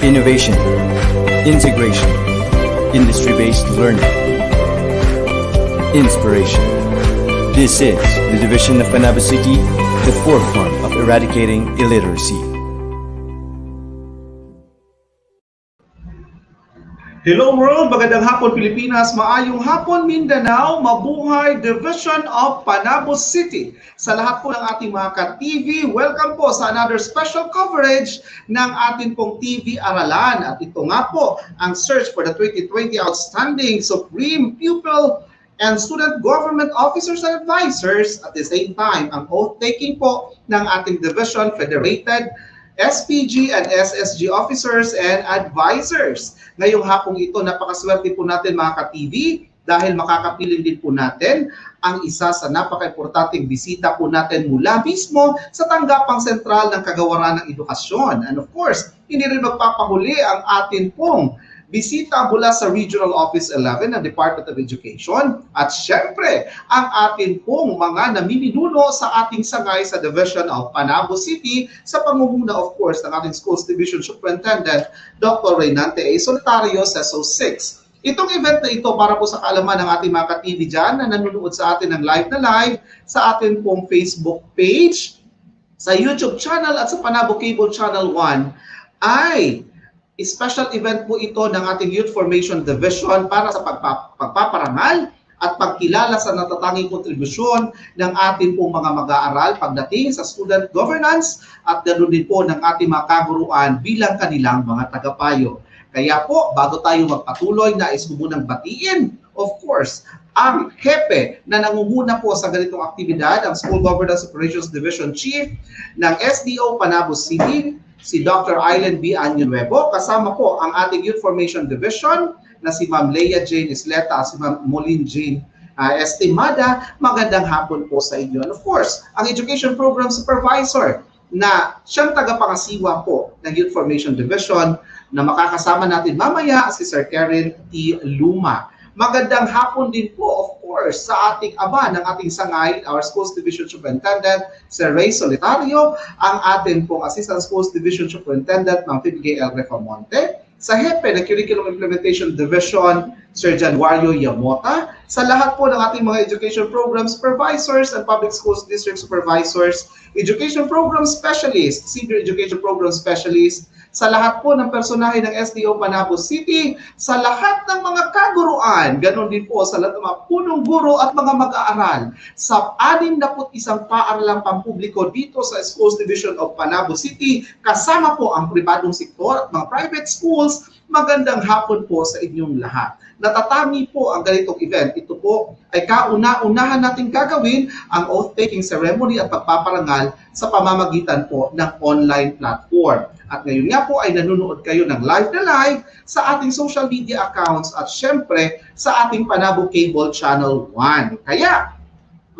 innovation, integration, industry-based learning, inspiration. This is the division of Panabo City, the forefront of eradicating illiteracy. Hello world! Magandang hapon Pilipinas, maayong hapon Mindanao, mabuhay Division of Panabo City. Sa lahat po ng ating mga ka-TV, welcome po sa another special coverage ng ating pong TV Aralan. At ito nga po ang search for the 2020 Outstanding Supreme Pupil and Student Government Officers and Advisors. At the same time, ang oath-taking po ng ating Division Federated, SPG and SSG officers and advisors. Ngayong hapong ito, napakaswerte po natin mga ka-TV dahil makakapiling din po natin ang isa sa napaka-importanting bisita po natin mula mismo sa tanggapang sentral ng Kagawaran ng Edukasyon. And of course, hindi rin magpapahuli ang atin pong bisita mula sa Regional Office 11 ng Department of Education at syempre ang atin pong mga namiminuno sa ating sangay sa Division of Panabo City sa pangunguna of course ng ating Schools Division Superintendent Dr. Reynante A. Solitario sa SO6. Itong event na ito para po sa kaalaman ng ating mga ka-TV dyan na nanonood sa atin ng live sa atin pong Facebook page, sa YouTube channel at sa Panabo Cable Channel 1 ay special event po ito ng ating Youth Formation Division para sa pagpaparangal at pagkilala sa natatanging kontribusyon ng ating pong mga mag-aaral pagdating sa student governance at ganoon din po ng ating mga kaguruan bilang kanilang mga tagapayo. Kaya po, bago tayo magpatuloy, nais ko munang batiin, of course, ang hepe na nangunguna po sa ganitong aktibidad, ang School Governance Operations Division Chief ng SDO Panabo City, si Dr. Aileen B. Año-Nuevo, kasama po ang ating Youth Formation Division na si Ma'am Leia Jane Isleta, si Ma'am Molin Jane Estimada. Magandang hapon po sa inyo. And of course, ang Education Program Supervisor na siyang tagapangasiwa po ng Youth Formation Division na makakasama natin mamaya si Sir Karen T. Luma. Magandang hapon din po, of course, sa ating aba ng ating sangay, our Schools Division Superintendent, Sir Ray Solitario, ang ating pong Assistant Schools Division Superintendent, Ma'am Pibigay L. Refamonte, sa hepe ng Curriculum Implementation Division, Sir Januario Yamota, sa lahat po ng ating mga Education Program Supervisors and Public Schools District Supervisors, Education Program Specialists, Senior Education Program Specialists, sa lahat po ng personahe ng SDO Panabo City, sa lahat ng mga kaguruan, ganon din po sa lahat ng mga punong guro at mga mag-aaral sa 61 paaralang pampubliko dito sa Schools Division of Panabo City, kasama po ang pribadong sektor at mga private schools. Magandang hapon po sa inyong lahat. Natatami po ang ganitong event. Ito po ay kauna-unahan natin gagawin ang oath-taking ceremony at pagpaparangal sa pamamagitan po ng online platform. At ngayon nga po ay nanonood kayo ng live sa ating social media accounts at syempre sa ating Panabo Cable Channel 1. Kaya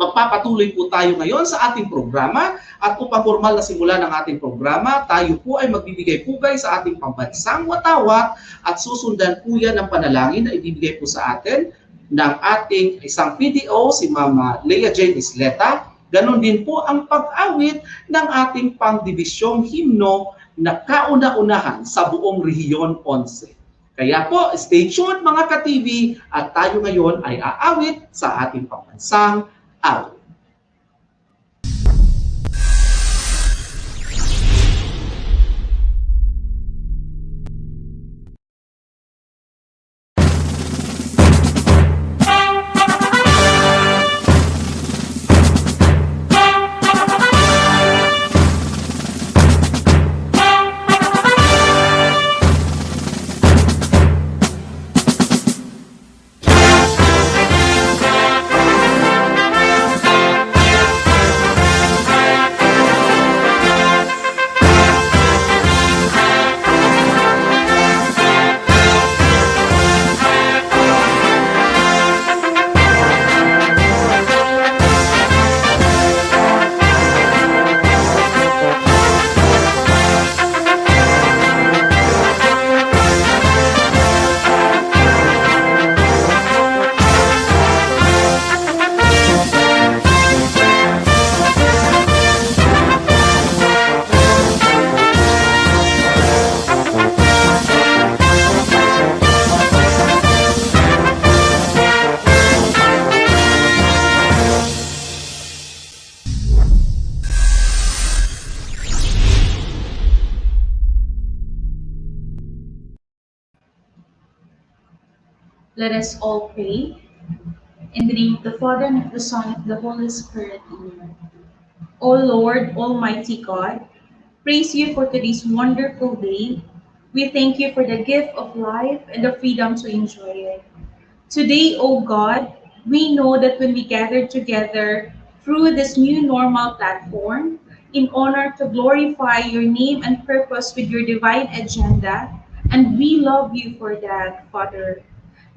magpapatuloy po tayo ngayon sa ating programa at upang formal na simula ng ating programa, tayo po ay magbibigay pugay sa ating pambansang watawat at susundan po yan ng panalangin na ibibigay po sa atin ng ating isang PDO, si Mama Leia Jane Isleta. Ganon din po ang pag-awit ng ating pangdibisyong himno na kauna-unahan sa buong Rehiyon 11. Kaya po, stay tuned mga ka-TV at tayo ngayon ay aawit sa ating pambansang awit. Let us all pray. In the name of the Father, and of the Son, and of the Holy Spirit. Amen. O Lord, Almighty God, praise you for today's wonderful day. We thank you for the gift of life and the freedom to enjoy it. Today, O God, we know that when we gather together through this new normal platform in honor to glorify your name and purpose with your divine agenda, and we love you for that, Father.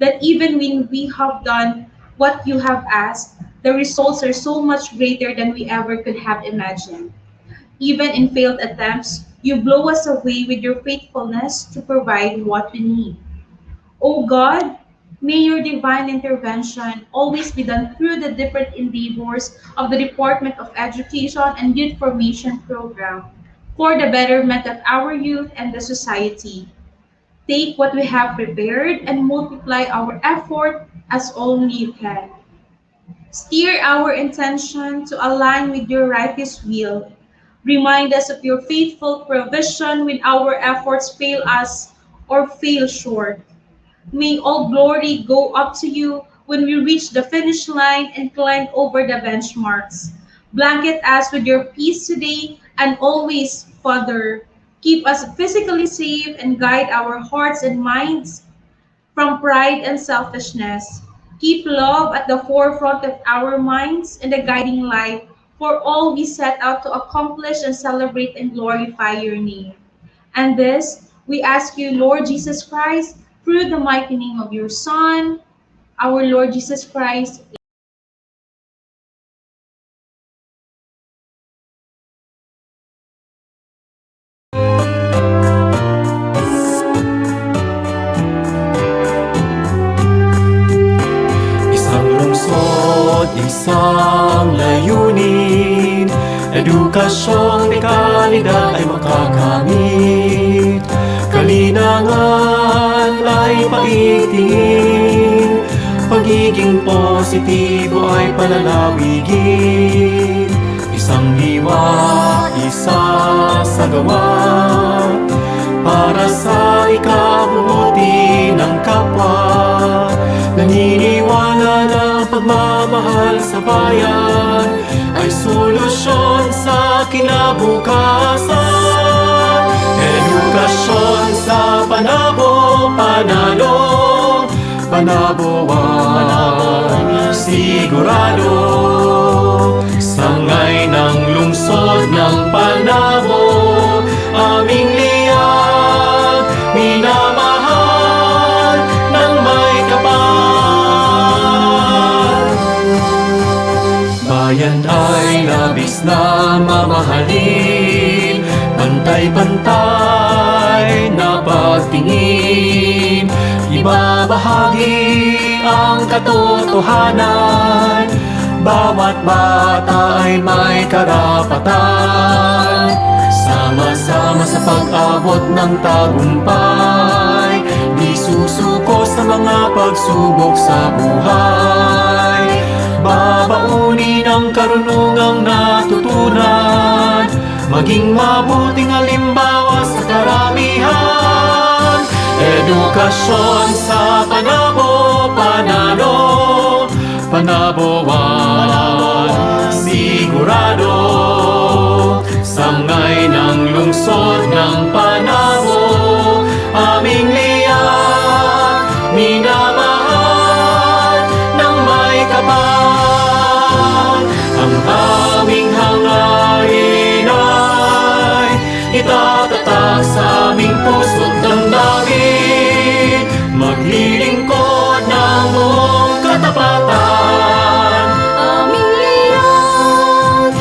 That even when we have done what you have asked, the results are so much greater than we ever could have imagined. Even in failed attempts, you blow us away with your faithfulness to provide what we need. O God, may your divine intervention always be done through the different endeavors of the Department of Education and Youth Formation Program for the betterment of our youth and the society. Take what we have prepared and multiply our effort as only you can. Steer our intention to align with your righteous will. Remind us of your faithful provision when our efforts fail us or fail short. May all glory go up to you when we reach the finish line and climb over the benchmarks. Blanket us with your peace today and always, Father. Keep us physically safe and guide our hearts and minds from pride and selfishness. Keep love at the forefront of our minds and the guiding light for all we set out to accomplish and celebrate and glorify your name. And this we ask you, Lord Jesus Christ, through the mighty name of your Son, our Lord Jesus Christ. Isang lungsod, isang layunin, edukasyong may kalidad ay makakamit. Kalinangan ay paigtingin, pagiging positibo ay palalawigin. Isang diwa, isa sa gawa, para sa ikabubuti ng kapwa. Naniniwala na pagmamahal sa bayan ay solusyon sa kinabukasan. Edukasyon sa Panabo, Panalo, Panaboan, sigurado. Sangay ng lungsod ng Panabo, aming liyag, minamahal ng may kapal. Bayan ay labis na mamahalin, pantay-pantay na pagtingin. Ibabahagi ang katotohanan, bawat bata ay may karapatan. Sama-sama sa pag-abot ng tagumpay, di susuko sa mga pagsubok sa buhay. Babaunin ang karunungang natutunan, maging mabuting halimbawa sa karamihan. Edukasyon sa Panabo, Panalo, Panaboan, sigurado. Sangay ng lungsod ng Panabo, aming liyag, minamahal ng may kapal. Ang aming hangarin ay itatatak sa aming puso't damdamin, maglilingkod ng buong katapatan. Aming liyag,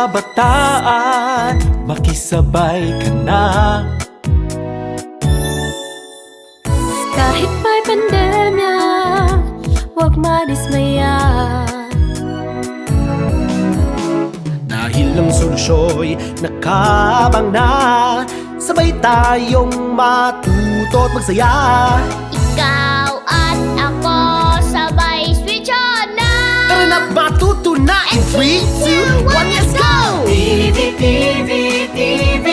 kabataan, makisabay ka na. Kahit may pandemya, huwag madismaya. Dahil ang solusyo'y nakabang na, sabay tayong matuto at magsaya. Ikaw at ako sabay switch on na. Tara na matuto na in 3, 2, 1, let's go! TV, TV, TV,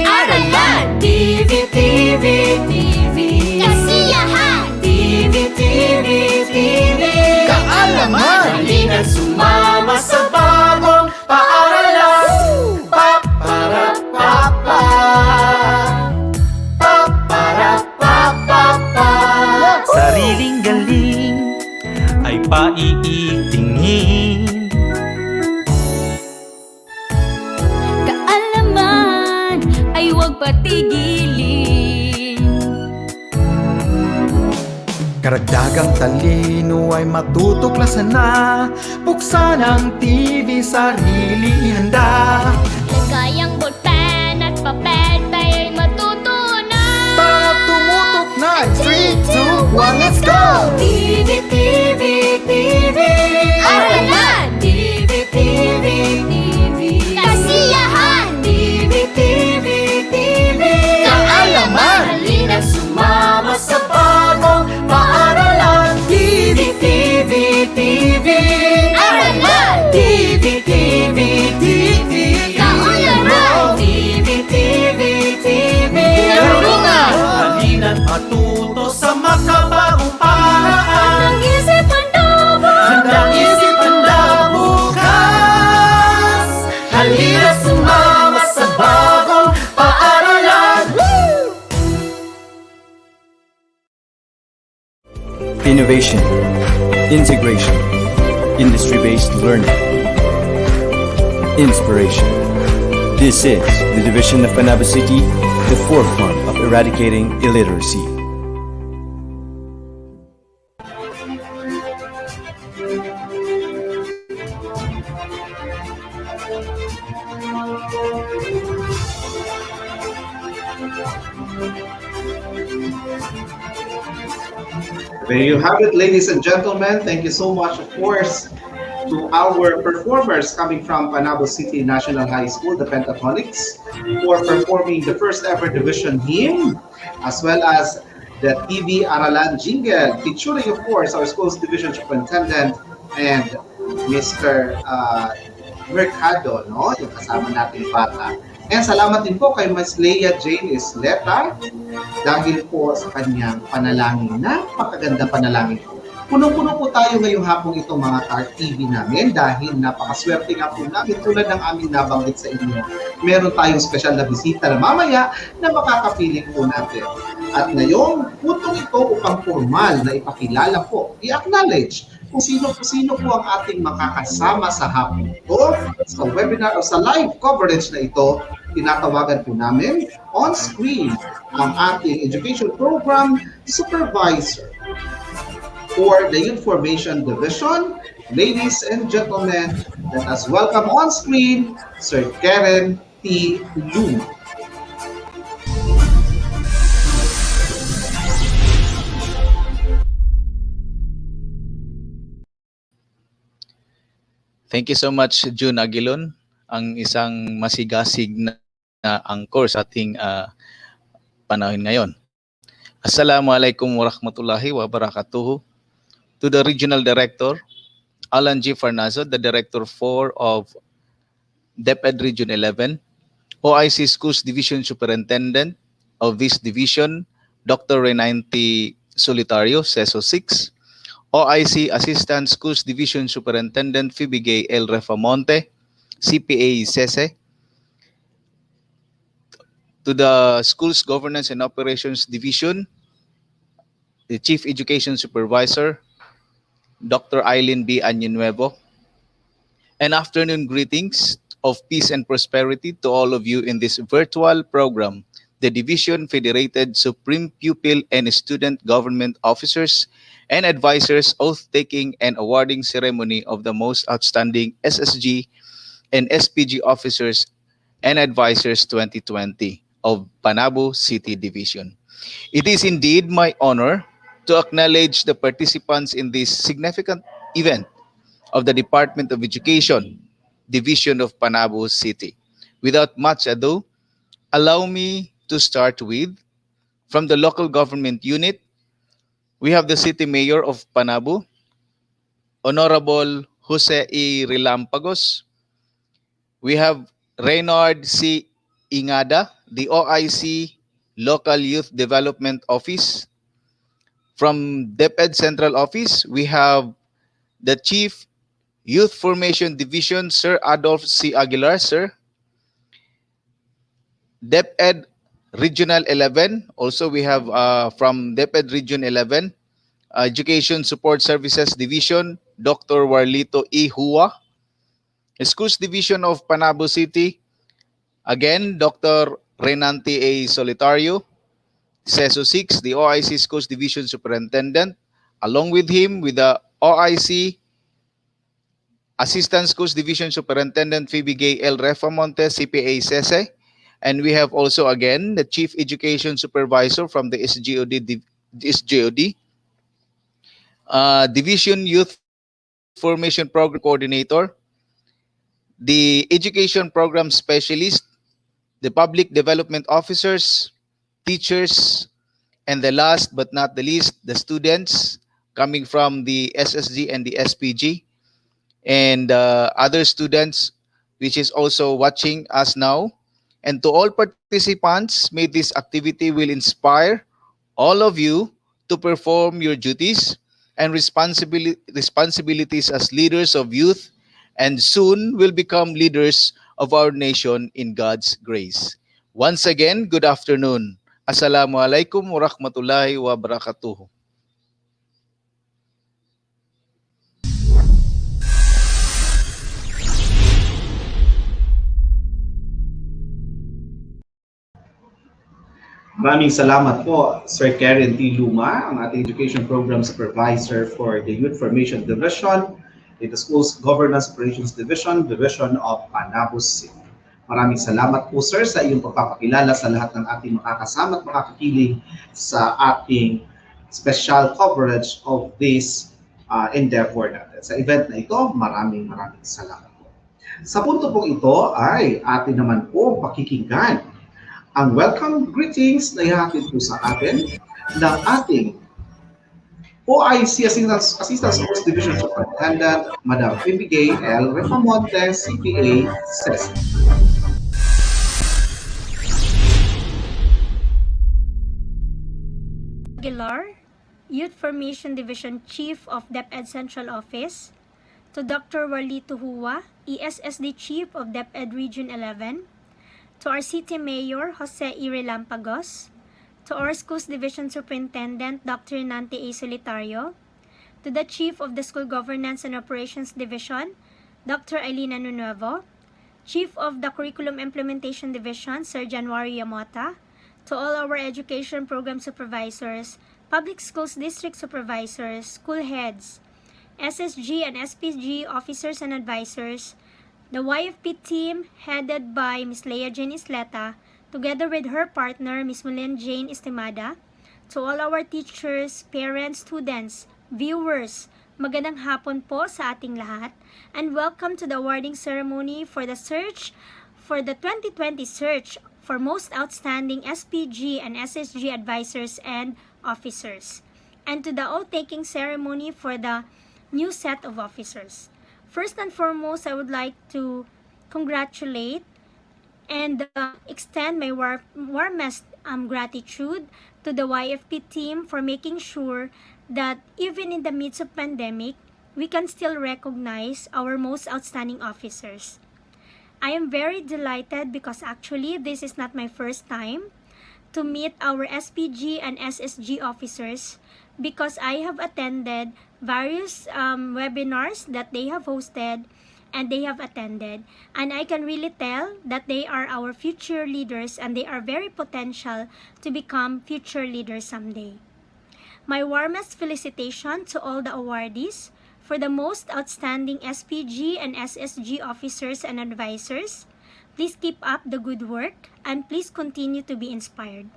Aralan! TV, TV, TV, Kasiyahan! TV, TV, TV, Kaalaman! halina't sumama sa bagong paaralan. Para pa pa, para pa pa pa. Sariling galing ay paiitingin. Kaalaman ay huwag patigilin. Karagdagang talino ay matutuklasan na. Buksan ang TV, sarili handa. Lagay ang ballpen at papel, tayo'y matutunan. Tara tumutok na 3, 2, 1, let's go! TV, TV, TV, Aralan! TV, TV, TV, Kasiyahan! TV, TV, TV, Kaalaman! halina't sumama sa bagong paaralan. TV, TV, TV, Aralan! TV, TV, TV, Kaalaman! TV, TV, TV, Karunungan! halina't matuto sa makabagong paraan. Ang isip Panabo! Handang isipan na bukas. Halina't sumama sa bagong paaralan. Innovation, integration, industry-based learning, inspiration. This is the division of Panabo City, the forefront of eradicating illiteracy. There you have it, ladies and gentlemen. Thank you so much, of course, to our performers coming from Panabo City National High School, the Pentatonics, for performing the first ever division hymn, as well as the TV Aralan jingle, featuring, of course, our school's division superintendent and Mr. Mercado, no? Yung kasama nating bata. And salamat din po kay Ms. Leia Jane Isleta dahil po sa kanyang panalangin. Napakaganda panalangin po. Punong-puno po tayo ngayong hapong ito mga ka-TV namin dahil napakaswerte nga po namin tulad ng aming nabanggit sa inyo. Meron tayong special na bisita na mamaya na makakapiling po natin. At ngayong putong ito upang formal na ipakilala po, i-acknowledge kung sino po ang ating makakasama sa hapon ito, sa webinar o sa live coverage na ito, tinatawagan po namin on screen ang ating education program supervisor for the Information Division. Ladies and gentlemen, let us welcome on screen Sir Karen T. Luma. Thank you so much, June Aguilon, ang isang masigasig na angkor sa ating panahon ngayon. Assalamualaikum warahmatullahi wabarakatuh. To the Regional Director, Alan G. Farnazo, the Director 4 of DepEd Region 11, OIC Schools Division Superintendent of this division, Dr. Renainti Solitario, CESO 6, OIC Assistant Schools Division Superintendent Fibigay L. Refamonte, CPA SESE, to the Schools Governance and Operations Division, the Chief Education Supervisor, Dr. Eileen B. Añenuevo, and afternoon greetings of peace and prosperity to all of you in this virtual program, the Division Federated Supreme Pupil and Student Government Officers and Advisors Oath-Taking and Awarding Ceremony of the Most Outstanding SSG and SPG Officers and Advisors 2020 of Panabo City Division. It is indeed my honor to acknowledge the participants in this significant event of the Department of Education Division of Panabo City. Without much ado, allow me to start with from the local government unit. We have the City Mayor of Panabo, Honorable Jose E. Rilampagos. We have Reynard C. Ingada, the OIC Local Youth Development Office. From DepEd Central Office, we have the Chief Youth Formation Division, Sir Adolf C. Aguilar, sir. DepEd Regional 11, also we have from DepEd Region 11, Education Support Services Division, Dr. Warlito E. Hua. Schools Division of Panabo City, again, Dr. Renanti A. Solitario. CESO 6, the OIC Schools Division Superintendent. Along with him, with the OIC Assistant Schools Division Superintendent Phoebe Gay L. Refamonte, CPA SESE. And we have also, again, the Chief Education Supervisor from the SGOD, Division Youth Formation Program Coordinator, the Education Program Specialist, the Public Development Officers, teachers, and the last but not the least, the students coming from the SSG and the SPG, and other students which is also watching us now. And to all participants, may this activity will inspire all of you to perform your duties and responsibilities as leaders of youth, and soon will become leaders of our nation in God's grace. Once again, good afternoon. Assalamualaikum warahmatullahi wabarakatuh. Maraming salamat po, Sir Karen T. Luma, ang ating Education Program Supervisor for the Youth Formation Division in the Schools Governance Operations Division, Division of Panabo City. Maraming salamat po, Sir, sa iyong pagpapakilala sa lahat ng ating makakasama at makakikinig sa ating special coverage of this endeavor natin. Sa event na ito, maraming salamat po. Sa punto pong ito ay atin naman po pakikinggan ang welcome greetings na ihatid po sa atin ng ating OIC Assistant Schools Division Superintendent, Madam Phoebe Gay L. Refamonte, CPA, SESE. Aguilar, Youth Formation Division Chief of DepEd Central Office, to Dr. Warlito Hua, ESSD Chief of DepEd Region 11, to our City Mayor, Jose E. Lampagos, to our Schools Division Superintendent, Dr. Nante A. Solitario, to the Chief of the School Governance and Operations Division, Dr. Ailina Nunuevo, Chief of the Curriculum Implementation Division, Sir January Yamota, to all our Education Program Supervisors, Public Schools District Supervisors, School Heads, SSG and SPG Officers and Advisors, the YFP team headed by Ms. Leia Jane Isleta, together with her partner, Ms. Mulen Jane Estimada, to all our teachers, parents, students, viewers, magandang hapon po sa ating lahat, and welcome to the awarding ceremony for the 2020 search for most outstanding SPG and SSG advisors and officers, and to the oath-taking ceremony for the new set of officers. First and foremost, I would like to congratulate and extend my warmest gratitude to the YFP team for making sure that even in the midst of pandemic, we can still recognize our most outstanding officers. I am very delighted because actually this is not my first time to meet our SPG and SSG officers, because I have attended various webinars that they have hosted and they have attended, and I can really tell that they are our future leaders and they are very potential to become future leaders someday. My warmest felicitation to all the awardees for the most outstanding SPG and SSG officers and advisors. Please keep up the good work and please continue to be inspired.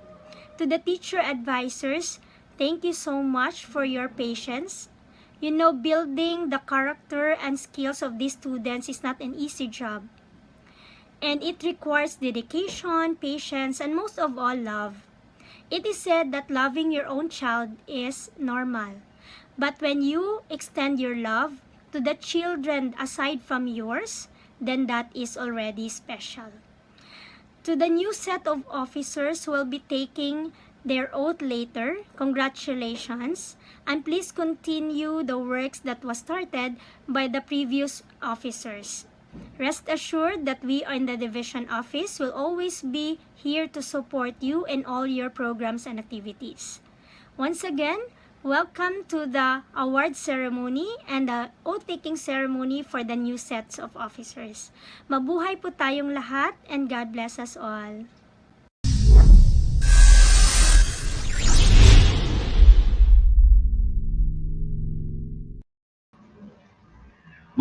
To the teacher advisors, thank you so much for your patience. You know, building the character and skills of these students is not an easy job. And it requires dedication, patience, and most of all, love. It is said that loving your own child is normal. But when you extend your love to the children aside from yours, then that is already special. To the new set of officers who will be taking their oath later, congratulations, and please continue the works that was started by the previous officers. Rest assured that we in the division office will always be here to support you in all your programs and activities. Once again, welcome to the award ceremony and the oath-taking ceremony for the new sets of officers. Mabuhay po tayong lahat and God bless us all.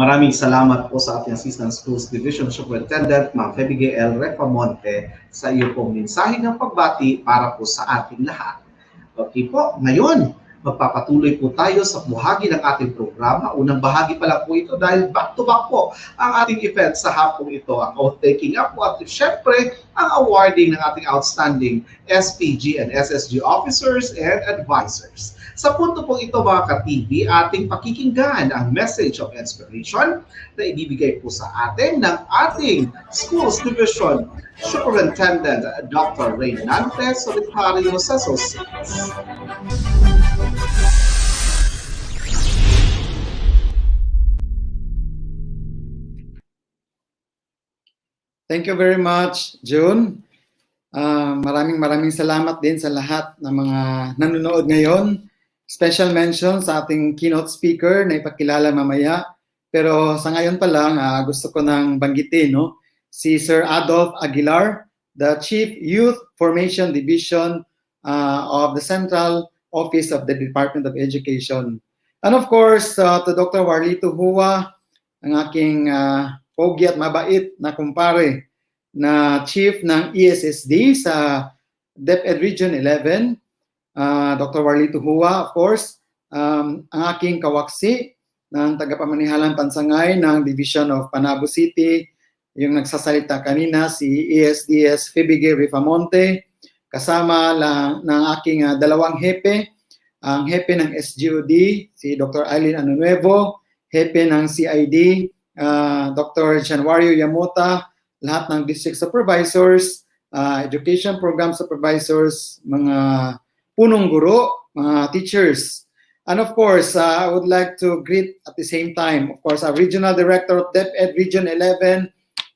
Maraming salamat po sa ating Assistant Schools Division Superintendent, Ma'am Abigail Repamonte, sa iyo pong mensahe ng pagbati para po sa ating lahat. Okay po, ngayon, magpapatuloy po tayo sa bahagi ng ating programa. Unang bahagi pa lang po ito dahil back-to-back po ang ating event sa hapong ito. Ang oath-taking up po at syempre ang awarding ng ating outstanding SPG and SSG officers and advisors. Sa punto pong ito mga ka-TV, ating pakikinggan ang message of inspiration na ibibigay po sa atin ng ating Schools Division Superintendent Dr. Reynante Solitario Associates. Thank you very much, June. Maraming salamat din sa lahat ng mga nanonood ngayon. Special mention sa ating keynote speaker na ipakilala mamaya. Pero sa ngayon pa lang, gusto ko nang banggitin, no? Si Sir Adolf Aguilar, the Chief Youth Formation Division of the Central Office of the Department of Education. And of course, to Dr. Warlito Hua, ang aking pogi at mabait na kumpare na Chief ng ESSD sa DepEd Region 11, Dr. Warlito Hua, of course, ang aking kawaksi ng tagapamanihalang pansangay ng Division of Panabo City, yung nagsasalita kanina, si ESDS Febige Rifamonte, kasama lang ng aking dalawang hepe, ang hepe ng SGOD, si Dr. Aileen Anunuevo, hepe ng CID, Dr. Januario Yamota, lahat ng district supervisors, education program supervisors, mga punong guro, mga teachers. And of course, I would like to greet at the same time, of course, our Regional Director of DepEd Region 11,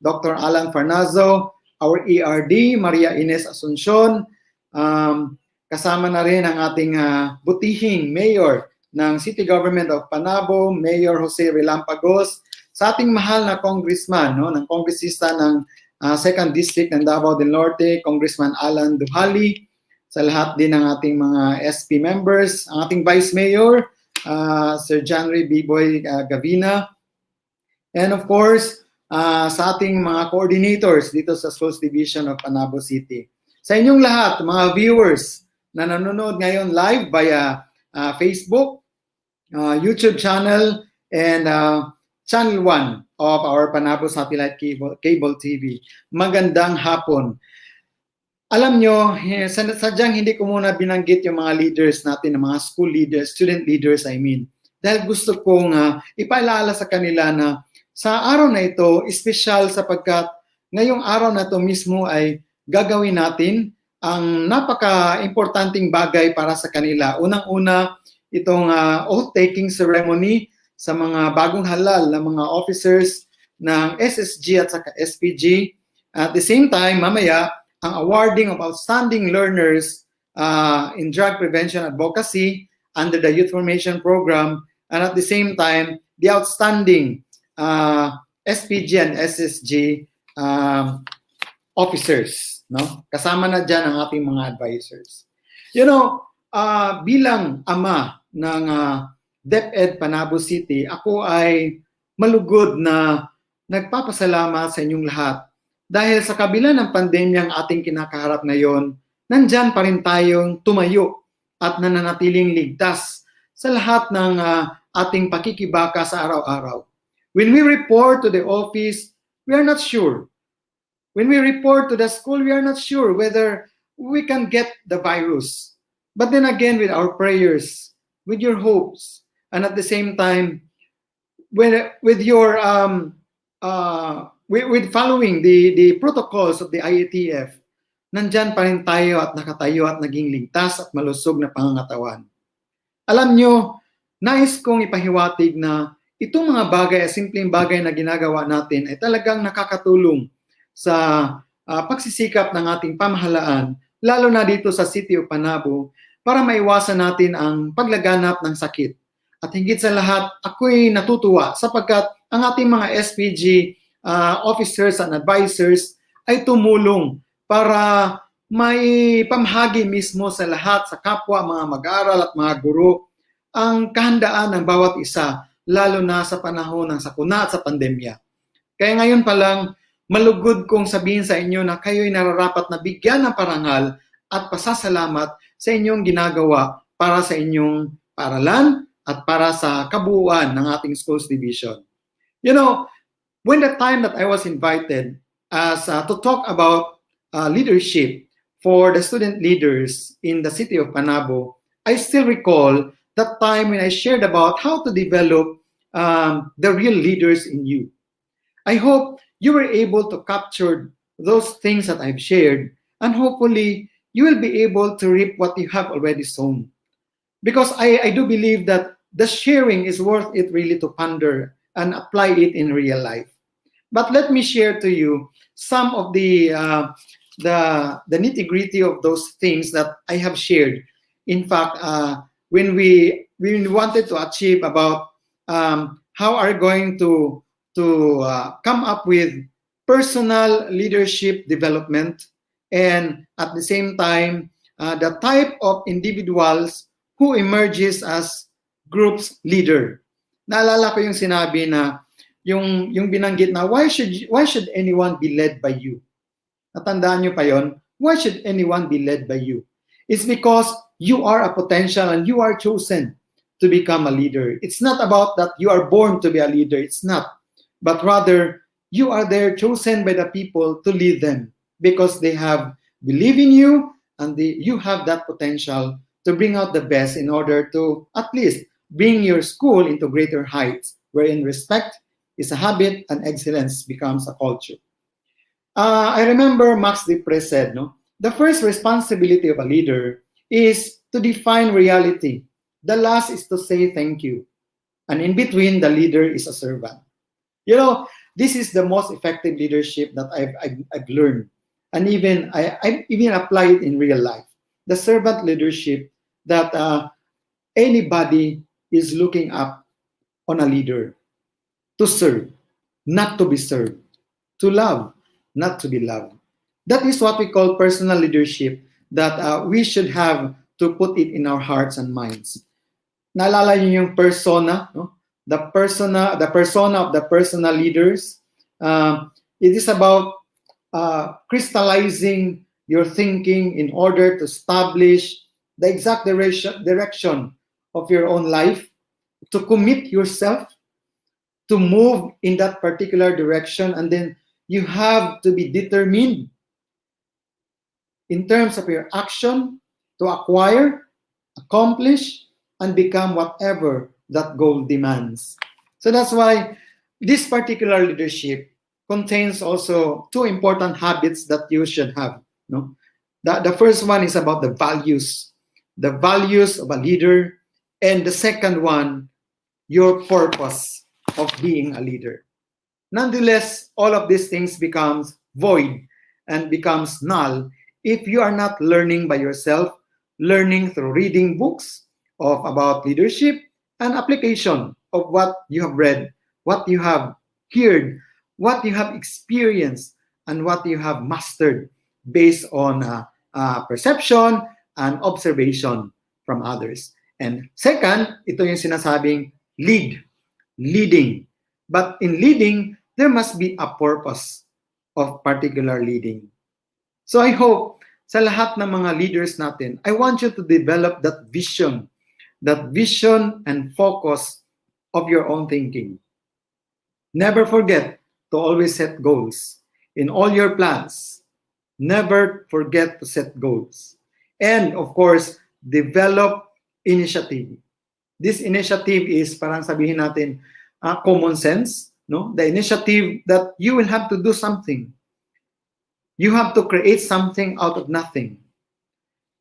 Dr. Alan Farnazo, our ERD, Maria Ines Asuncion, kasama na rin ang ating butihing Mayor ng City Government of Panabo, Mayor Jose Relampagos, sa ating mahal na congressman, no, ng kongresista ng 2nd District ng Davao del Norte, Congressman Alan Duhali, sa lahat din ng ating mga SP members, ang ating Vice Mayor, Sir Janry Biboy Gavina, and of course, sa ating mga coordinators dito sa Schools Division of Panabo City. Sa inyong lahat, mga viewers na nanonood ngayon live via Facebook, YouTube channel, and Channel 1 of our Panabo Satellite Cable TV. Magandang hapon. Alam nyo, sadyang hindi ko muna binanggit yung mga leaders natin, mga school leaders, student leaders I mean. Dahil gusto kong ipaalala sa kanila na sa araw na ito, espesyal sapagkat ngayong araw na ito mismo ay gagawin natin ang napaka-importanting bagay para sa kanila. Unang-una, itong oath-taking ceremony sa mga bagong halal na mga officers ng SSG at saka SPG. At the same time, mamaya, ang awarding of outstanding learners in drug prevention advocacy under the Youth Formation Program, and at the same time, the outstanding SPG and SSG officers. No? Kasama na dyan ang ating mga advisors. You know, bilang ama ng DepEd Panabo City, ako ay malugod na nagpapasalamat sa inyong lahat dahil sa kabila ng pandemyang ating kinakaharap ngayon, nandyan pa rin tayong tumayo at nananatiling ligtas sa lahat ng ating pakikibaka sa araw-araw. When we report to the office, we are not sure. When we report to the school, we are not sure whether we can get the virus. But then again, with our prayers, with your hopes, and at the same time, with your with following the protocols of the IATF, nandyan pa rin tayo at nakatayo at naging ligtas at malusog na pangangatawan. Alam nyo, nais kong ipahiwatig na itong mga bagay, simpleng bagay na ginagawa natin ay talagang nakakatulong sa pagsisikap ng ating pamahalaan, lalo na dito sa City of Panabo, para maiwasan natin ang paglaganap ng sakit. At higit sa lahat, ako'y natutuwa sapagkat ang ating mga SPG officers and advisors ay tumulong para may pamahagi mismo sa lahat, sa kapwa, mga mag-aaral at mga guro, ang kahandaan ng bawat isa, lalo na sa panahon ng sakuna at sa pandemya. Kaya ngayon pa lang, malugod kong sabihin sa inyo na kayo'y nararapat na bigyan ng parangal at pasasalamat sa inyong ginagawa para sa inyong paaralan at para sa kabuuan ng ating schools division. You know, when the time that I was invited to talk about leadership for the student leaders in the City of Panabo, I still recall that time when I shared about how to develop the real leaders in you. I hope you were able to capture those things that I've shared, and hopefully you will be able to reap what you have already sown. Because I do believe that the sharing is worth it really to ponder and apply it in real life. But let me share to you some of the nitty-gritty of those things that I have shared. In fact, when we wanted to achieve about how are going to come up with personal leadership development, and at the same time, the type of individuals who emerges as groups leader. Naalala ko yung sinabi na yung binanggit na why should anyone be led by you? Natandaan nyo pa yon? Why should anyone be led by you? It's because you are a potential and you are chosen to become a leader. It's not about that you are born to be a leader. It's not. But rather, you are there chosen by the people to lead them because they have believe in you and you have that potential to bring out the best in order to at least bring your school into greater heights wherein respect is a habit and excellence becomes a culture. I remember Max Depres said, no, the first responsibility of a leader is to define reality. The last is to say thank you. And in between, the leader is a servant. You know, this is the most effective leadership that I've learned. And even I even apply it in real life. The servant leadership that anybody is looking up on a leader to serve, not to be served, to love, not to be loved. That is what we call personal leadership that we should have to put it in our hearts and minds. Naalala niyo yung persona, no? The persona of the personal leaders. It is about crystallizing your thinking in order to establish the exact direction of your own life, to commit yourself to move in that particular direction, and then you have to be determined in terms of your action to acquire, accomplish, and become whatever that goal demands. So that's why this particular leadership contains also two important habits that you should have. No? The first one is about the values of a leader, and the second one, your purpose of being a leader. Nonetheless, all of these things becomes void and becomes null if you are not learning by yourself, learning through reading books about leadership and application of what you have read, what you have heard, what you have experienced, and what you have mastered based on perception and observation from others. And second, ito yung sinasabing leading. But in leading, there must be a purpose of particular leading. So I hope sa lahat ng mga leaders natin, I want you to develop that vision and focus of your own thinking. Never forget to always set goals. In all your plans, never forget to set goals. And of course, develop initiative. This initiative is parang sabihin natin common sense, no? The initiative that you will have to do something. You have to create something out of nothing.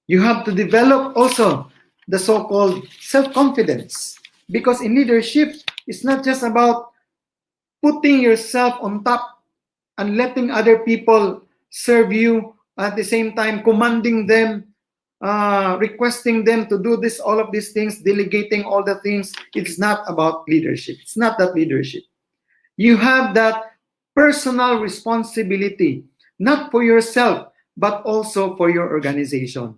You have to develop also the so-called self-confidence, because in leadership, it's not just about putting yourself on top and letting other people serve you, at the same time commanding them, requesting them to do this, all of these things, delegating all the things. It's not about leadership. It's not that leadership. You have that personal responsibility, not for yourself, but also for your organization.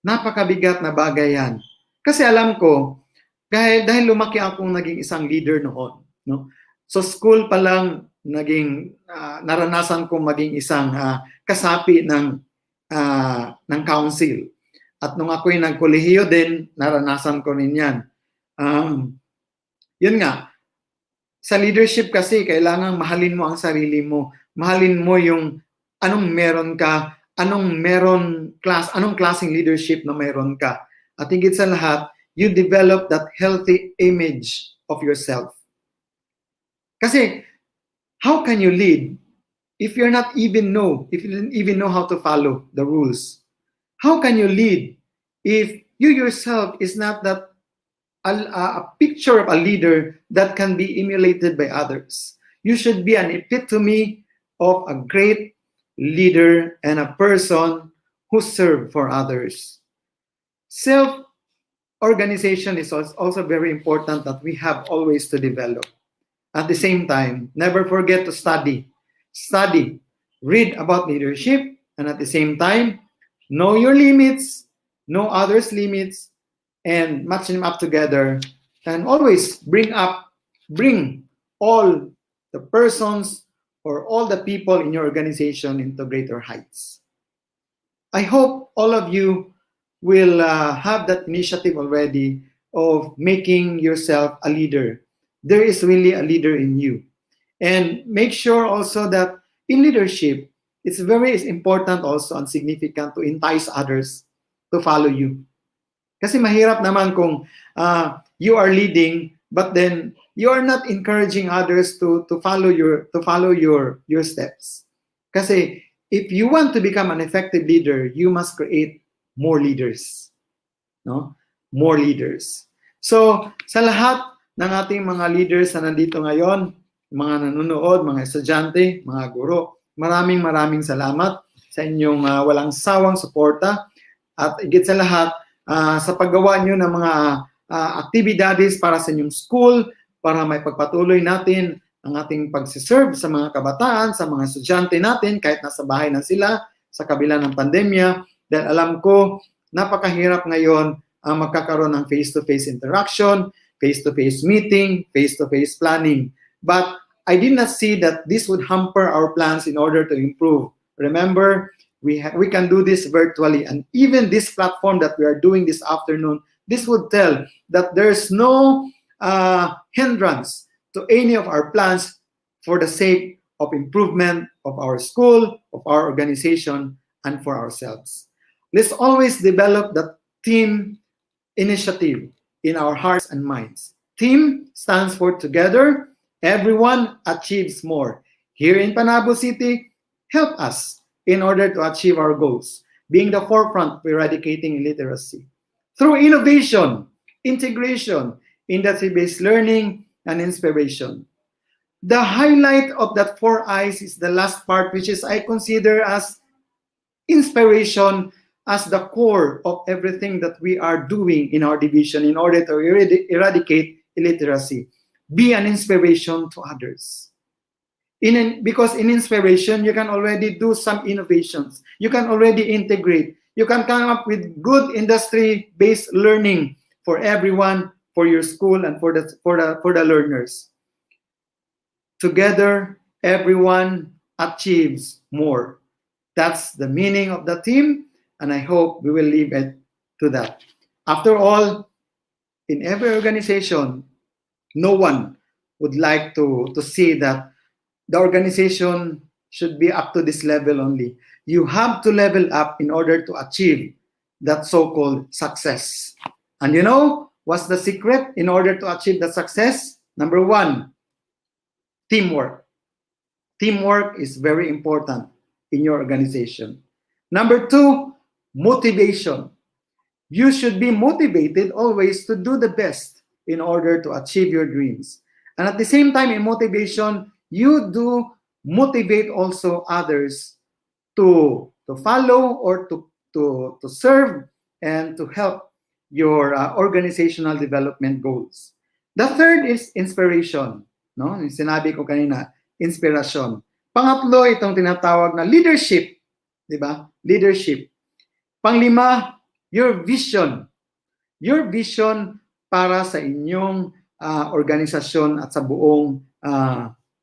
Napakabigat na bagay yan. Kasi alam ko, dahil lumaki akong naging isang leader noon, no? So school pa lang naranasan kong maging isang kasapi ng council. At nung ako'y nagkolehiyo din, naranasan ko rin yan. Yun nga, sa leadership kasi, kailangan mahalin mo ang sarili mo. Mahalin mo yung anong meron ka, anong klaseng leadership na meron ka. At higit sa lahat, you develop that healthy image of yourself. Kasi, how can you lead if you don't even know how to follow the rules? How can you lead if you yourself is not that a picture of a leader that can be emulated by others? You should be an epitome of a great leader and a person who serve for others. Self-organization is also very important that we have always to develop. At the same time, never forget to study. Study, read about leadership, and at the same time, know your limits, know others' limits, and match them up together. And always bring all the persons or all the people in your organization into greater heights. I hope all of you will have that initiative already of making yourself a leader. There is really a leader in you. And make sure also that in leadership, it's very important also and significant to entice others to follow you. Kasi mahirap naman kung you are leading, but then you are not encouraging others to follow your steps. Kasi if you want to become an effective leader, you must create more leaders. No? More leaders. So, sa lahat ng ating mga leaders na nandito ngayon, mga nanonood, mga estudyante, mga guro, maraming salamat sa inyong walang sawang suporta, at higit sa lahat sa paggawa nyo ng mga activities para sa inyong school, para may pagpatuloy natin ang ating pagsiserve sa mga kabataan, sa mga estudyante natin, kahit nasa bahay na sila, sa kabila ng pandemya, dahil alam ko, napakahirap ngayon ang magkakaroon ng face-to-face interaction, face-to-face meeting, face-to-face planning. But I did not see that this would hamper our plans in order to improve. Remember, we can do this virtually, and even this platform that we are doing this afternoon, this would tell that there's no hindrance to any of our plans for the sake of improvement of our school, of our organization, and for ourselves. Let's always develop that team initiative in our hearts and minds. Team stands for together, everyone achieves more. Here in Panabo City, help us in order to achieve our goals, being the forefront of eradicating illiteracy. Through innovation, integration, industry-based learning, and inspiration. The highlight of that 4 I's is the last part, which is I consider as inspiration as the core of everything that we are doing in our division in order to eradicate illiteracy. Be an inspiration to others. Because in inspiration, you can already do some innovations. You can already integrate. You can come up with good industry-based learning for everyone, for your school, and for the learners. Together, everyone achieves more. That's the meaning of the team, and I hope we will leave it to that. After all, in every organization, no one would like to see that the organization should be up to this level only. You have to level up in order to achieve that so-called success. And you know what's the secret in order to achieve that success? Number one, teamwork. Teamwork is very important in your organization. Number two, motivation. You should be motivated always to do the best in order to achieve your dreams. And at the same time, in motivation, you do motivate also others to follow or to serve and to help your organizational development goals. The third is inspiration. No? Yung sinabi ko kanina, inspiration. Pangatlo, itong tinatawag na leadership. Di ba? Leadership. Panglima, your vision. Your vision para sa inyong organisasyon at sa buong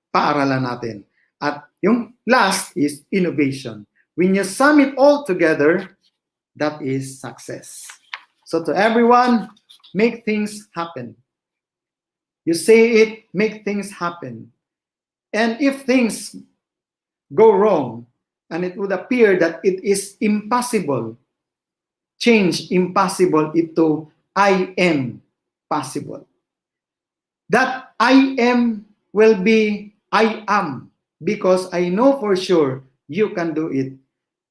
paaralan natin. At yung last is innovation. When you sum it all together, that is success. So to everyone, make things happen. You say it, make things happen. And if things go wrong, and it would appear that it is impossible, change impossible into I am possible. That I am will be I am, because I know for sure you can do it.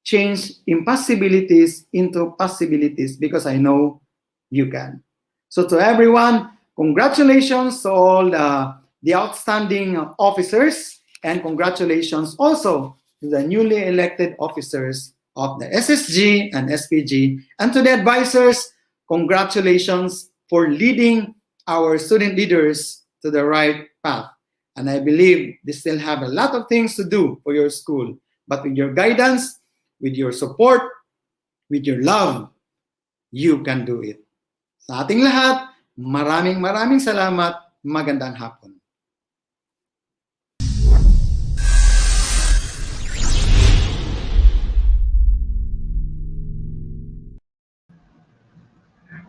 Change impossibilities into possibilities because I know you can. So to everyone, congratulations to all the outstanding officers, and congratulations also to the newly elected officers of the SSG and SPG, and to the advisors, congratulations for leading our student leaders to the right path. And I believe they still have a lot of things to do for your school, but with your guidance, with your support, with your love, you can do it. Sa ating lahat, maraming salamat. Magandang hapon.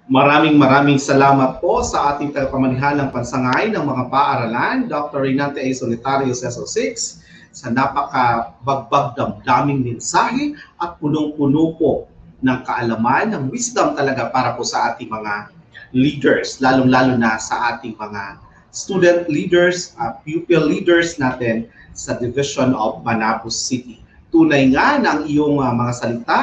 Maraming salamat po sa ating tagapamanihalang pansangay ng mga paaralan, Dr. Reynante A. Solitario, SO6, sa napakabagbag damdaming mensahe at punong-puno po ng kaalaman, ng wisdom talaga para po sa ating mga leaders, lalong-lalo na sa ating mga student leaders, pupil leaders natin sa Division of Panabo City. Tunay nga ng iyong mga salita,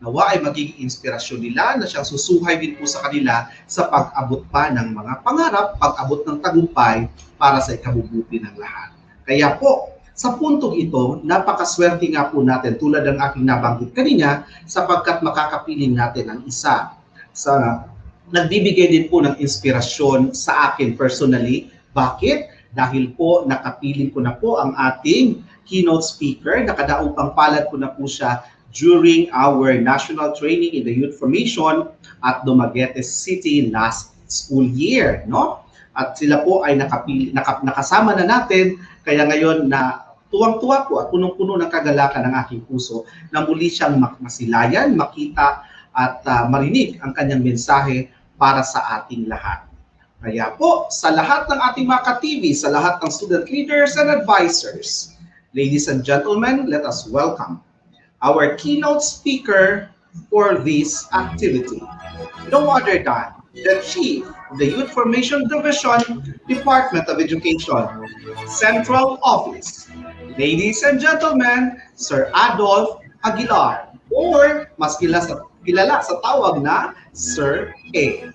nawa ay magiging inspirasyon nila na siyang susuhay din po sa kanila sa pag-abot pa ng mga pangarap, pag-abot ng tagumpay para sa ikabubuti ng lahat. Kaya po, sa puntong ito, napakaswerte nga po natin tulad ng aking nabanggit kanina sapagkat makakapiling natin ang isa sa nagbibigay din po ng inspirasyon sa akin personally. Bakit? Dahil po nakapiling ko na po ang ating keynote speaker, nakadaupang palad ko na po siya during our national training in the youth formation at Dumaguete City last school year, no? At sila po ay nakasama na natin, kaya ngayon na tuwang-tuwa po at punong-puno ng kagalakan ng aking puso na muli siyang masilayan, makita at marinig ang kanyang mensahe para sa ating lahat. Kaya po, sa lahat ng ating mga ka-TV, sa lahat ng student leaders and advisors, ladies and gentlemen, let us welcome our keynote speaker for this activity. No other than the Chief of the Youth Formation Division, Department of Education, Central Office. Ladies and gentlemen, Sir Adolf Aguilar, or mas kilala sa tawag na Sir A.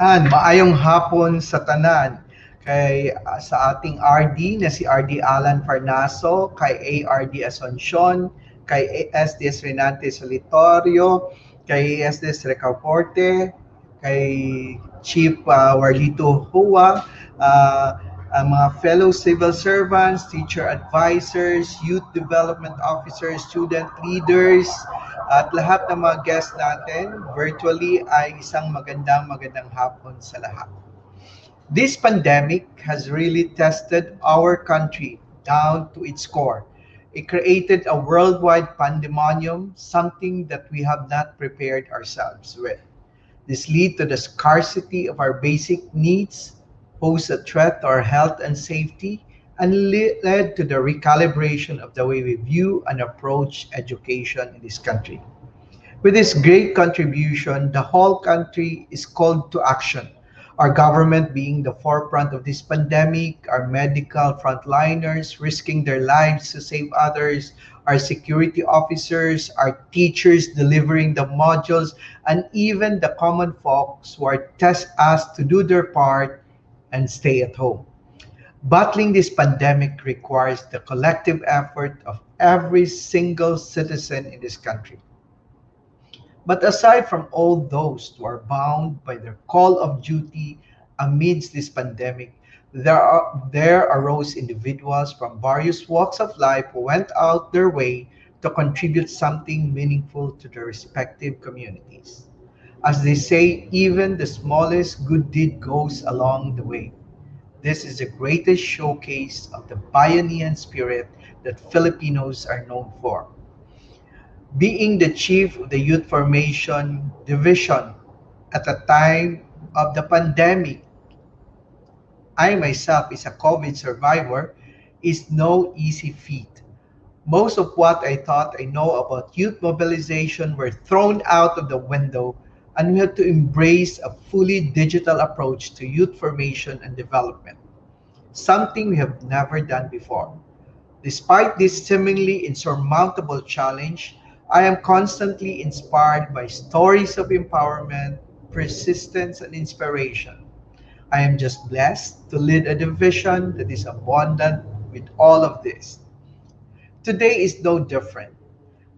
Maayong hapon sa tanan kay sa ating RD na si RD Alan Farnaso, kay ARD Asuncion, kay ASDS Renante Solitorio, kay ASDS Recaporte, kay Chief Warlito Hua, ang mga fellow civil servants, teacher advisors, youth development officers, student leaders, at lahat ng mga guests natin virtually ay isang magandang hapon sa lahat. This pandemic has really tested our country down to its core. It created a worldwide pandemonium, something that we have not prepared ourselves with. This led to the scarcity of our basic needs, posed a threat to our health and safety, and led to the recalibration of the way we view and approach education in this country. With this great contribution, the whole country is called to action. Our government being the forefront of this pandemic, our medical frontliners risking their lives to save others, our security officers, our teachers delivering the modules, and even the common folks who are asked to do their part and stay at home. Battling this pandemic requires the collective effort of every single citizen in this country. But aside from all those who are bound by their call of duty amidst this pandemic, there arose individuals from various walks of life who went out their way to contribute something meaningful to their respective communities. As they say, even the smallest good deed goes along the way. This is the greatest showcase of the pioneer spirit that Filipinos are known for. Being the chief of the Youth Formation Division at the time of the pandemic, I myself is a COVID survivor, is no easy feat. Most of what I thought I know about youth mobilization were thrown out of the window, and we had to embrace a fully digital approach to youth formation and development, something we have never done before. Despite this seemingly insurmountable challenge, I am constantly inspired by stories of empowerment, persistence, and inspiration. I am just blessed to lead a division that is abundant with all of this. Today is no different.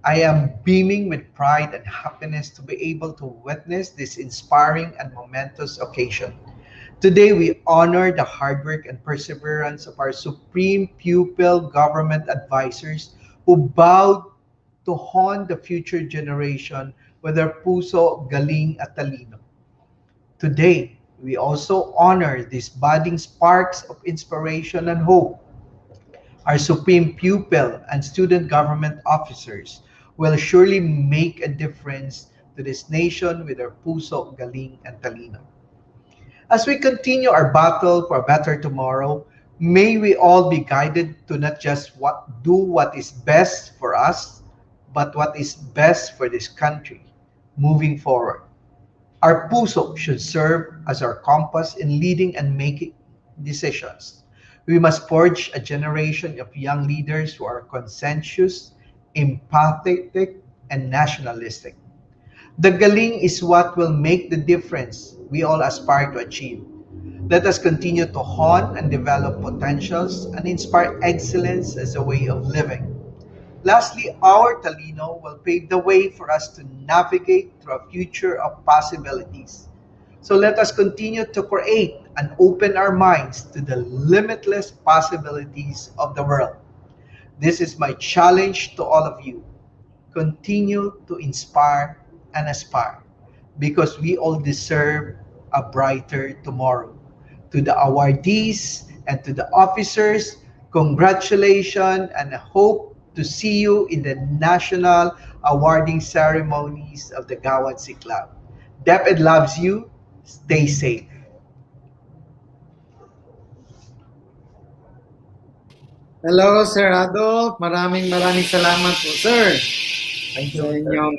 I am beaming with pride and happiness to be able to witness this inspiring and momentous occasion. Today, we honor the hard work and perseverance of our supreme pupil government advisors who bowed to hone the future generation with their puso, galing at talino. Today, we also honor these budding sparks of inspiration and hope. Our supreme pupil and student government officers will surely make a difference to this nation with their puso, galing, and talino. As we continue our battle for a better tomorrow, may we all be guided to not just do what is best for us, but what is best for this country moving forward. Our puso should serve as our compass in leading and making decisions. We must forge a generation of young leaders who are conscientious, empathetic, and nationalistic. The galing is what will make the difference we all aspire to achieve. Let us continue to hone and develop potentials and inspire excellence as a way of living. Lastly, our Talino will pave the way for us to navigate through a future of possibilities. So let us continue to create and open our minds to the limitless possibilities of the world. This is my challenge to all of you. Continue to inspire and aspire because we all deserve a brighter tomorrow. To the awardees and to the officers, congratulations, and I hope to see you in the national awarding ceremonies of the Gawad Club. DepEd loves you. Stay safe. Hello, Sir Adolf. Maraming salamat po, sir. Thank Sa you, sir. inyong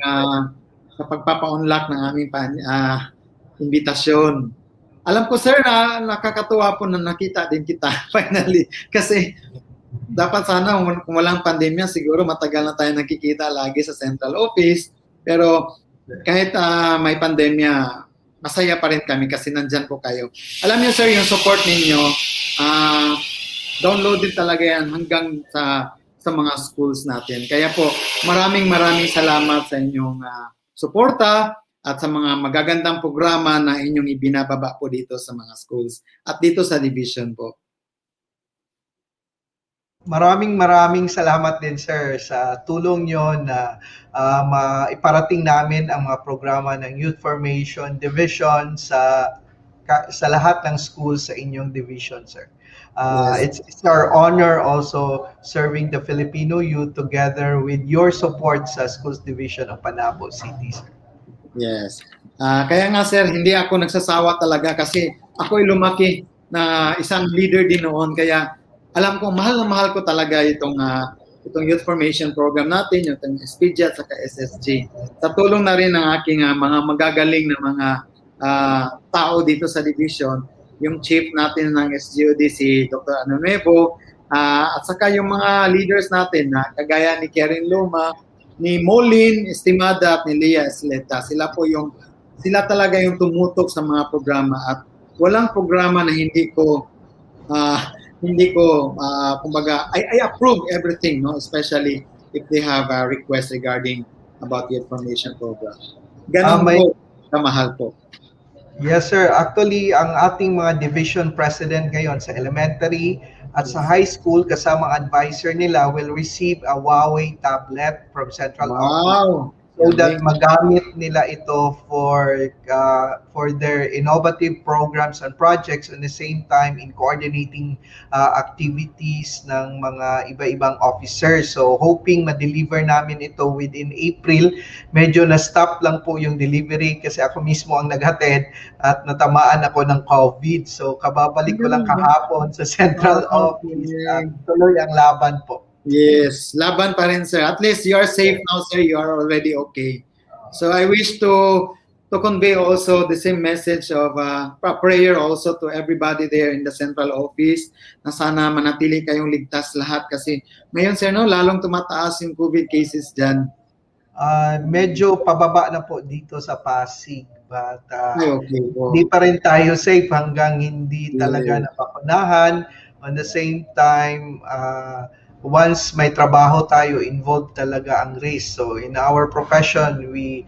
sa pagpapa-unlock ng aming imbitasyon. Alam ko, sir, na nakakatuwa po na nakita din kita finally. Kasi dapat sana kung walang pandemya, siguro matagal na tayo nakikita lagi sa central office. Pero kahit may pandemya, masaya pa rin kami kasi nandyan po kayo. Alam niyo, sir, yung support ninyo, downloaded talaga yan hanggang sa mga schools natin. Kaya po, maraming salamat sa inyong suporta at sa mga magagandang programa na inyong ibinababa po dito sa mga schools at dito sa division po. Maraming salamat din sir sa tulong nyo na maiparating namin ang mga programa ng Youth Formation Division sa lahat ng schools sa inyong division sir. Yes. It's our honor also serving the Filipino youth together with your support sa Schools Division of Panabo City sir. Yes. Kaya nga sir, hindi ako nagsasawa talaga kasi ako'y lumaki na isang leader din noon. Kaya alam ko, mahal na mahal ko talaga itong youth formation program natin, yung SPG at saka SSG. Sa tulong na rin ng aking mga magagaling na mga tao dito sa division, yung chief natin ng SGOD, si Dr. Nuevo, at saka yung mga leaders natin na kagaya ni Karen Luma, ni Molin Estimada at ni Leah Esleta. Sila talaga yung tumutok sa mga programa at walang programa na hindi ko kumbaga I approve everything, no, especially if they have a request regarding about the information program. Ganun po kamahal po. Yes sir, actually ang ating mga division president ngayon sa elementary at sa high school kasama advisor nila will receive a Huawei tablet from Central Office so that magamit nila ito for their innovative programs and projects at the same time in coordinating activities ng mga iba-ibang officers. So hoping ma-deliver namin ito within April. Medyo na-stop lang po yung delivery kasi ako mismo ang naghatid at natamaan ako ng COVID. So kababalik ko lang kahapon sa Central Office at tuloy ang laban po. Yes, laban pa rin sir. At least you are safe now sir, you are already okay. So I wish to convey also the same message of prayer also to everybody there in the Central Office na sana manatili kayong ligtas lahat kasi ngayon sir, no, lalong tumataas yung COVID cases dyan. Medyo pababa na po dito sa Pasig but hindi pa rin tayo safe hanggang hindi talaga napakunahan. On the same time, once may trabaho tayo, involved talaga ang risk. So in our profession, we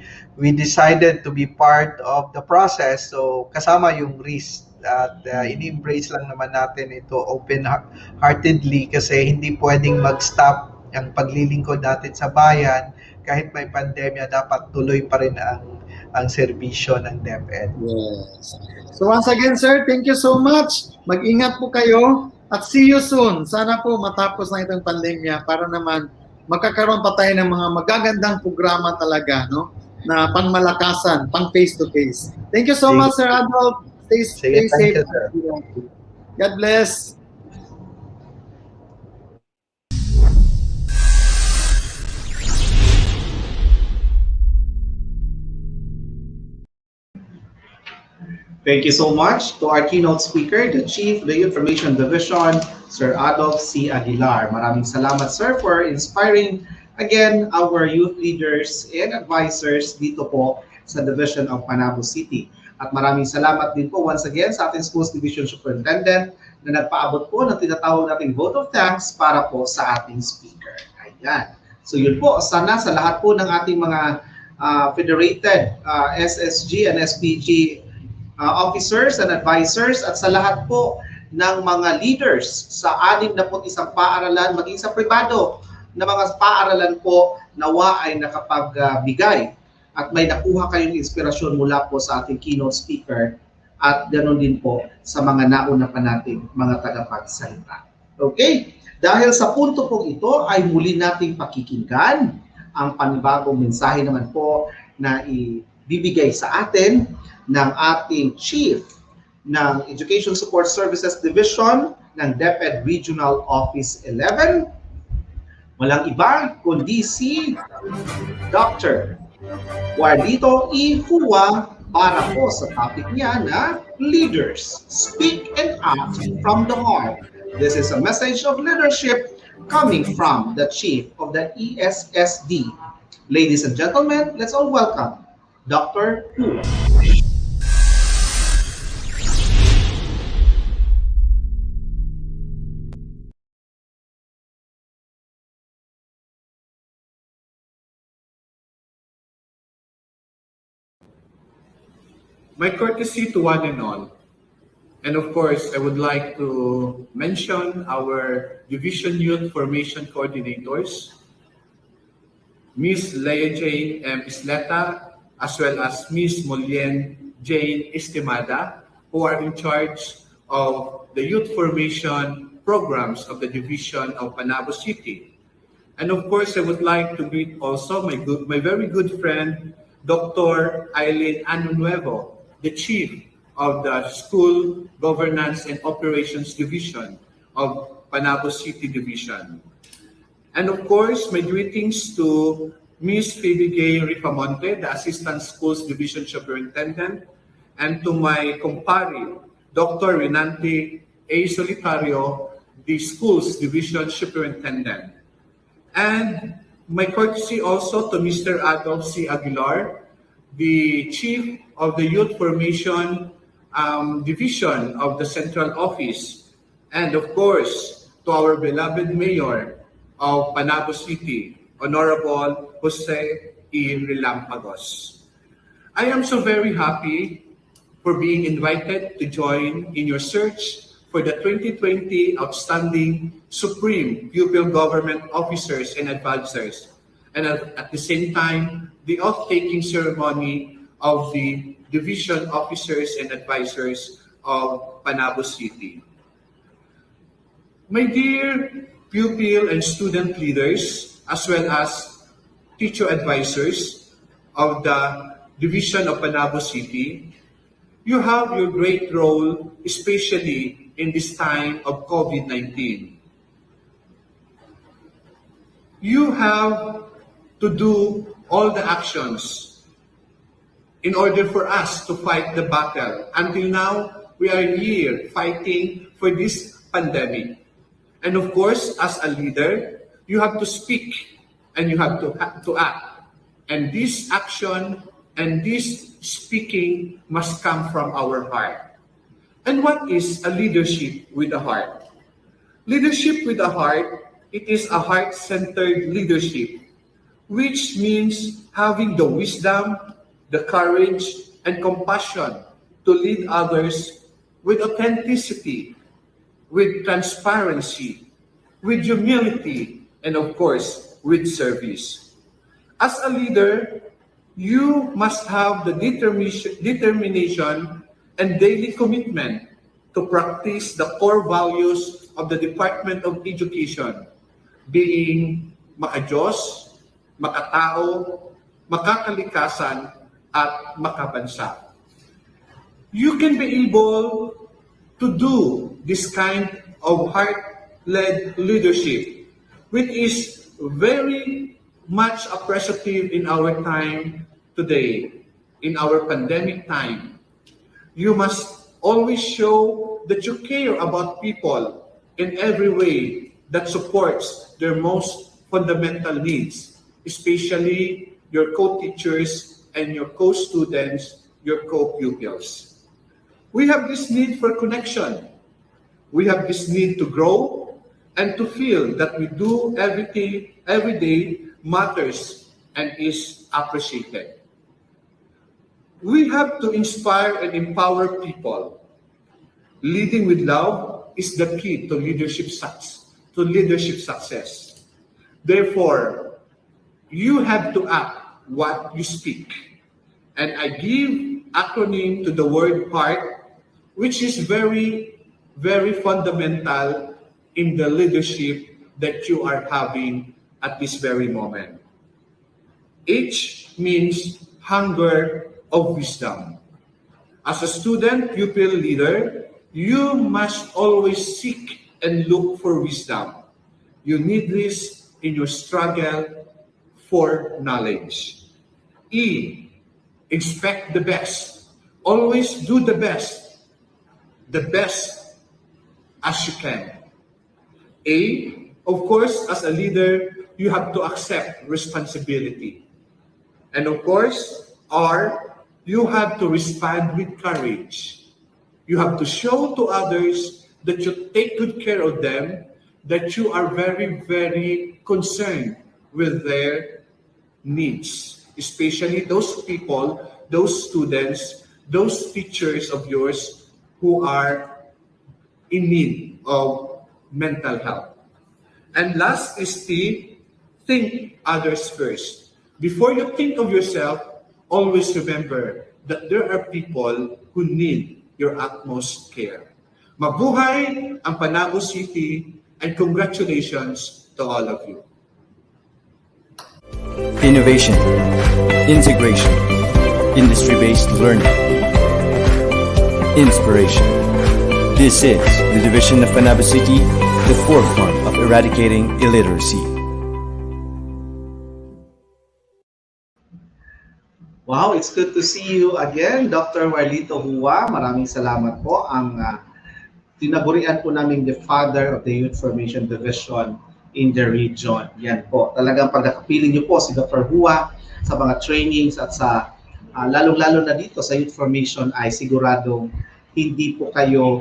decided to be part of the process. So kasama yung risk at in-embrace lang naman natin ito open-heartedly kasi hindi pwedeng mag-stop ang paglilingkod natin sa bayan. Kahit may pandemya, dapat tuloy pa rin ang serbisyo ng DepEd. Yes. So once again, sir, thank you so much. Mag-ingat po kayo at see you soon. Sana po matapos na itong pandemya para naman magkakaroon pa tayo ng mga magagandang programa talaga, no? Na pangmalakasan, pang face-to-face. Thank you so much, Sir Adolf. Stay safe. God bless. Thank you so much to our keynote speaker, the Chief of the Information Division, Sir Adolf C. Aguilar. Maraming salamat, sir, for inspiring, again, our youth leaders and advisors dito po sa Division of Panabo City. At maraming salamat din po once again sa ating Schools Division Superintendent na nagpaabot po ng tinatawag nating vote of thanks para po sa ating speaker. Ayan. So yun po, sana sa lahat po ng ating mga Federated, SSG and SPG officers and advisors at sa lahat po ng mga leaders sa 61 paaralan, maging sa pribado na mga paaralan po nawa ay nakapagbigay at may nakuha kayong inspirasyon mula po sa ating keynote speaker at ganoon din po sa mga nauna pa nating mga tagapagsalita. Okay? Dahil sa punto pong ito ay muli nating pakikinggan ang panibagong mensahe naman po na ibibigay sa atin ng ating Chief ng Education Support Services Division ng DepEd Regional Office 11. Walang iba kundi si Dr. Warlito E. Hua para po sa topic niya na Leaders Speak and Act from the Heart. This is a message of leadership coming from the Chief of the ESSD. Ladies and gentlemen, let's all welcome Dr. Hua. My courtesy to one and all. And of course, I would like to mention our Division Youth Formation Coordinators, Miss Leia Jane M. Isleta, as well as Miss Molien Jane Estimada, who are in charge of the youth formation programs of the Division of Panabo City. And of course, I would like to greet also my very good friend, Dr. Eileen Anunuevo, the Chief of the School Governance and Operations Division of Panabo City Division. And of course, my greetings to Miss Phoebe Gay Rifamonte, the Assistant Schools Division Superintendent, and to my kumpare, Dr. Renante A. Solitario, the Schools Division Superintendent. And my courtesy also to Mr. Adolf C. Aguilar, the Chief of the Youth Formation Division of the Central Office, and of course, to our beloved Mayor of Panabo City, Honorable Jose E. Relampagos. I am so very happy for being invited to join in your search for the 2020 Outstanding Supreme Pupil Government Officers and Advisors, and at the same time, the oath-taking ceremony of the Division Officers and Advisors of Panabo City. My dear pupil and student leaders, as well as teacher advisors of the Division of Panabo City, you have your great role, especially in this time of COVID-19. You have to do all the actions in order for us to fight the battle. Until now, we are here fighting for this pandemic. And of course, as a leader, you have to speak and you have to act. And this action and this speaking must come from our heart. And what is a leadership with a heart? Leadership with a heart, it is a heart-centered leadership, which means having the wisdom, the courage, and compassion to lead others with authenticity, with transparency, with humility, and of course, with service. As a leader, you must have the determination and daily commitment to practice the core values of the Department of Education, being maka-Diyos, makatao, makakalikasan, at makabansa. You can be able to do this kind of heart-led leadership, which is very much appreciative in our time today, in our pandemic time. You must always show that you care about people in every way that supports their most fundamental needs, especially your co-teachers and your co-students, your co-pupils. We have this need for connection. We have this need to grow and to feel that we do everything every day matters and is appreciated. We have to inspire and empower people. Leading with love is the key to leadership success. Therefore, you have to act what you speak. And I give acronym to the word heart, which is very, very fundamental in the leadership that you are having at this very moment. H means hunger of wisdom. As a student pupil leader, you must always seek and look for wisdom. You need this in your struggle for knowledge. E, expect the best. Always do the best as you can. A, of course, as a leader, you have to accept responsibility. And of course, R, you have to respond with courage. You have to show to others that you take good care of them, that you are very, very concerned with their needs, especially those people, those students those teachers of yours who are in need of mental health. And last is the think others first. Before you think of yourself, always remember that there are people who need your utmost care. Mabuhay ang Panabo City, and congratulations to all of you. Innovation, integration, industry-based learning, inspiration. This is the division of Panabo City, the forefront of eradicating illiteracy. Wow, it's good to see you again, Dr. Warlito Hua. Maraming salamat po. Ang tinagurian po namin the father of the Youth Formation Division in the region. Yan po. Talagang pagkakapiling niyo po si Dr. Hua sa mga trainings at sa lalong-lalo na dito sa Youth Formation ay siguradong hindi po kayo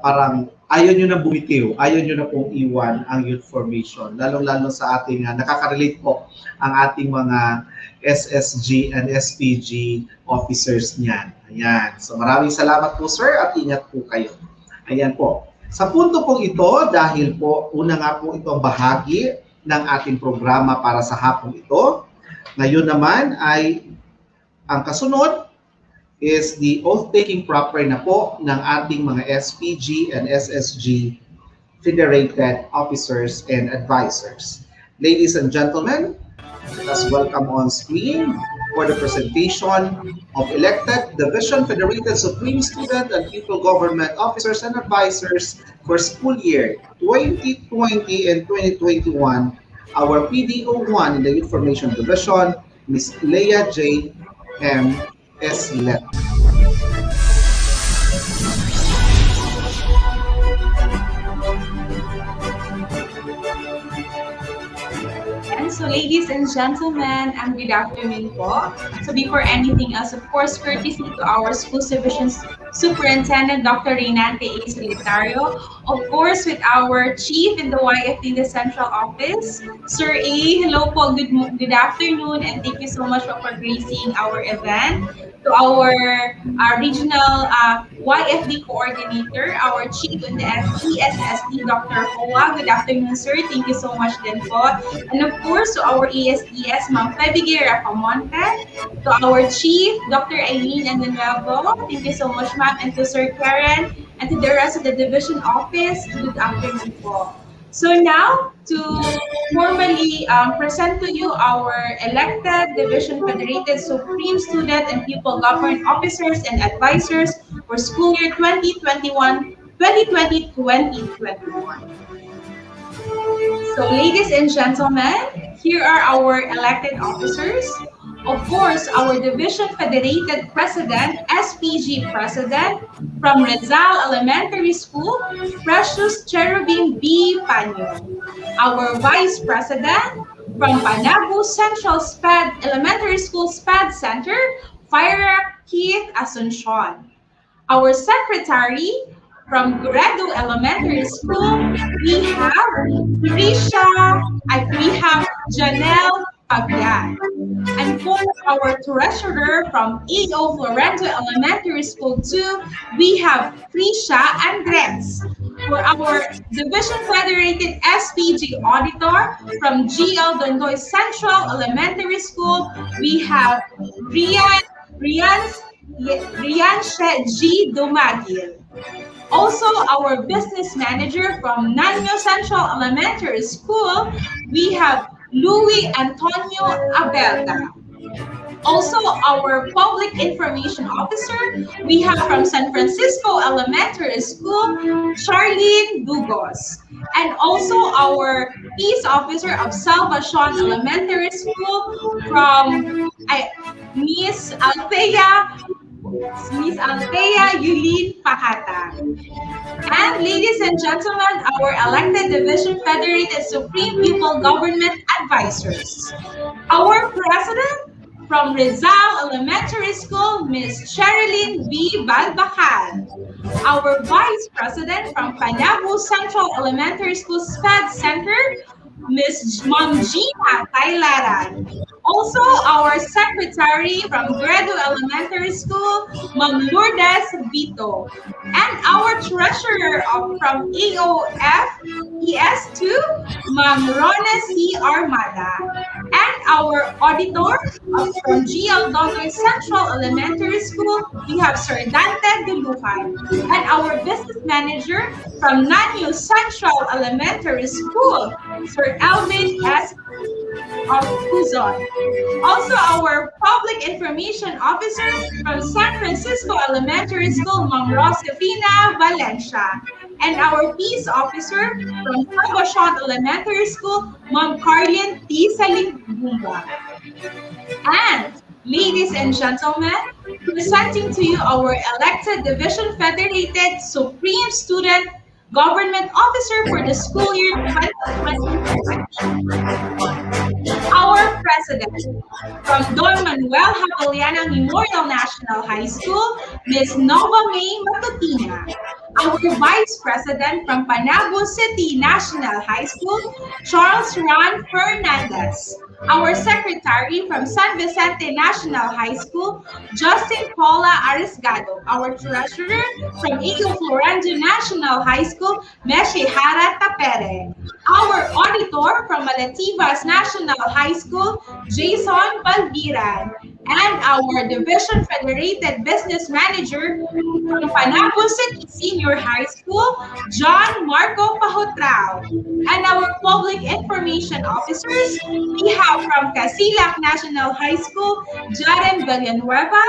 parang ayaw nyo na bumitiw, ayaw nyo na pong iwan ang Youth Formation. Lalong-lalo sa ating, nakaka-relate po ang ating mga SSG and SPG officers niyan. Ayan. So maraming salamat po sir at ingat po kayo. Ayan po. Sa punto pong ito, dahil po una nga po ito ang bahagi ng ating programa para sa hapong ito, ngayon naman ay ang kasunod is the oath-taking proper na po ng ating mga SPG and SSG Federated officers and advisors. Ladies and gentlemen, let us welcome on screen for the presentation of elected Division Federated Supreme Student and Pupil Government Officers and Advisors for school year 2020 and 2021, our PDO1 in the Youth Formation Division, Ms. Leah J. M. Eslet. So ladies and gentlemen, good afternoon po. So before anything else, of course, courtesy to our school division superintendent, Dr. Reynante A. Solitario, of course, with our chief in the YFD, the central office, Sir A. Hello po, good afternoon, and thank you so much for gracing our event. To our regional YFD coordinator, our chief in the ESSD, Dr. Hoa. Good afternoon, sir. Thank you so much din po. And of course, to our ESDS, Ma'am Febiguera Pamonte. To our chief, Dr. Aileen and Nuevo. Thank you so much, ma'am. And to Sir Karen, and to the rest of the division office, good afternoon po. So now, to formally present to you our elected Division Federated Supreme Student and Pupil Government Officers and Advisors for school year 2021, 2020-2021. So ladies and gentlemen, here are our elected officers. Of course, our Division Federated President, SPG President, from Rizal Elementary School, Precious Cherubim B. Panyo. Our Vice President, from Panabo Central SPAD Elementary School SPAD Center, Fire Keith Asuncion. Our Secretary, from Guredo Elementary School, we have Janelle Pagyan. And for our treasurer from EO Florenzo Elementary School 2, we have Trisha Andres. For our Division Federated SPG auditor from GL Dondoy Central Elementary School, we have Rian G. Dumagil. Also, our business manager from Nanyo Central Elementary School, we have Louis Antonio Abelda. Also, our public information officer, we have from San Francisco Elementary School, Charlene Dugos. And also our peace officer of Salvacion Elementary School from Miss Althea Yulin Pakata. And ladies and gentlemen, our elected Division Federated Supreme Pupil Government Advisors. Our president from Rizal Elementary School, Ms. Sherilyn B. Balbacal. Our vice president from Panabo Central Elementary School SPAD Center, Ms. Ma'am Gina Tailaran. Also, our secretary from Gredo Elementary School, Ma'am Lourdes Vito. And our treasurer from AOF ES2, Ma'am Rona C. Armada. And our auditor from GL Donoy Central Elementary School, we have Sir Dante Duluhan. And our business manager from Nanyo Central Elementary School, Sir Alvin S. of Quezon. Also, our public information officer from San Francisco Elementary School, Ma'am Rosefina Valencia. And our peace officer from Cabashon Elementary School, Ma'am Carlin T. Salingbumba. And ladies and gentlemen, presenting to you our elected Division Federated Supreme Student Government Officer for the school year 2020. Our president from Don Manuel Javeliana Memorial National High School, Ms. Nova May Matutina. Our vice president from Panabo City National High School, Charles Ron Fernandez. Our secretary from San Vicente National High School, Justin Paula Arisgado. Our treasurer from Eagle Florenzo National High School, Meshi Hara Tapere. Our auditor from Malativas National High School, Jason Balbiran. And our Division Federated Business Manager from Panabo City Senior High School, John Marco Pahotrao. And our Public Information Officers, we have from Casilac National High School, Jaren Villanueva.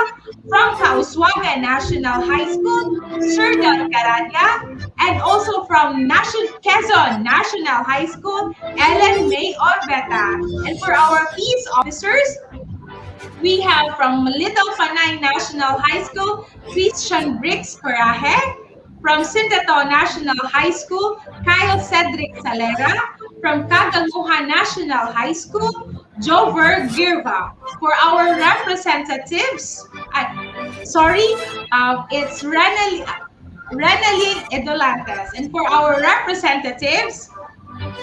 From Kauswaga National High School, Sir Del Caradia. And also from Quezon National High School, Ellen May Orbeta. And for our peace officers, we have from Little Panay National High School, Christian Briggs Coraje. From Sintato National High School, Kyle Cedric Salera. From Cagaluha National High School, Jover Girva. For our representatives, it's Renalyn Edolantes. And for our representatives,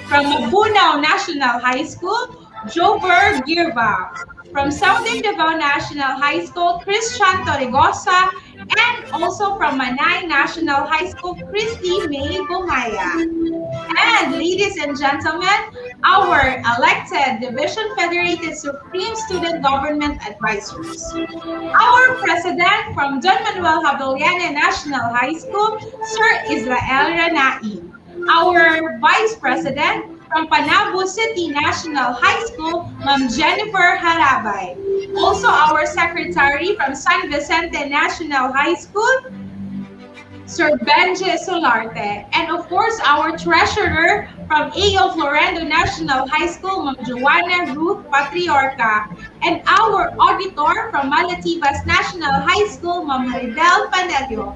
from Mabunao National High School, Jover Girva. From Southern Davao National High School, Christian Torregosa. And also from Manay National High School, Christy May Bumaya. And ladies and gentlemen, our elected Division Federated Supreme Student Government Advisors. Our president from Don Manuel Javeliana National High School, Sir Israel Ranai. Our vice president from Panabo City National High School, Ma'am Jennifer Harabay. Also our secretary from San Vicente National High School, Sir Benji Solarte. And of course, our treasurer from A.O. Florendo National High School, Ma'am Joanna Ruth Patriorca. And our auditor from Malativas National High School, Ma'am Maridel Panelio.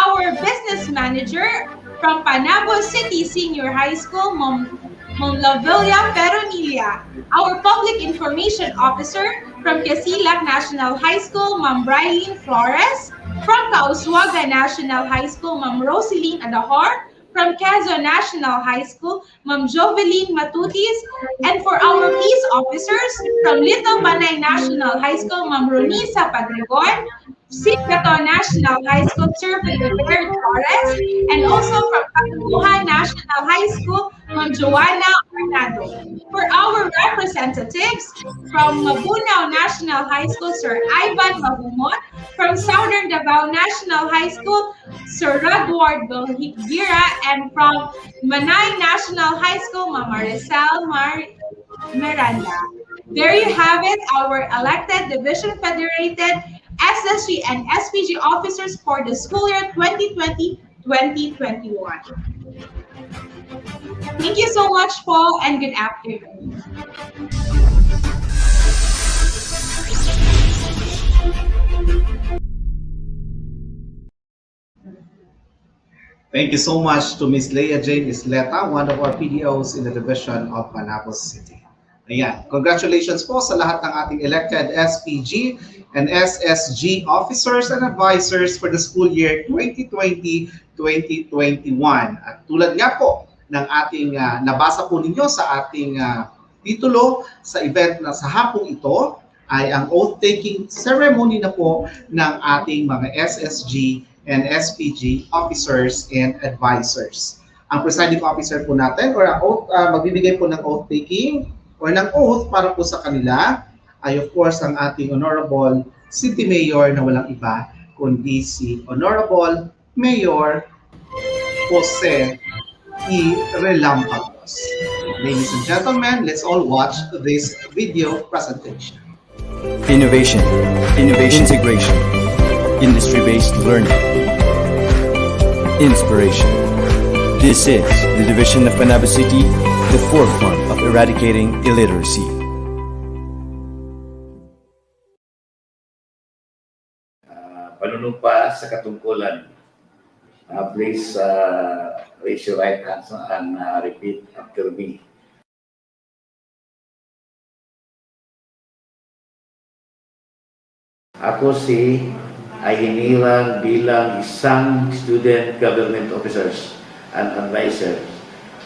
Our business manager from Panabo City Senior High School, Ma'am Lavilla Peronilla. Our public information officer from Casilac National High School, Ma'am Brilene Flores. From Kauswaga National High School, Ma'am Rosaline Adahor. From Quezon National High School, Ma'am Joveline Matutis. And for our peace officers, from Little Panay National High School, Ma'am Ronisa Padregon. Sintato National High School, Sir Felipe Torres. And also from Cagaluha National High School, Ma'am Joanna Ornado. For our representatives, from Mabunao National High School, Sir Ivan Mahumon. From Southern Davao National High School, Sir Radward Belhigira. And from Manay National High School, Ma'am Maricel Miranda. There you have it, our elected Division Federated SSG and SPG officers for the school year 2020-2021. Thank you so much, Paul, and good afternoon. Thank you so much to Ms. Leah Jane Isleta, one of our PDOs in the division of Panabo City. Ayan, congratulations po sa lahat ng ating elected SPG and SSG officers and advisors for the school year 2020-2021. At tulad nga po ng ating nabasa po ninyo sa ating titulo sa event na sa hapong ito ay ang oath-taking ceremony na po ng ating mga SSG and SPG officers and advisors. Ang presiding officer po natin or magbibigay po ng oath-taking or ng oath para po sa kanila ay of course ang ating Honorable City Mayor na walang iba kundi si Honorable Mayor Jose E. Relampagos. Ladies and gentlemen, let's all watch this video presentation. Innovation, integration, industry-based learning, inspiration. This is the division of Panabo City, the forefront of eradicating illiteracy. Panunumpa sa katungkulan. Please raise your right hands and repeat after me. Ako ay hinirang bilang isang student government officers and advisors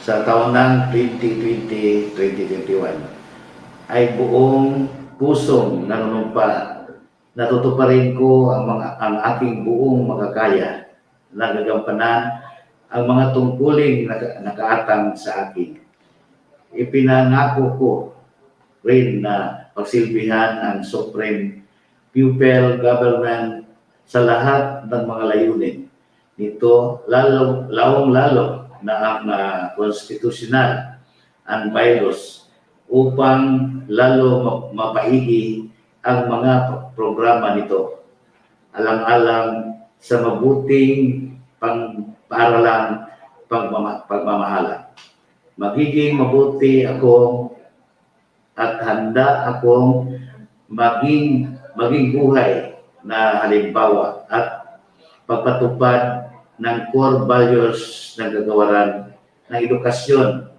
sa taon ng 2020-2021 ay buong pusong nanunumpa na tutuparin ko ang aking buong makakaya na gagampanan ang mga tungkuling nakaatang sa akin. Ipinangako ko rin na pagsilbihan ang Supreme Pupil Government sa lahat ng mga layunin nito, lalong-lalo na ang constitutional and bylaws upang lalo mapaigi ang mga programa nito. Alang-alang sa mabuting paaralang pagmamahala. Magiging mabuti ako at handa akong maging buhay na halimbawa at pagpatupad ng core values ng kagawaran ng edukasyon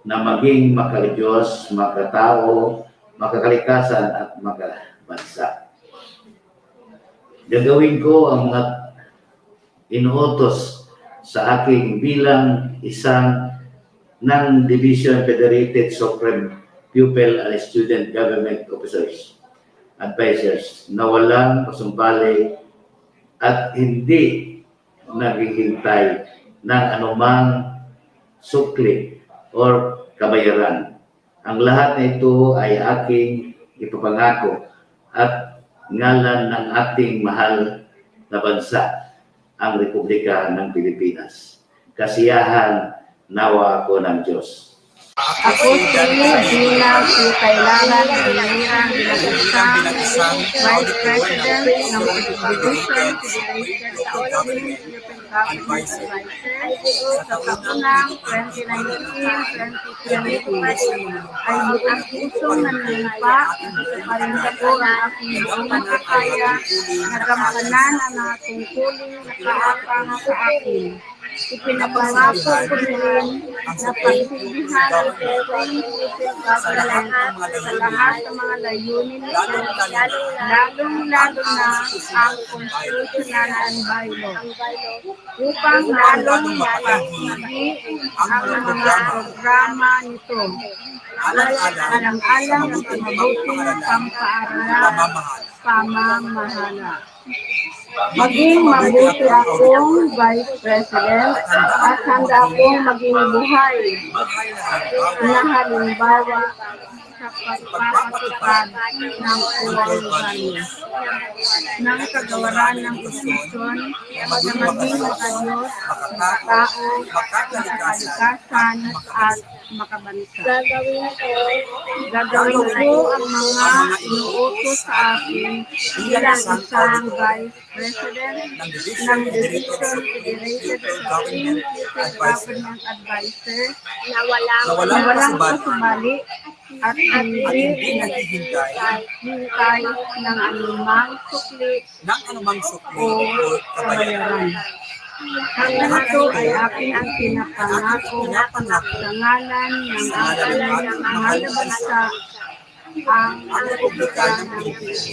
na maging makadiyos, makatao, makakalikasan at makabansa. Gagawin ko ang mga inuutos sa aking bilang isang ng Division Federated Supreme Pupil and Student Government Officers, Advisors na walang pasumbali at hindi naghihintay ng anumang sukli or kabayaran. Ang lahat na ito ay aking ipapangako at ngalan ng ating mahal na bansa, ang Republika ng Pilipinas. Kasiyahan nawa ako ng Diyos. Ako bilang kailangan ng isang Vice President ng Division Federated Advisor sa taunang 2019-2020 ay buong pusong nanunumpa sa parinda ko ang aking buong makakaya na gampanan ang mga tungkuling nakaatang sa akin. Ipinapangako ko rin na pagsilbihan ang Supreme Pupil Government sa lahat ng mga layunin nito, lalong-lalo na ang constitutional and bylaw, upang lalong mapaigi ang mga programa nito, alang-alang sa mabuting pamamahala. Maging mabuti akong Vice President at handa akong maging buhay na halimbawa sa pagpapatupad ng core values ng kagawaran ng posisyon na maging makadiyos, makatao, makakalikasan at makabansa. Gagawin ko ang mga inuutos sa akin bilang isang Vice President ng Division Federated Supreme Pupil Government Advisor na walang pasubali at hindi naghihintay ng anumang sukli o kabayaran. Ang ito ay akin ang pinapangako sa ngalan ng aking mahal na bansa, ang Republika ng Pilipinas.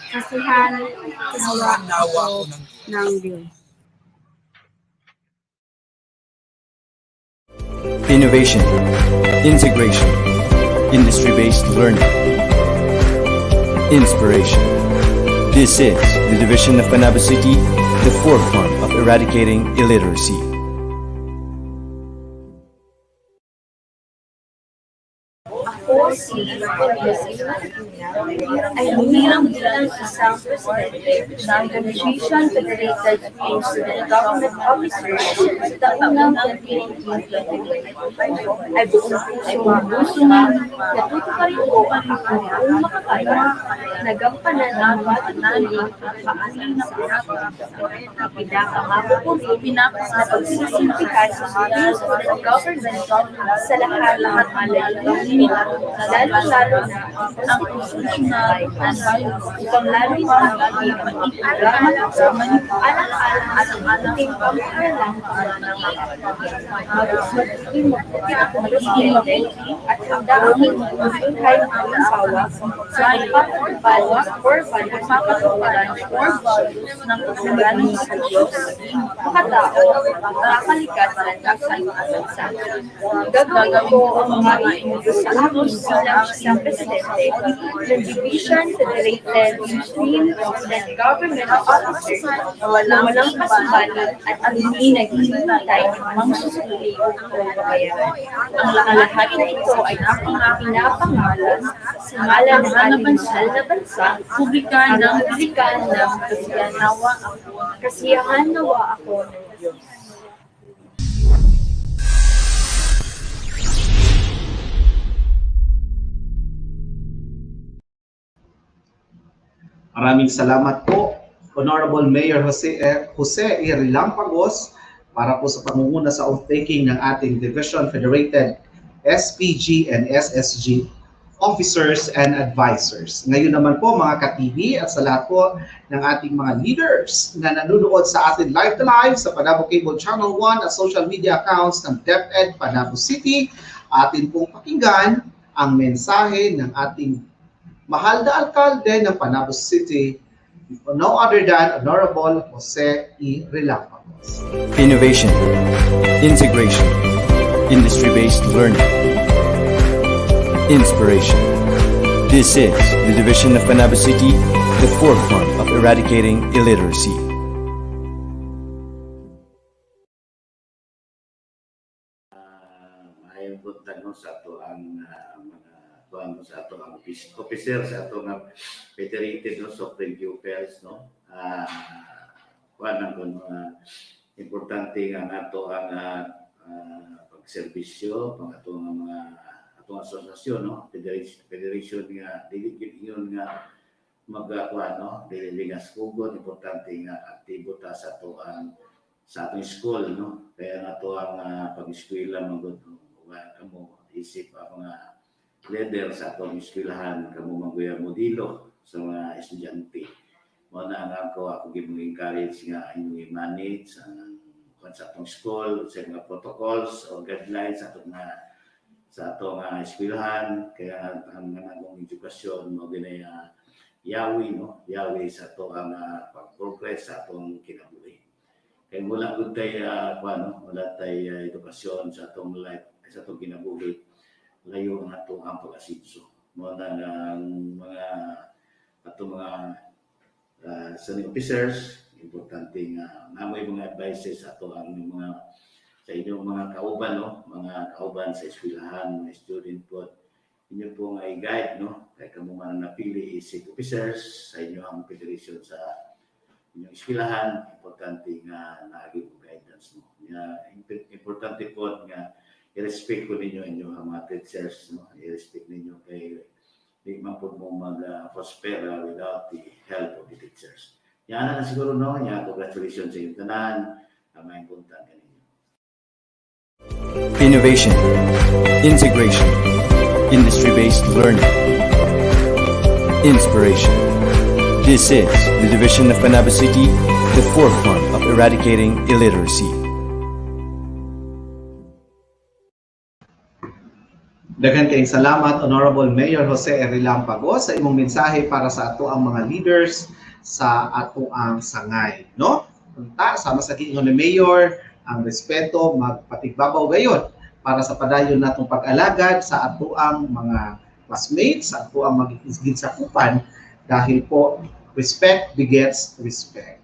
Kasihan nawa ako ng Diyos. Innovation, integration, industry-based learning, inspiration. This is the Division of Panabo City, the forefront of eradicating illiteracy. Ako si ay humilang bilang isang presidente ng Administration Federated Student Government Officers sa taunang 2018. Ay buong puso natuto pa rin po kung makakaya nagampanan ang patutuloy paanay na pinakangako po na pagsisimplikan sa student government sa lahat-lahat ng layunin, lalo-lalo na ang constitutional and upang lalo na ang programa sa alang-alang at ang ating pamahalaang presidente at handa ang kahit ang asawa sa ipatutupad or pagpapatuparan or values ng kasalanan sa Diyos, makatao, kalikasan at sa bansa. Gagawin ko ang mga sa amin bilang isang presidente ng Division Federated Stream Student Government Officers na walang kasubalit at hindi naghihintay ng mga susuli o kabayaran. Ang lahat na ito ay aking pinapangalan sa ngalan ng ating mahal na bansa, publikan ng kasiyahan nawa ako ng Diyos. Maraming salamat po, Honorable Mayor Jose E. Relampagos, para po sa pangunguna sa oath-taking ng ating Division Federated SPG and SSG officers and advisors. Ngayon naman po mga ka-TV at sa lahat po ng ating mga leaders na nanonood sa atin live to live sa Panabo Cable Channel 1 at social media accounts ng DepEd Panabo City, atin pong pakinggan ang mensahe ng ating mahal na alkalde ng Panabo City, no other than Honorable Jose E. Relampagos. Innovation, integration, industry-based learning, inspiration. This is the Division of Panabo City, the forefront of eradicating illiteracy. Ayaw po tanong sa ito ang sa ato ang officer sa ato nga Federated no Supreme Pupils no kuan importante nga ato ang pagserbisyo pang ato nga mga atong asosasyon no federation nga dili yun nga magkuan no dili nga skugon importante nga aktibo ta sa ato ang sa atong school no kaya nato ang pag-eskwela magud kamo isip ang mga leader sa atong eskwelahan kamo maguyang modelo sa mga estudyante. Mo na nga ako gi-encourage nga inyo i-manage ang sa atong school, sa mga protocols o guidelines sa atong eskwelahan kaya ang atong edukasyon mo ginay yawi no yawi sa ato ang pag-progress sa atong kinabuhi. Kaya wala gud tay wala tay edukasyon sa atong life sa atong kinabuhi layo ang ato ang pag-asinso. Mo na ang mga ato mga senior officers, importante nga namoy mga advices ato ang mga sa inyong mga kauban no, mga kauban sa eskwelahan, mga student po. Inyo po nga i-guide no, kay kamo man napili isip officers sa inyong federation sa inyong eskwelahan, importante nga naagi guidance mo. Importante po nga i-respect ko ninyo inyong mga teachers, no? I-respect ninyo kay di man po mo mag-prosper without the help of the teachers. Yan na siguro no, congratulations sa inyong tanan, may punta ninyo. Innovation, integration, industry-based learning, inspiration. This is the Division of Panabo City, the forefront of eradicating illiteracy. Daghan kayong salamat, Honorable Mayor Jose E. Relampagos, sa imong mensahe para sa ato ang mga leaders sa ato ang sangay. No? Punta, sama sa giingon ni Mayor, ang respeto magpatigbabaw gayon para sa padayon natong pag-alagad sa atoang mga classmates, sa atoang magiging-sakupan, dahil po respect begets respect.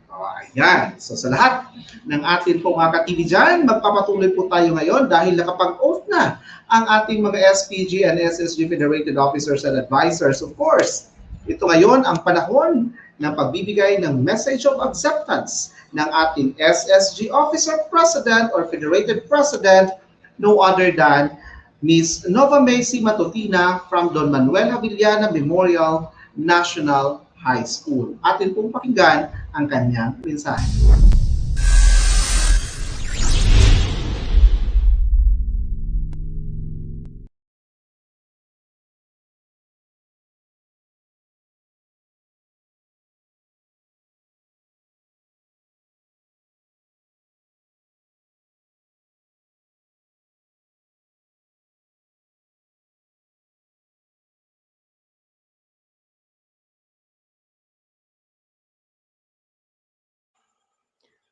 Ayan. So sa lahat ng atin po mga ka-TV dyan, magpapatuloy po tayo ngayon dahil nakapag-oath na ang ating mga SPG and SSG Federated Officers and Advisors. Of course, ito ngayon ang panahon ng pagbibigay ng message of acceptance ng ating SSG Officer President or Federated President, no other than Ms. Nova Macy Matutina from Don Manuel Javillana Memorial National High School. Atin pong pakinggan ang kanyang mensahe.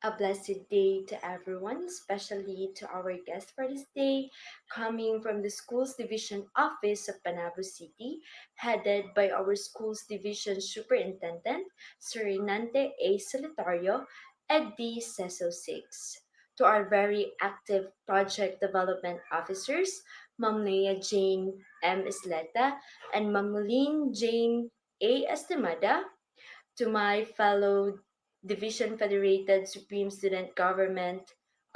A blessed day to everyone, especially to our guest for this day, coming from the Schools Division Office of Panabo City, headed by our Schools Division Superintendent, Sir Renante A. Solitario, ED CESO 6. To our very active project development officers, Ma'am Nea Jane M. Isleta and Ma'am Lynn Jane A. Estimada, to my fellow Division Federated Supreme Student Government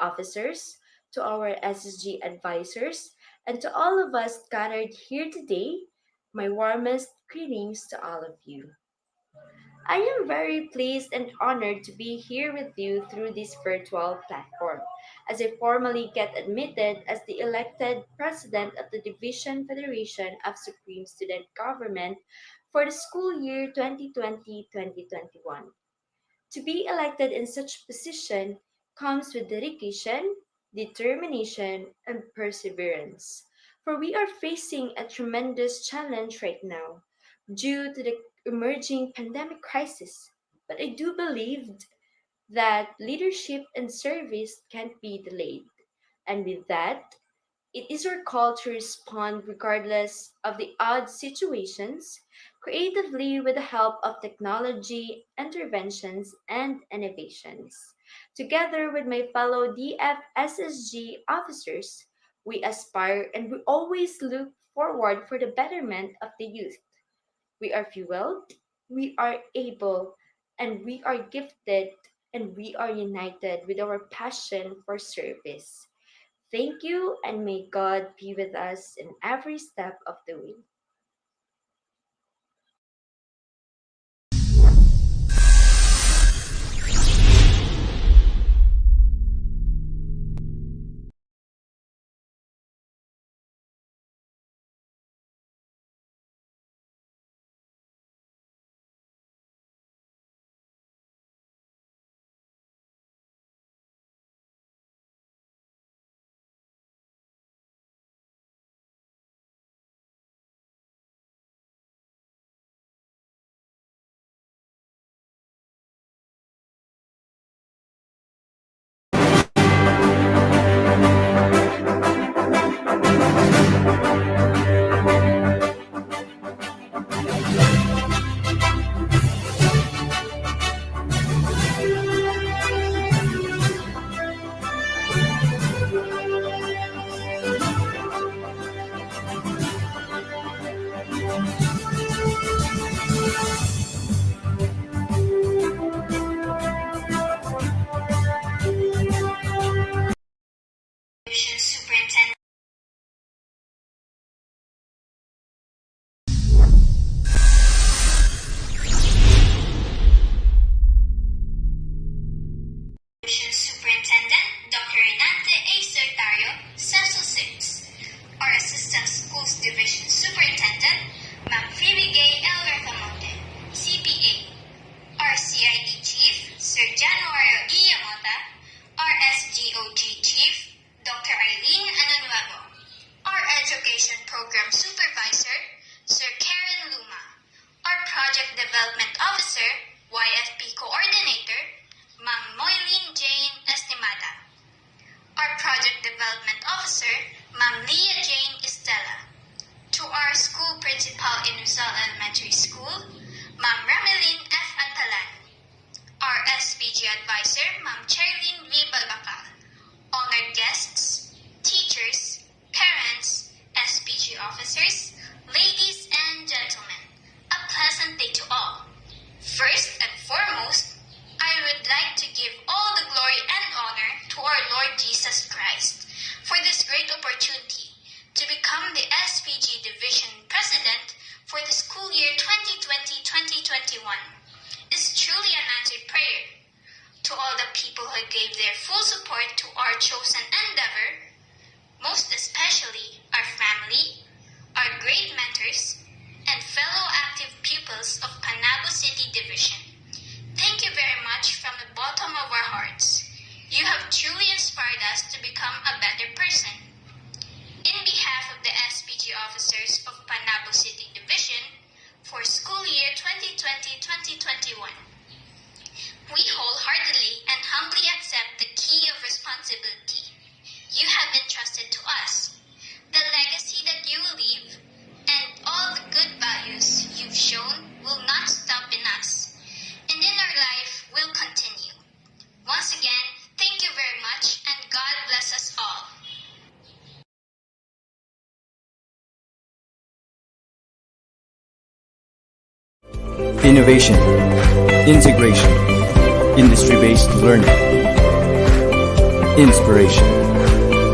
officers, to our SSG advisors, and to all of us gathered here today, my warmest greetings to all of you. I am very pleased and honored to be here with you through this virtual platform as I formally get admitted as the elected president of the Division Federation of Supreme Student Government for the school year 2020-2021. To be elected in such position comes with dedication, determination, and perseverance. For we are facing a tremendous challenge right now due to the emerging pandemic crisis. But I do believe that leadership and service can't be delayed. And with that, it is our call to respond regardless of the odd situations, creatively with the help of technology, interventions, and innovations. Together with my fellow DFSSG officers, we aspire and we always look forward for the betterment of the youth. We are fueled, we are able, and we are gifted, and we are united with our passion for service. Thank you, and may God be with us in every step of the way. Superintendent. Superintendent Dr. Renante A. Sertario, CESO 6. Our Assistant Schools Division Superintendent, Ma'am Phoebe Gay L. Refamonte, CPA. Our CID Chief, Sir Januario E. Yamota. Our SGOG Chief, Dr. Eileen Ananuevo. Our Education Program Supervisor, Sir Karen Luma. Our Project Development Officer, YFP Coordinator, Ma'am Moylene Jane Estimada. our Project Development Officer, Ma'am Leah Jane Estela. To our school principal in Rizal Elementary School, Ma'am Ramelin F. Antalan. Our SPG advisor, Ma'am Charlene V. Balbacal. Honored guests, teachers, parents, SPG officers, ladies and gentlemen, a pleasant day to all. First and foremost, I would like to give all the glory and honor to our Lord Jesus Christ for this great opportunity to become the SPG Division President for the school year 2020-2021. Is truly an answered prayer. To all the people who gave their full support to our chosen endeavor, most especially our family, our great mentors, and fellow active pupils of Panabo City Division. Thank you very much from the bottom of our hearts. You have truly inspired us to become a better person. In behalf of the SPG officers of Panabo City Division for school year 2020-2021, we wholeheartedly and humbly accept the key of responsibility you have entrusted to us, the legacy that you will leave, and all the good values you've shown will not stop in us, and in our life will continue. Once again, thank you very much, and God bless us all. Innovation, integration, industry-based learning, inspiration.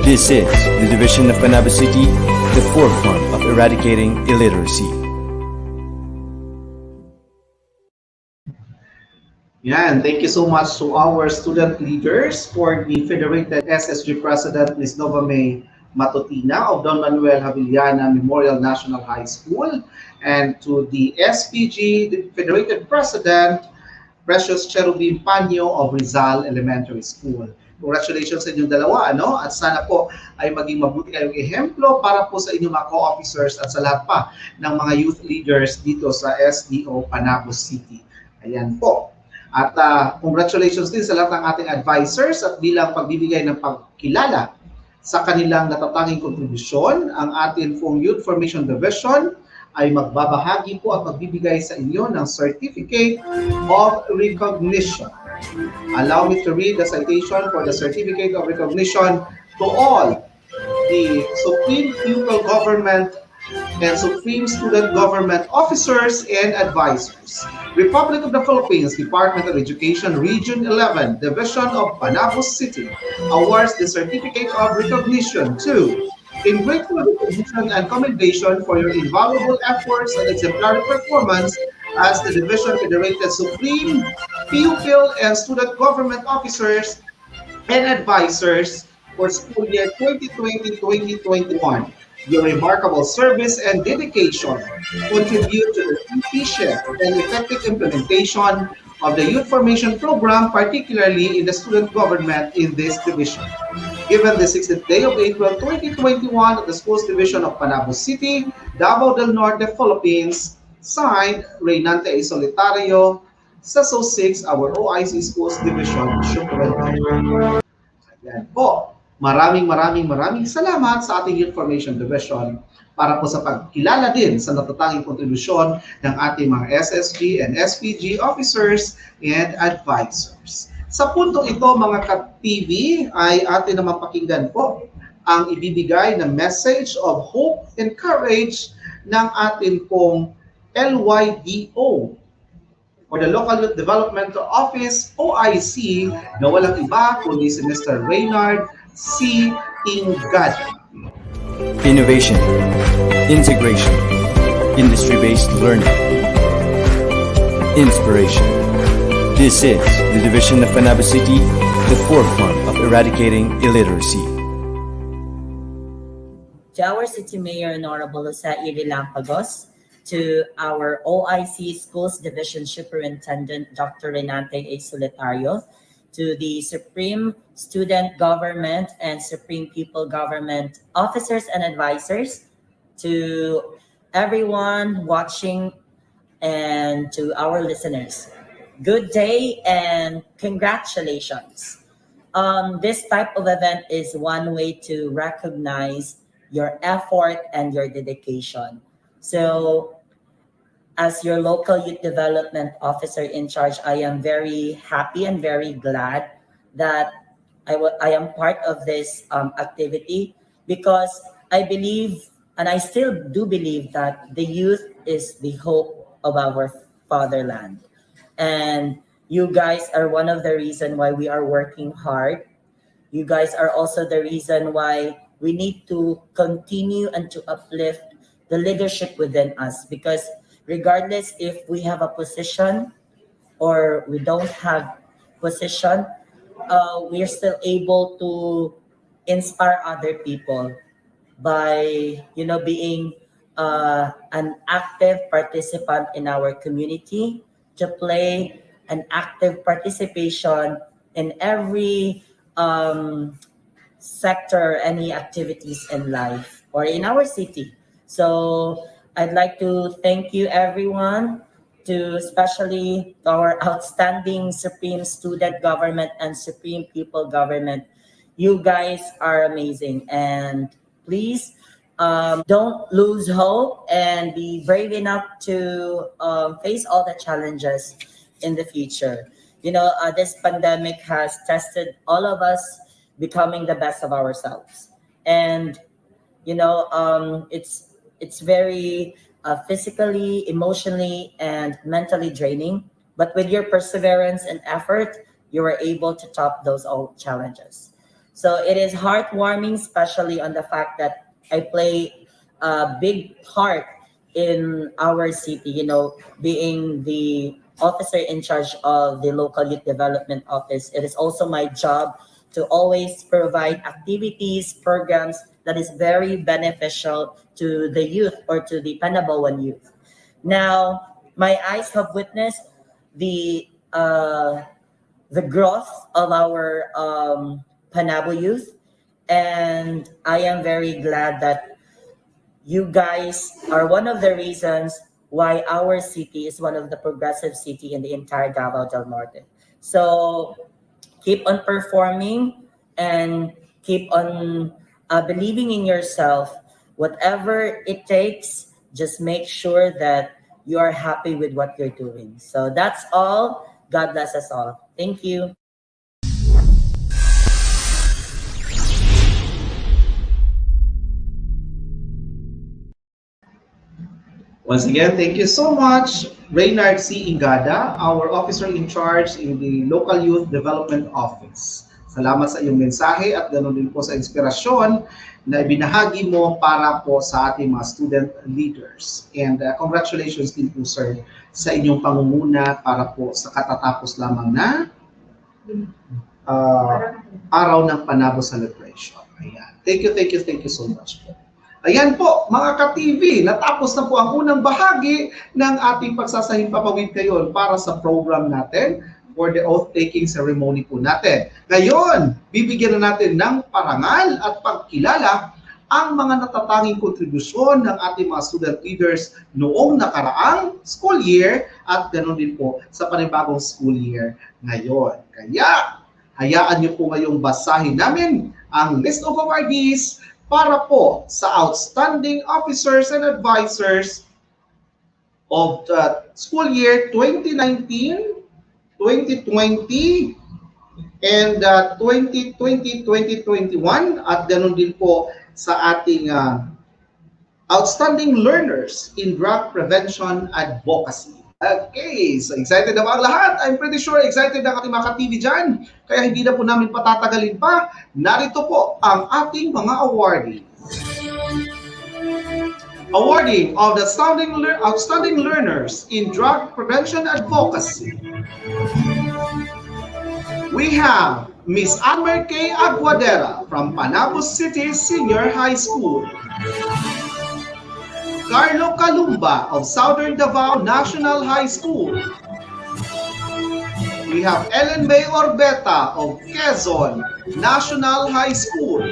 This is the Division of Panabo City, the forefront of eradicating illiteracy. Yan, thank you so much to our student leaders, for the Federated SSG President, Ms. Nova May Matutina of Don Manuel Javillana Memorial National High School, and to the SPG, the Federated President, Precious Cherubim Panyo of Rizal Elementary School. Congratulations sa inyong dalawa, ano? At sana po ay maging mabuti kayong ehemplo para po sa inyong mga co-officers at sa lahat pa ng mga youth leaders dito sa SDO Panabo City. Ayan po. At congratulations din sa lahat ng ating advisors at bilang pagbibigay ng pagkilala sa kanilang natatanging kontribusyon, ang ating pong Youth Formation Division ay magbabahagi po at magbibigay sa inyo ng Certificate of Recognition. Allow me to read the citation for the Certificate of Recognition to all the Supreme Pupil Government and Supreme Student Government Officers and Advisors. Republic of the Philippines, Department of Education, Region 11, Division of Panabo City, awards the Certificate of Recognition to, in grateful recognition and commendation for your invaluable efforts and exemplary performance as the Division Federated Supreme Pupil and Student Government Officers and Advisors for school year 2020-2021. Your remarkable service and dedication contribute to the efficient and effective implementation of the Youth Formation Program, particularly in the student government in this division. Given the 16th day of April 2021 at the Schools Division of Panabo City, Davao del Norte, Philippines, signed Reynante A. Solitario, SASO 6, our OIC Schools Division Superintendent. Ayan po. Maraming salamat sa ating Youth Formation Division para po sa pagkilala din sa natatanging kontribusyon ng ating mga SSG and SPG officers and advisors. Sa puntong ito, mga ka-TV, ay atin naman pakinggan po ang ibibigay na message of hope and courage ng ating pong LYDO or the Local Youth Development Office, OIC, na walang iba kundi si Mr. Reynard C. Ingad. Innovation, integration, industry-based learning, inspiration. This is the Division of Panabo City, the forefront of eradicating illiteracy. To our City Mayor Honorable Jose Lampagos, to our OIC Schools Division Superintendent Dr. Renante A. Solitario, to the Supreme Student Government and Supreme Pupil Government Officers and Advisors, to everyone watching, and to our listeners. Good day and congratulations. this type of event is one way to recognize your effort and your dedication. So as your local youth development officer in charge, I am very happy and very glad that I am part of this activity, because I believe, and I still do believe, that the youth is the hope of our fatherland. And you guys are one of the reason why we are working hard. You guys are also the reason why we need to continue and to uplift the leadership within us, because regardless if we have a position or we don't have position, we're still able to inspire other people by being an active participant in our community, to play an active participation in every sector, any activities in life or in our city. So I'd like to thank you everyone, to especially our outstanding Supreme Student Government and Supreme People Government. You guys are amazing, and please don't lose hope and be brave enough to face all the challenges in the future. This pandemic has tested all of us becoming the best of ourselves, and it's very physically, emotionally, and mentally draining. But with your perseverance and effort, you were able to top those all challenges. So it is heartwarming, especially on the fact that I play a big part in our city, being the officer in charge of the local youth development office. It is also my job to always provide activities, programs that is very beneficial to the youth or to the Panaboan youth. Now, my eyes have witnessed the growth of our Panabo youth, and I am very glad that you guys are one of the reasons why our city is one of the progressive city in the entire Davao del Norte. So keep on performing and keep on believing in yourself. Whatever it takes, just make sure that you are happy with what you're doing. So that's all. God bless us all. Thank you. Once again, thank you so much, Reynard C. Ingada, our officer in charge in the Local Youth Development Office. Salamat sa iyong mensahe at ganoon din po sa inspirasyon na ibinahagi mo para po sa ating mga student leaders. And congratulations din po, sir, sa inyong pangunguna para po sa katatapos lamang na araw ng Panabo celebration. Ayan. Thank you so much po. Ayan po, mga ka-TV, natapos na po ang unang bahagi ng ating pagsasahimpapawid ngayon para sa program natin for the oath-taking ceremony po natin. Ngayon, bibigyan na natin ng parangal at pagkilala ang mga natatanging kontribusyon ng ating mga student leaders noong nakaraang school year at ganoon din po sa panibagong school year ngayon. Kaya, hayaan niyo po ngayong basahin namin ang list of awardees para po sa outstanding officers and advisors of the school year 2019, 2020, and 2020-2021 at ganun din po sa ating outstanding learners in drug prevention advocacy. Okay, so excited na ba ang lahat? I'm pretty sure excited na ating mga ka-TV dyan. Kaya hindi na po namin patatagalin pa. Narito po ang ating mga awardees. Awarding of the outstanding learners in drug prevention advocacy. We have Miss Anmer K. Aguadera from Panabo City Senior High School. Carlo Calumba of Southern Davao National High School. We have Ellen May Orbeta of Quezon National High School.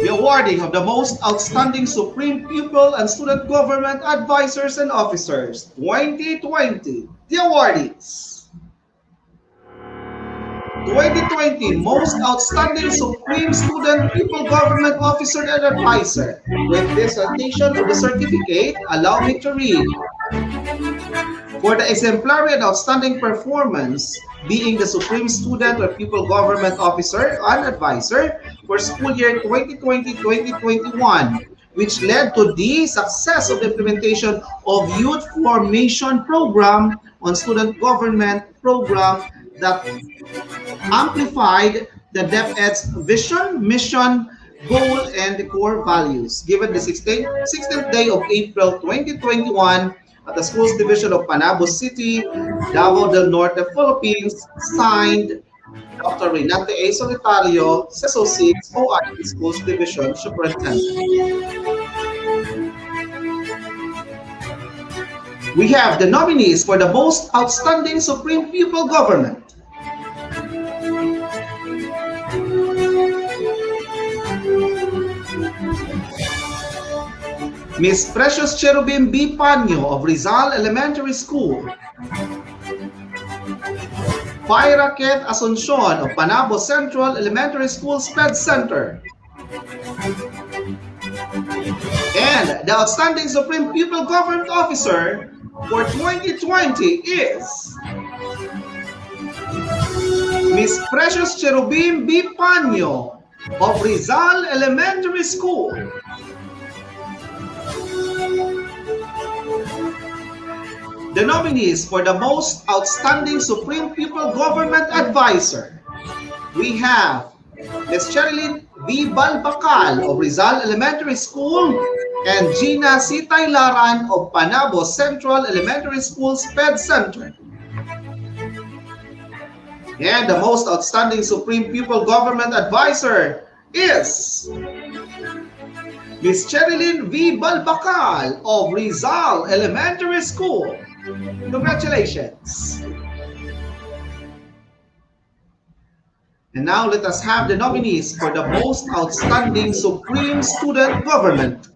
The awarding of the most outstanding Supreme Pupil and Student Government Advisors and Officers 2020. The awardees. 2020 Most Outstanding Supreme Student Pupil Government Officer and Advisor. With this citation of the certificate, allow me to read. For the exemplary and outstanding performance, being the Supreme Student or Pupil Government Officer and Advisor for school year 2020-2021, which led to the success of the implementation of Youth Formation Program on Student Government Program that amplified the DepEd's vision, mission, goal, and the core values. Given the 16th day of April 2021 at the Schools Division of Panabo City, Davao del Norte, Philippines, signed Dr. Renate A. Solitario, CESO 6 OIT Schools Division Superintendent. We have the nominees for the Most Outstanding Supreme Pupil Government. Miss Precious Cherubim B. Panyo of Rizal Elementary School. Pyra Ket Asuncion of Panabo Central Elementary School SPED Center. And the Outstanding Supreme Pupil Government Officer for 2020 is Miss Precious Cherubim B. Panyo of Rizal Elementary School. The nominees for the Most Outstanding Supreme Pupil Government Advisor, we have Ms. Cherilyn V. Balbacal of Rizal Elementary School and Gina C. Taylaran of Panabo Central Elementary School SPED Center. And the Most Outstanding Supreme Pupil Government Advisor is Ms. Cherilyn V. Balbacal of Rizal Elementary School. Congratulations! And now let us have the nominees for the Most Outstanding Supreme Student Government.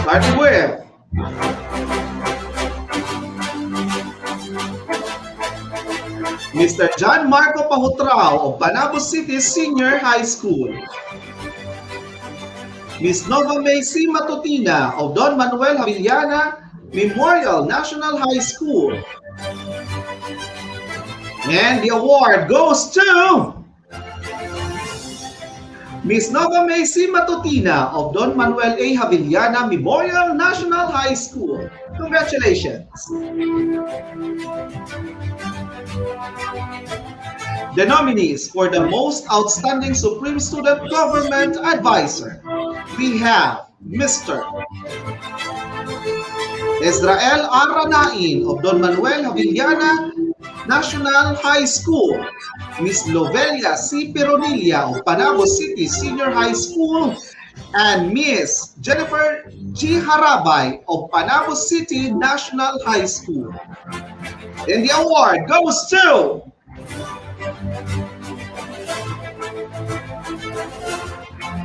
Starting with Mr. John Marco Pahutrao of Panabo City Senior High School. Ms. Nova May C. Matutina of Don Manuel Havillana Memorial National High School. And the award goes to Ms. Nova May C. Matutina of Don Manuel A. Havillana Memorial National High School. Congratulations! The nominees for the Most Outstanding Supreme Student Government Advisor, we have Mr. Israel Aranain of Don Manuel Havillana National High School, Ms. Lovelia C. Pironilla of Panabo City Senior High School, and Ms. Jennifer G. Harabay of Panabo City National High School. And the award goes to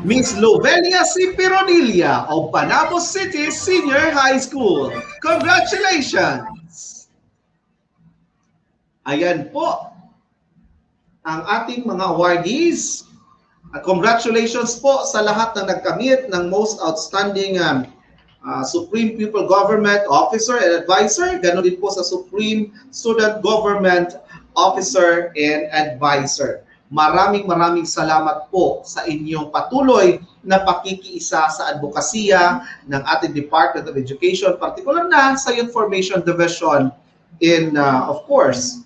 Ms. Lovelia C. Pironilla of Panabo City Senior High School. Congratulations! Ayan po ang ating mga awardees. Congratulations po sa lahat na nagkamit ng Most Outstanding Supreme Pupil Government Officer and Advisor. Ganon din po sa Supreme Student Government Officer and Advisor. Maraming salamat po sa inyong patuloy na pakikiisa sa advokasya ng ating Department of Education, particular na sa Youth Formation Division in, of course,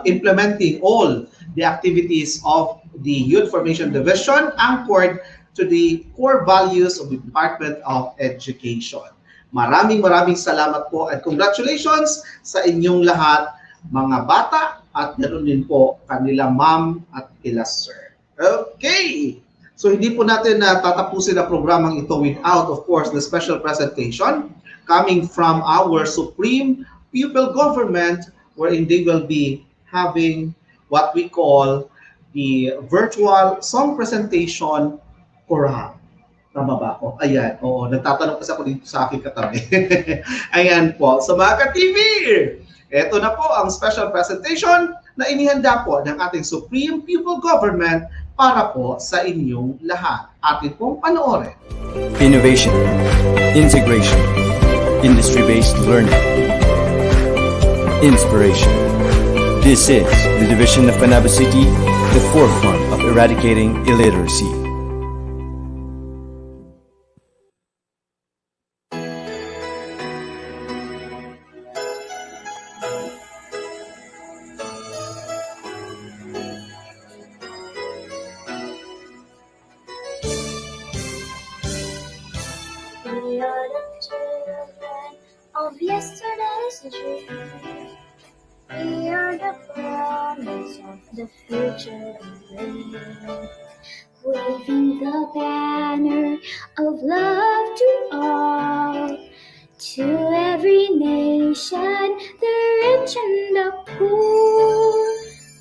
implementing all the activities of the Youth Formation Division anchored to the core values of the Department of Education. Maraming salamat po at congratulations sa inyong lahat, mga bata, at ganoon din po kanila ma'am at kila sir. Okay! So hindi po natin tatapusin ang programang ito without, of course, the special presentation coming from our Supreme Pupil Government, wherein they will be having what we call the virtual song presentation choral. Tama ba ako? Ayan, oo, nagtatanong kasi ako dito sa aking katabi. Ayan po. So mga ka-TV, Ito na po ang special presentation na inihanda po ng ating Supreme Pupil Government para po sa inyong lahat. Atin pong panoorin. Innovation, integration, industry-based learning, inspiration. This is the division of Panabo City, the forefront of eradicating illiteracy. We are the children of yesterday's dream. We are the promise of the future we bring. Waving the banner of love to all, to every nation, the rich and the poor.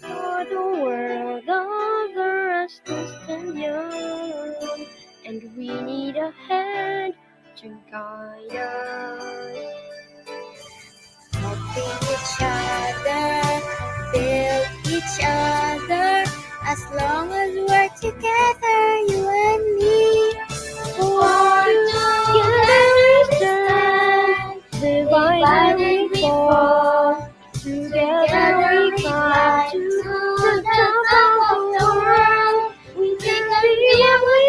For the world of the restless and young, and we need a hand to guide us. Helping each other, build each other, as long as we're together, you and me. For together we stand, divided we fall. Together we climb to the top of the world. We can be what we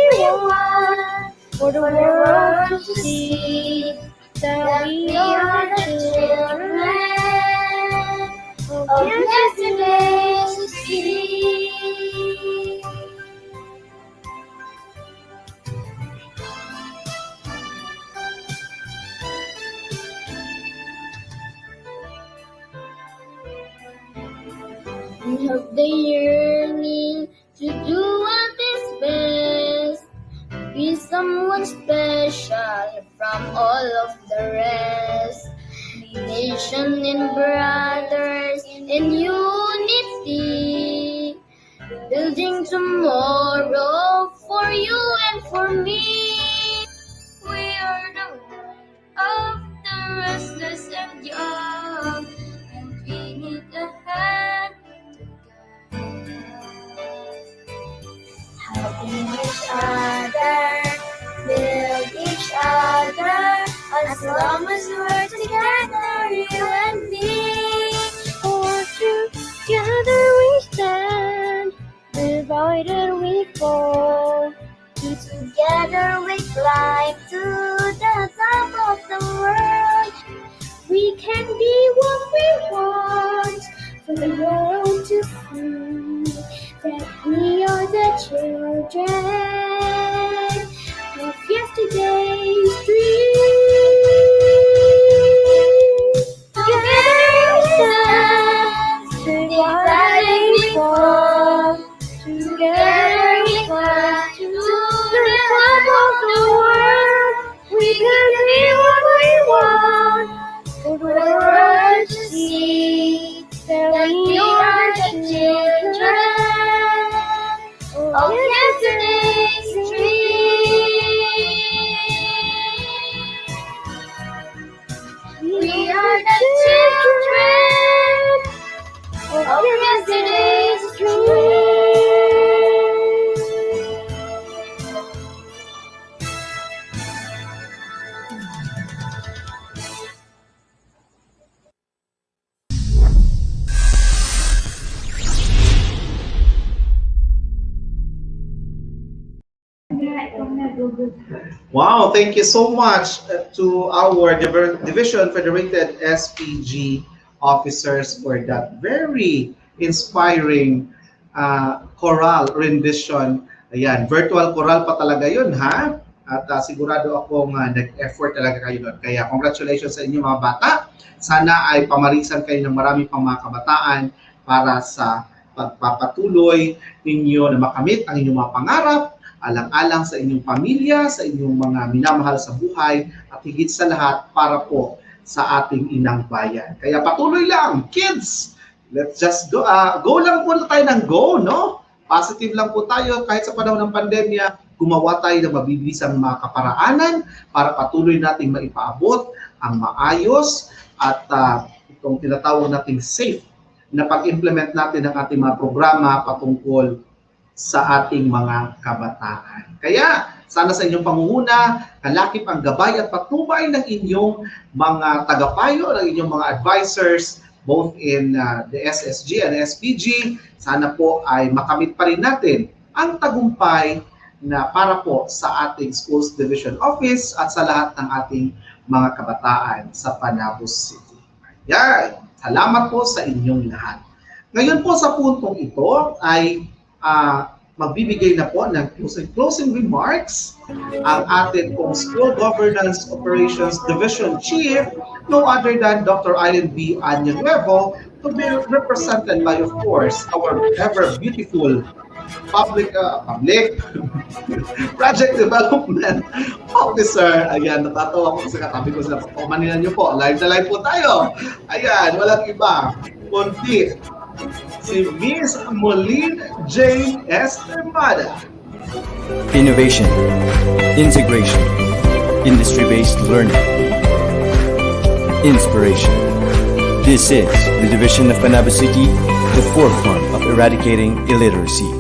want, for the world to see that we are the children of yesterday's city. We have the yearning to do what is best, be someone special from all of the rest. Nation and brothers in unity, building tomorrow for you and for me. We are the one of the restless and young, and we need a hand to guide us. Helping each other, build each other, as long as we're together, you and me. For together we stand, divided we fall. Together we climb to the top of the world. We can be what we want, for the world to see that we are the children of yesterday's dream. Together we stand, divided we fall. Together we climb to the top of the world. We can be what we want, for the world to see that we are the children of yesterday's dream. We are the children of yesterday's dream. Wow, thank you so much to our Division Federated SPG officers for that very inspiring choral rendition. Ayan, virtual choral pa talaga yun, ha? At sigurado akong nag-effort talaga kayo doon. Kaya congratulations sa inyo mga bata. Sana ay pamarisan kayo ng marami pang mga kabataan para sa pagpapatuloy ninyo na makamit ang inyong mga pangarap, alang-alang sa inyong pamilya, sa inyong mga minamahal sa buhay, at higit sa lahat para po sa ating inang bayan. Kaya patuloy lang, kids! Let's just go. Go lang po tayo ng go, no? Positive lang po tayo kahit sa panahon ng pandemya, gumawa tayo ng mabibilisang mga kaparaanan para patuloy nating maipaabot ang maayos at itong tinatawag nating safe na pag-implement natin ng ating mga programa patungkol sa ating mga kabataan. Kaya sana sa inyong pangunguna, kalakip ang gabay at patnubay ng inyong mga tagapayo, ng inyong mga advisors, both in the SSG and SPG. Sana po ay makamit pa rin natin ang tagumpay na para po sa ating Schools Division Office at sa lahat ng ating mga kabataan sa Panabo City. Yan. Salamat po sa inyong lahat. Ngayon po sa puntong ito ay magbibigay na po ng closing remarks ang ating pong School Governance Operations Division Chief, no other than Dr. Eileen B. Añanuevo, to be represented by, of course, our ever beautiful public project development officer. Ayan, natatawa ko kasi katabi ko sa pamanilan nyo po. Live na live po tayo. Ayan, walang iba kundi si Miss Molin Jane Estremada. Innovation, integration, industry-based learning, inspiration. This is the Division of Panabo City, the forefront of eradicating illiteracy.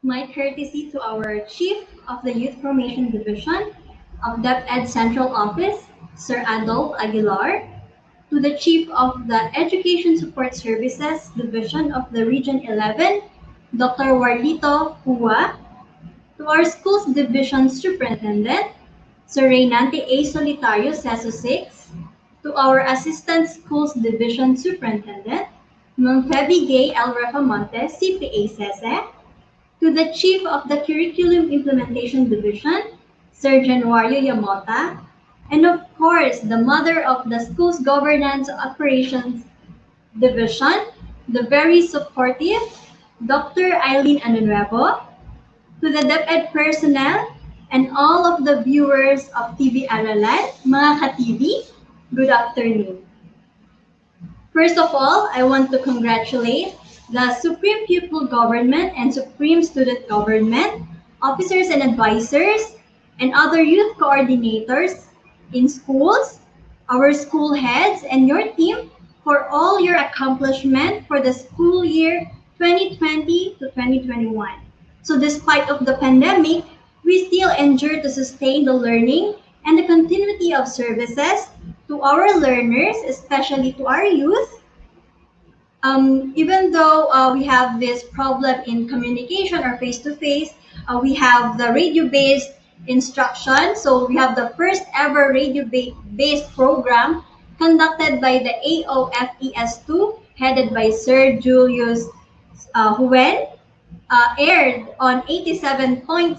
My courtesy to our Chief of the Youth Formation Division of DepEd Central Office, Sir Adolf Aguilar, to the Chief of the Education Support Services Division of the Region 11, Dr. Warlito Hua, to our Schools Division Superintendent, Sir Reynante A. Solitario, CESO 6, to our Assistant Schools Division Superintendent, Ma'am Feby Gay L. Refamonte, CPA SESE, to the Chief of the Curriculum Implementation Division, Sir Januario Yamota, and of course, the mother of the Schools Governance Operations Division, the very supportive Dr. Eileen Anunuevo, to the DepEd personnel, and all of the viewers of TV Aralan, mga ka-TV, good afternoon. First of all, I want to congratulate the Supreme Pupil Government and Supreme Student Government, officers and advisors, and other youth coordinators in schools, our school heads, and your team for all your accomplishment for the school year 2020 to 2021. So despite of the pandemic, we still endure to sustain the learning and the continuity of services to our learners, especially to our youth. Even though we have this problem in communication or face-to-face, we have the radio-based instruction. So we have the first ever radio-based program conducted by the AOFES2, headed by Sir Julius Huen, aired on 87.7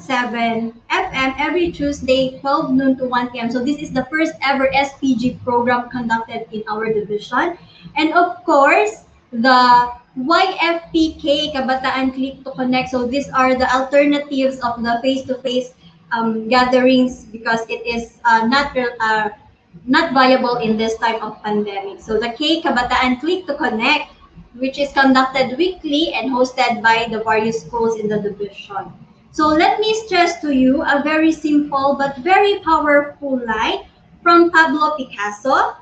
FM every Tuesday, 12 noon to 1 p.m. So this is the first ever SPG program conducted in our division. And of course, the YFPK, Kabataan Click to Connect. So these are the alternatives of the face-to-face gatherings because it is not viable in this time of pandemic. So the K, Kabataan Click to Connect, which is conducted weekly and hosted by the various schools in the division. So let me stress to you a very simple but very powerful line from Pablo Picasso.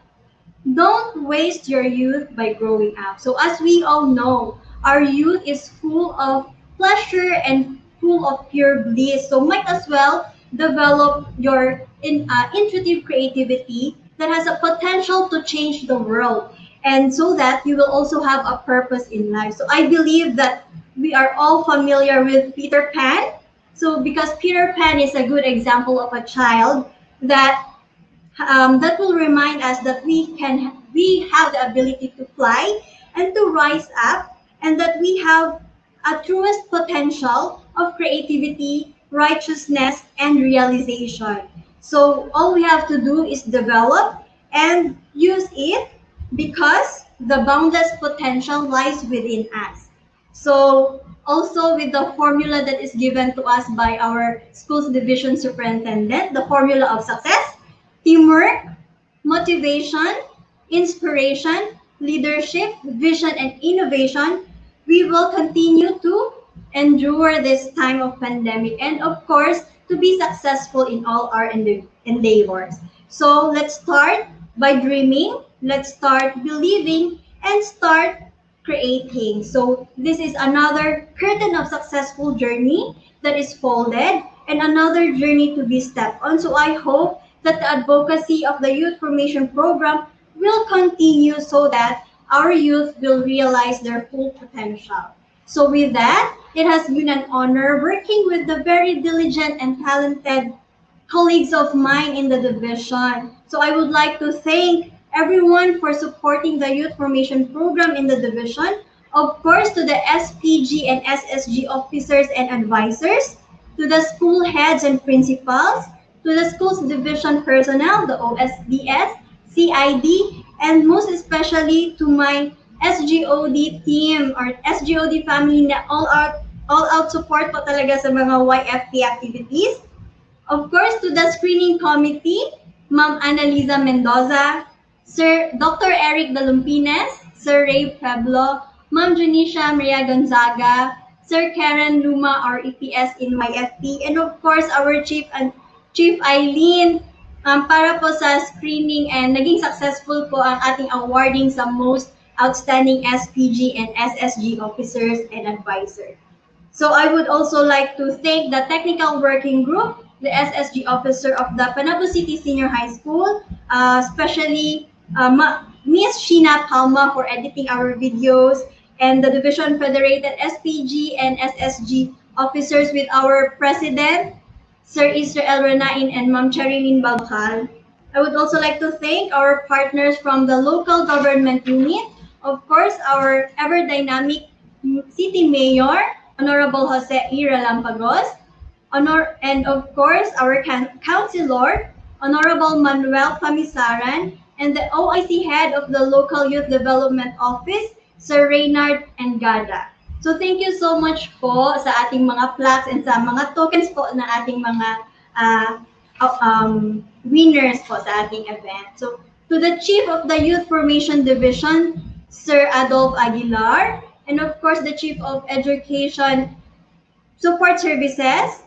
Don't waste your youth by growing up. So as we all know, our youth is full of pleasure and full of pure bliss. So might as well develop your intuitive creativity that has a potential to change the world. And so that you will also have a purpose in life. So I believe that we are all familiar with Peter Pan. So because Peter Pan is a good example of a child that will remind us that we have the ability to fly and to rise up, and that we have a truest potential of creativity, righteousness, and realization. So all we have to do is develop and use it because the boundless potential lies within us. So also with the formula that is given to us by our schools division superintendent, the formula of success: teamwork, motivation, inspiration, leadership, vision, and innovation. We will continue to endure this time of pandemic. And of course, to be successful in all our endeavors. So let's start by dreaming, let's start believing, and start creating. So this is another curtain of successful journey that is folded and another journey to be stepped on. So I hope that the advocacy of the youth formation program will continue so that our youth will realize their full potential. So with that, it has been an honor working with the very diligent and talented colleagues of mine in the division. So I would like to thank everyone for supporting the youth formation program in the division. Of course, to the SPG and SSG officers and advisors, to the school heads and principals, to the school's division personnel, the OSDS, CID, and most especially to my SGOD team or SGOD family na all out support po talaga sa mga YFP activities. Of course, to the screening committee, Ma'am Annalisa Mendoza, Sir Dr. Eric Dalumpines, Sir Ray Pueblo, Ma'am Junicia Maria Gonzaga, Sir Karen Luma, our EPS in YFP, and of course, our Chief Eileen, para po sa screening and naging successful po ang ating awarding sa most outstanding SPG and SSG officers and advisors. So I would also like to thank the technical working group, the SSG officer of the Panabo City Senior High School, especially Miss Sheena Palma for editing our videos, and the Division Federated SPG and SSG officers with our President, Sir Israel Renain and Ma'am Cherilyn Balcal. I would also like to thank our partners from the local government unit, of course, our ever-dynamic City Mayor, Honorable Jose E. Relampagos, and of course, our Councilor, Honorable Manuel Pamisaran, and the OIC Head of the Local Youth Development Office, Sir Reynard Engada. So thank you so much po sa ating mga plaques and sa mga tokens po na ating mga winners po sa ating event. So to the Chief of the Youth Formation Division, Sir Adolf Aguilar, and of course the Chief of Education Support Services,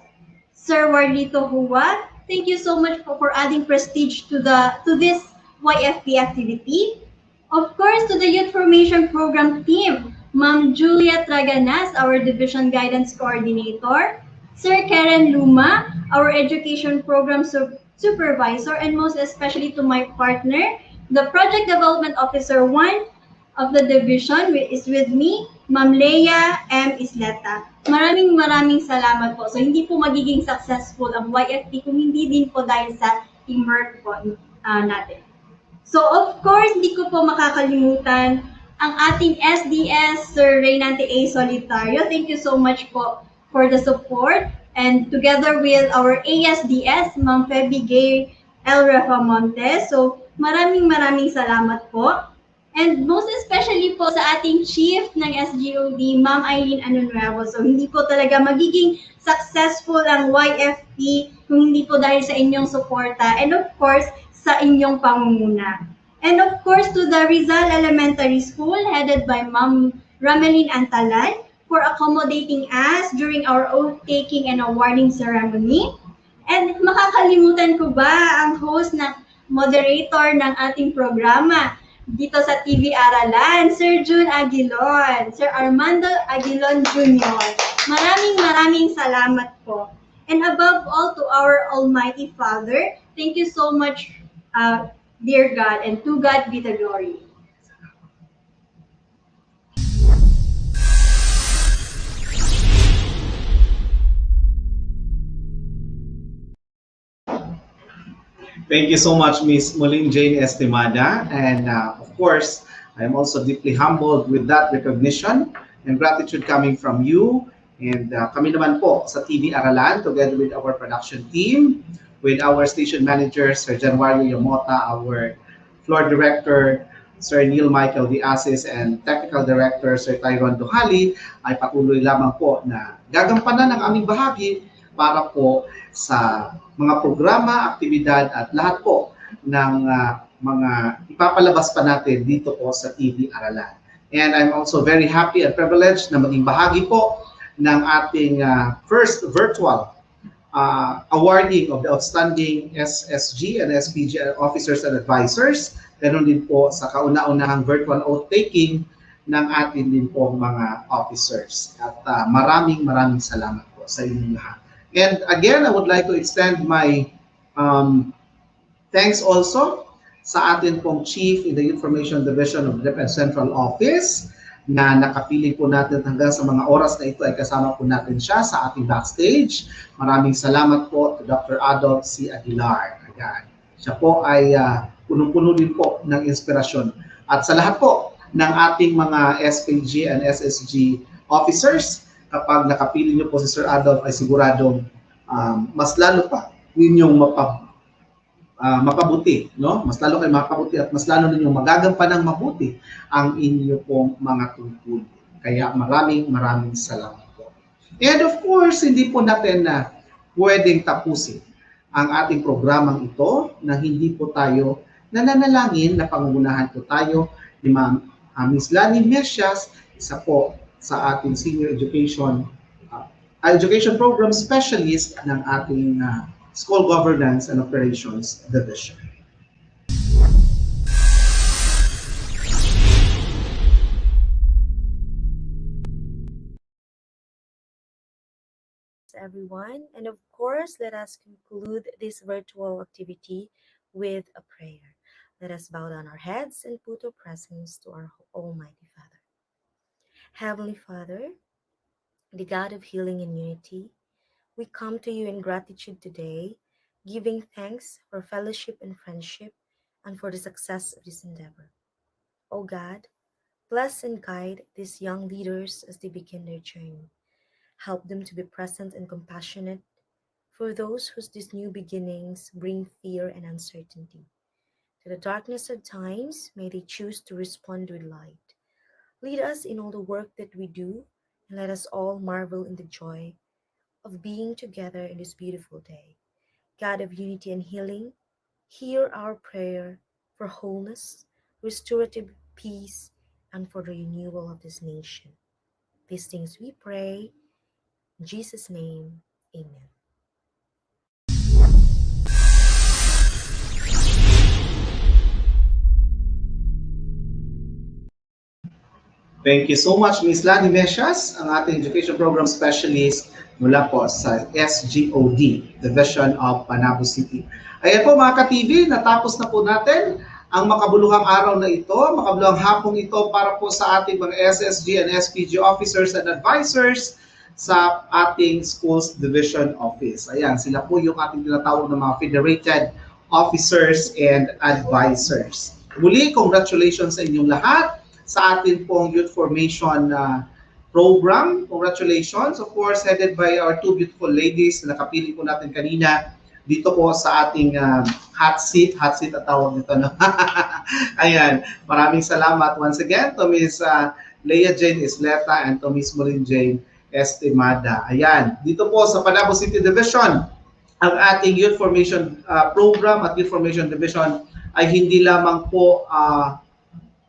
Sir Warlito Hua. Thank you so much for adding prestige to this YFP activity. Of course, to the Youth Formation Program team, Ma'am Julia Traganas, our Division Guidance Coordinator, Sir Karen Luma, our Education Program Supervisor, and most especially to my partner, the Project Development Officer 1 of the division is with me, Ma'am Leia M. Isleta. Maraming salamat po. So hindi po magiging successful ang YFP kung hindi din po dahil sa teamwork po natin. So of course, hindi ko po makakalimutan ang ating SDS, Sir Reynante A. Solitario. Thank you so much po for the support. And together with our ASDS, Ma'am Feby Gay El Refamonte. So maraming salamat po. And most especially po sa ating chief ng SGOD, Ma'am Eileen Anunuevo. So hindi po talaga magiging successful ang YFP kung hindi po dahil sa inyong suporta and of course sa inyong pangunguna. And of course to the Rizal Elementary School headed by Ma'am Ramelin Antalan for accommodating us during our oath-taking and awarding ceremony. And makakalimutan ko ba ang host na moderator ng ating programa dito sa TV Aralan, Sir June Aguilon, Sir Armando Aguilon Jr. Maraming salamat po. And above all, to our Almighty Father, thank you so much, dear God, and to God be the glory. Thank you so much, Miss Molin Jane Estimada. And of course, I am also deeply humbled with that recognition and gratitude coming from you. And kami naman po sa TV Aralan, together with our production team, with our station manager, Sir Januario Yamota, our floor director, Sir Neil Michael Diasis, and technical director, Sir Tyron Duhali, ay patuloy lamang po na gagampanan ang aming bahagi para po sa mga programa, aktibidad at lahat po ng mga ipapalabas pa natin dito po sa TV Aralan. And I'm also very happy and privileged na maging bahagi po ng ating first virtual awarding of the outstanding SSG and SPG officers and advisors. Ganon din po sa kauna-unahang virtual oath-taking ng atin din po mga officers. At maraming salamat po sa inyong lahat. And again, I would like to extend my thanks also sa atin pong Chief in the Information Division of the DepEd Central Office na nakapiling po natin hanggang sa mga oras na ito ay kasama po natin siya sa ating backstage. Maraming salamat po to Dr. Adolf C. Aguilar. Ayan. Siya po ay punong-puno din po ng inspirasyon. At sa lahat po ng ating mga SPG and SSG officers, kapag nakapili niyo po si Sir Adolf ay siguradong mas lalo pa ninyong mapabuti, no? Mas lalo kayo mapabuti at mas lalo ninyong magagampan ng mabuti ang inyo pong mga tungkulin. Kaya maraming salamat po. And of course, hindi po natin na pwedeng tapusin ang ating programang ito na hindi po tayo nananalangin na pangungunahan po tayo ni Ma'am Miss Lani Mesias, isa po sa ating senior education program specialist ng ating School Governance and Operations Division. Everyone, and of course, let us conclude this virtual activity with a prayer. Let us bow down our heads and put our presence to our Almighty Father. Heavenly Father, the God of healing and unity, we come to you in gratitude today, giving thanks for fellowship and friendship and for the success of this endeavor. O God, bless and guide these young leaders as they begin their journey. Help them to be present and compassionate for those whose these new beginnings bring fear and uncertainty. To the darkness of times, may they choose to respond with light. Lead us in all the work that we do, and let us all marvel in the joy of being together in this beautiful day. God of unity and healing, hear our prayer for wholeness, restorative peace, and for the renewal of this nation. These things we pray. In Jesus' name, amen. Thank you so much, Ms. Lani Mesias, ang ating education program specialist mula po sa SGOD, Division of Panabo City. Ayan po mga ka-TV, natapos na po natin ang makabuluhang araw na ito, makabuluhang hapong ito para po sa ating mga SSG and SPG officers and advisors sa ating Schools Division Office. Ayan, sila po yung ating tinatawag ng mga Federated officers and advisors. Muli, congratulations sa inyong lahat sa ating pong youth formation program. Congratulations, of course, headed by our two beautiful ladies na nakapili po natin kanina dito po sa ating hot seat at tawag nito. No? Ayan, maraming salamat once again to Ms. Leia Jane Isleta and to Ms. Molin Jane Estimada. Ayan, dito po sa Panabo City Division, ang ating youth formation program at youth formation division ay hindi lamang po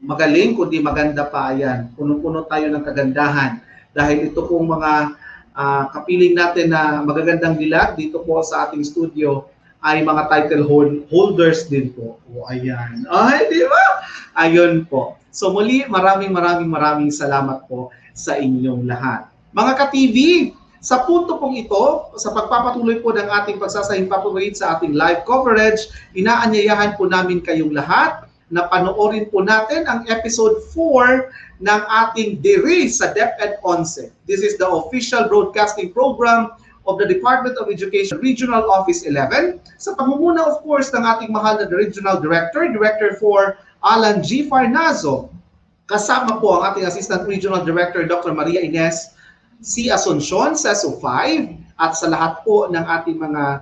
magaling, kundi maganda pa. Ayan, puno-puno tayo ng kagandahan dahil ito pong mga kapiling natin na magagandang dilag dito po sa ating studio ay mga title holders din po. O, ayan. Ay, di ba? Ayun po. So muli, maraming salamat po sa inyong lahat. Mga ka-TV, sa punto pong ito, sa pagpapatuloy po ng ating pagsasahing papawid sa ating live coverage, inaanyayahan po namin kayong lahat na panoorin po natin ang episode 4 ng ating DIRI sa DepEd 11. This is the official broadcasting program of the Department of Education Regional Office 11 sa pamumuno of course ng ating mahal na Regional Director, Director 4 Alan G. Farnazo. Kasama po ang ating Assistant Regional Director Dr. Maria Ines C. Asuncion, SESO 5, at sa lahat po ng ating mga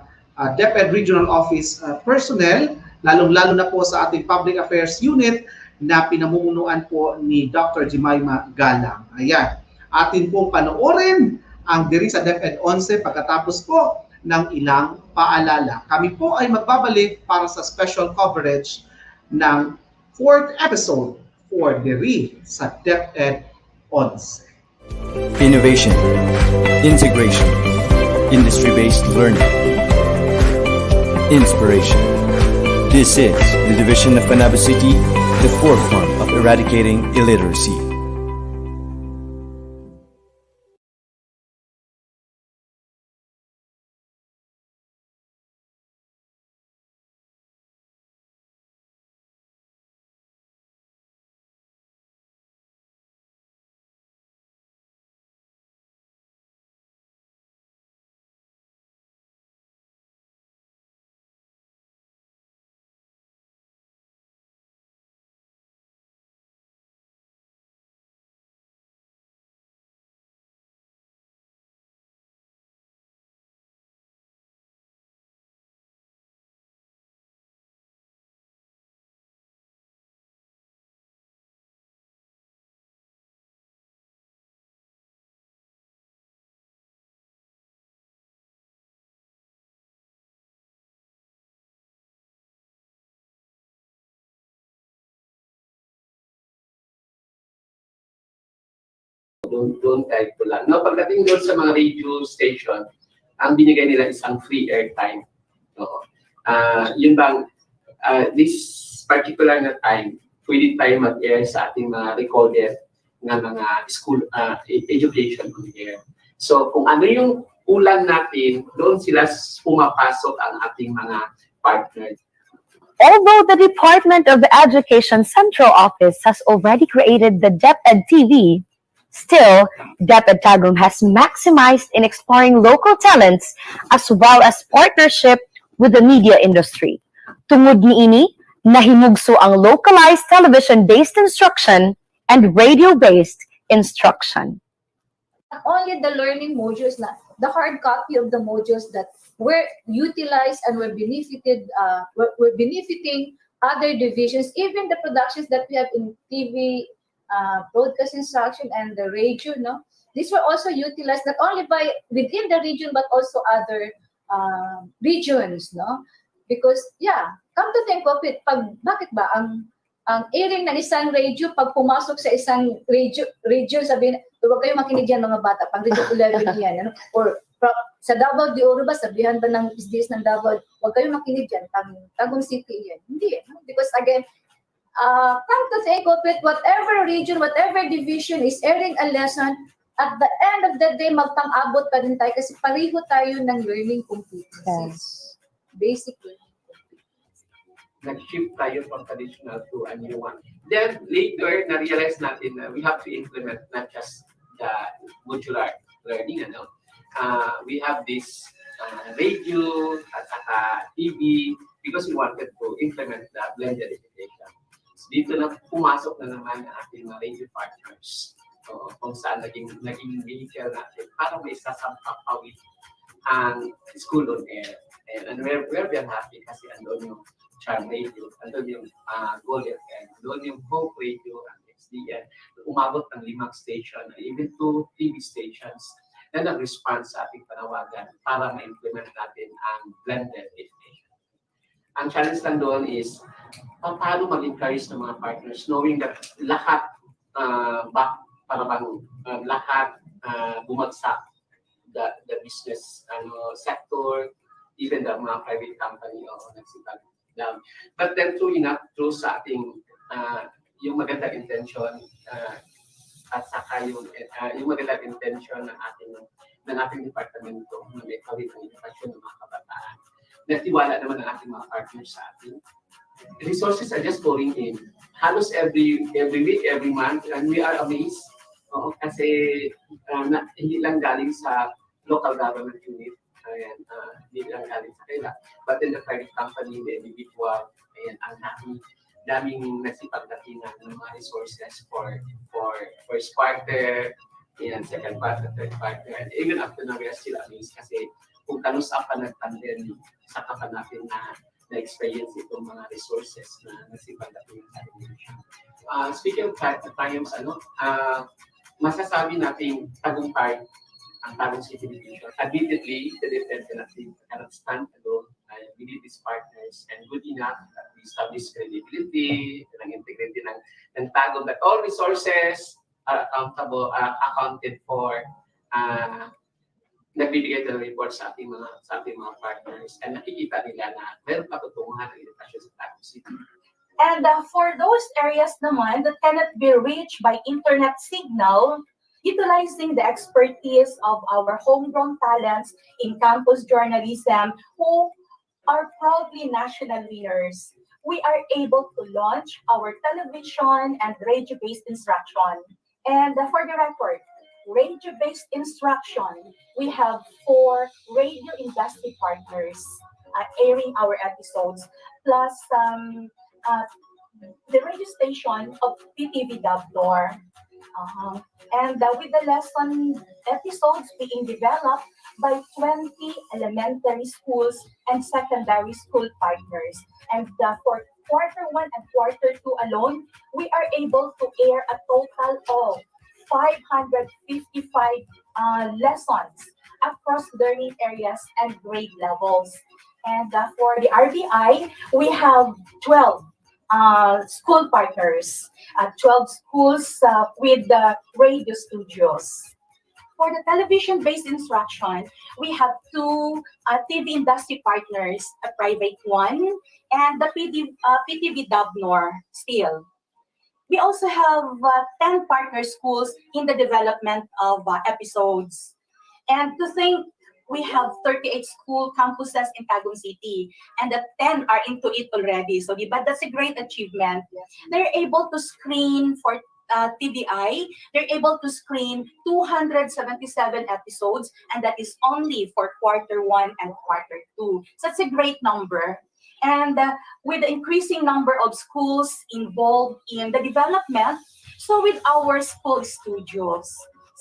DepEd Regional Office personnel, lalong-lalo na po sa ating Public Affairs Unit na pinamumunuan po ni Dr. Jemima Galang. Ayan, atin pong panoorin ang diri sa DepEd 11 pagkatapos po ng ilang paalala. Kami po ay magbabalik para sa special coverage ng 4th episode for diri sa DepEd 11. Innovation, integration, industry-based learning, inspiration. This is the division of Panabo City, the forefront of eradicating illiteracy. Doon kahit ko lang. No, pagdating doon sa mga radio station, ang binigay nila isang free airtime. Oo. Yun bang, this particular na time, pwede tayo mag-air sa ating mga recorded na mga school education on air. So kung ano yung ulan natin, doon sila pumapasok ang ating mga partners. Although the Department of Education Central Office has already created the DepEd TV, still, DepEd Tagum has maximized in exploring local talents as well as partnership with the media industry. Tungod niini, nahimugso ang localized television-based instruction and radio-based instruction. Not only the learning modules, the hard copy of the modules that were utilized and were benefited, were benefiting other divisions, even the productions that we have in TV, broadcast instruction and the radio, no? These were also utilized not only by within the region but also other regions, no? Because yeah, come to think of it, bakit ba ang airing ng isang radio, pag pumasok sa isang radio sabihin, huwag kayong makinig yan mga bata, pang radio 11 yan, ano? Or sa Davao de Oro ba, sabihan ba ng SDS ng Davao, huwag kayong makinig yan, Tagum City yan. Hindi, because again, come to think of it, whatever region, whatever division is airing a lesson, at the end of the day, magpang-abot pa din tayo kasi pareho tayo ng learning competencies. Basically. Nag-shift tayo from traditional to a new one. Then later, na-realize natin na we have to implement not just the modular learning, ano? We have this radio at saka TV because we wanted to implement the blended education. So, dito na pumasok na naman ang ating mga radio partners. So, kung saan naging vehicle natin para may sasampapawid ang school on air. And we're very happy kasi andun yung Charm Radio, andun yung Gold FM, andun yung Hope Radio, and XDN. Umabot ng 5 station, even 2 TV stations na nag-respond sa ating panawagan para ma-implement natin ang blended education. Ang challenge lang doon is paano mag-encourage ng mga partners knowing that lahat lahat bumagsak the business sector, even the mga private company o nagsitag down. But then true enough, through sa ating yung magandang intention at saka yung magandang intention ng ating departamento na may kawit ng edukasyon ng mga kabataan. Nagtiwala naman ang ating mga partners sa atin. Resources are just pouring in. Halos every week, every month, and we are amazed. Kasi hindi lang galing sa local government unit, hindi lang galing sa kanila. But then the private company, the individual, and ang daming nagsipagdatingan ng mga resources for first quarter, and second quarter, third quarter, and even after na we are still amazed kasi kung kanus pa nagtandem, saka pa natin na-experience itong mga resources na nagsipagdatingan sa education. Speaking of times, masasabi natin tagumpay ang Tagum City Division. Admittedly, the DepEd cannot stand alone. We need these partners and good enough that we establish credibility and integrity ng Tagum, that all resources are accountable, are accounted for nagbibigay ng report sa ating mga partners, and nakikita nila na meron patutunguhan ng edukasyon sa Panabo City. And for those areas naman that cannot be reached by internet signal, utilizing the expertise of our homegrown talents in campus journalism who are proudly national winners, we are able to launch our television and radio-based instruction. And for the record, radio-based instruction, we have 4 radio industry partners airing our episodes, plus uh, the radio station of PTV Dabdor. And with the lesson episodes being developed by 20 elementary schools and secondary school partners. And for quarter 1 and quarter 2 alone, we are able to air a total of 555 lessons across learning areas and grade levels. And for the RBI, we have 12 school partners, 12 schools with the radio studios. For the television-based instruction, we have 2 TV industry partners, a private one, and the PTV Dabnor still. We also have 10 partner schools in the development of episodes. And to think, we have 38 school campuses in Tagum City, and the 10 are into it already. So, but that's a great achievement. They're able to screen for TDI, they're able to screen 277 episodes, and that is only for quarter 1 and quarter 2. So it's a great number. And with the increasing number of schools involved in the development, so with our school studios.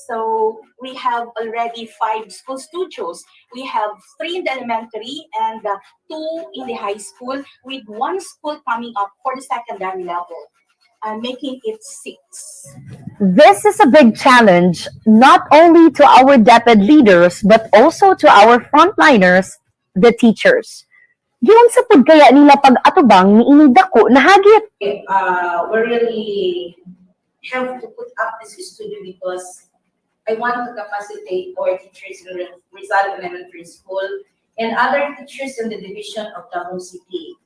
So we have already 5 school studios. We have 3 in the elementary and 2 in the high school, with 1 school coming up for the secondary level, making it 6. This is a big challenge, not only to our DepEd leaders, but also to our frontliners, the teachers. Giyon sa pud kaya nila pag-atubang niining dako na hagit. We really have to put up this studio because I want to capacitate our teachers in Rizal Elementary School and other teachers in the division of Tagum City,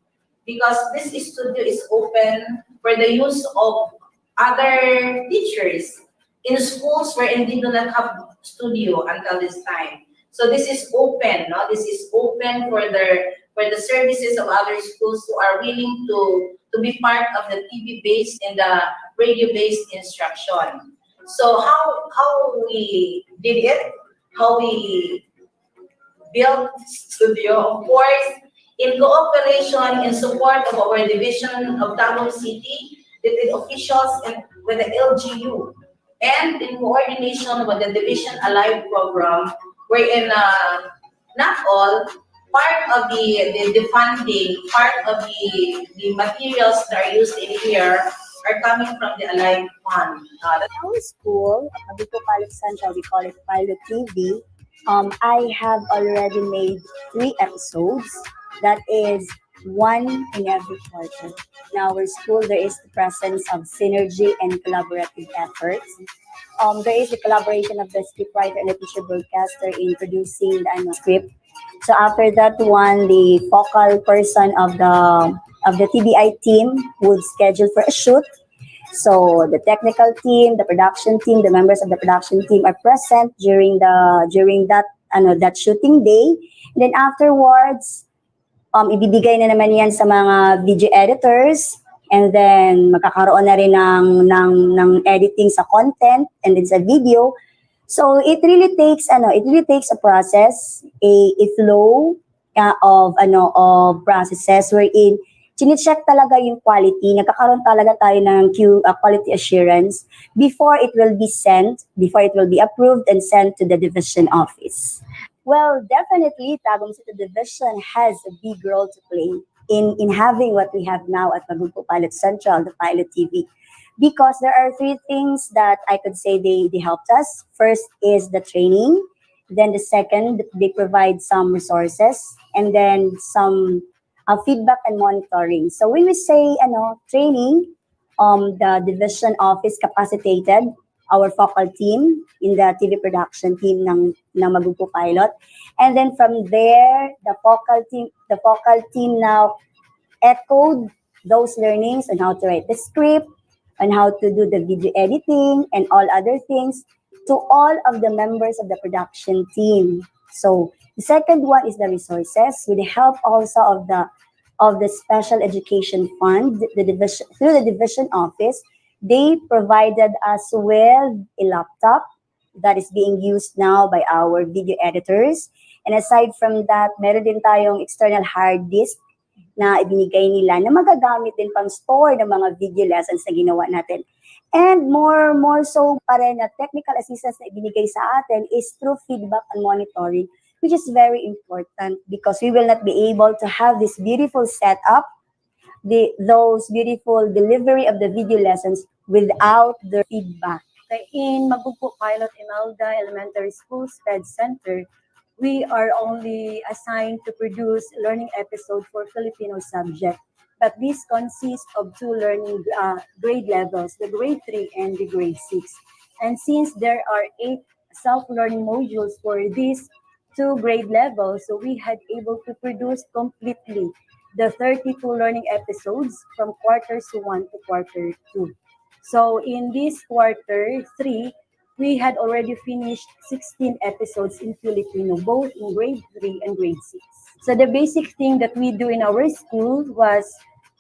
because this studio is open for the use of other teachers in schools wherein they do not have studio until this time. So this is open, no? This is open for the services of other schools who are willing to be part of the TV-based and the radio-based instruction. So how we did it, how we built studio, of course, in cooperation, in support of our division of Tagum City, with the officials and with the LGU, and in coordination with the Division Alive program, wherein not all, part of the funding, part of the materials that are used in here are coming from the Alive Fund. Our school, Panabo Pilot Central, we call it Pilot TV. I have already made 3 episodes. That is 1 in every quarter. In our school, there is the presence of synergy and collaborative efforts. There is the collaboration of the scriptwriter and the teacher broadcaster in producing the script. So after that one, the focal person of the TBI team would schedule for a shoot. So the technical team, the production team, the members of the production team are present during that shooting day. And then afterwards, ibibigay na naman yan sa mga video editors, and then magkakaroon na rin ng editing sa content and then sa video. So it really takes a process, a flow of processes wherein chine-check talaga yung quality, nagkakaroon talaga tayo ng quality assurance before it will be sent, before it will be approved and sent to the division office. Well, definitely, Tagum City Division has a big role to play in having what we have now at Panabo Pilot Central, the Pilot TV. Because there are 3 things that I could say they helped us. First is the training. Then the second, they provide some resources. And then some feedback and monitoring. So when we say training, the division office capacitated our focal team in the TV production team ng Magugpo Pilot. And then from there, the focal team now echoed those learnings on how to write the script, on how to do the video editing, and all other things to all of the members of the production team. So the second one is the resources with the help also of the special education fund, the division through the division office. They provided us with a laptop that is being used now by our video editors. And aside from that, meron din tayong external hard disk na ibinigay nila na magagamit din pang store ng mga video lessons na ginawa natin. And more so pa rin na technical assistance na ibinigay sa atin is through feedback and monitoring, which is very important because we will not be able to have this beautiful setup, those beautiful delivery of the video lessons without the feedback. In Magugpo Pilot Imelda Elementary School SPED Center, we are only assigned to produce learning episodes for Filipino subject, but this consists of two learning grade levels, the grade 3 and the grade 6. And since there are 8 self-learning modules for these two grade levels, so we had able to produce completely the 32 learning episodes from quarters 1 to quarter 2. So in this quarter 3, we had already finished 16 episodes in Filipino, both in grade 3 and grade 6. So the basic thing that we do in our school was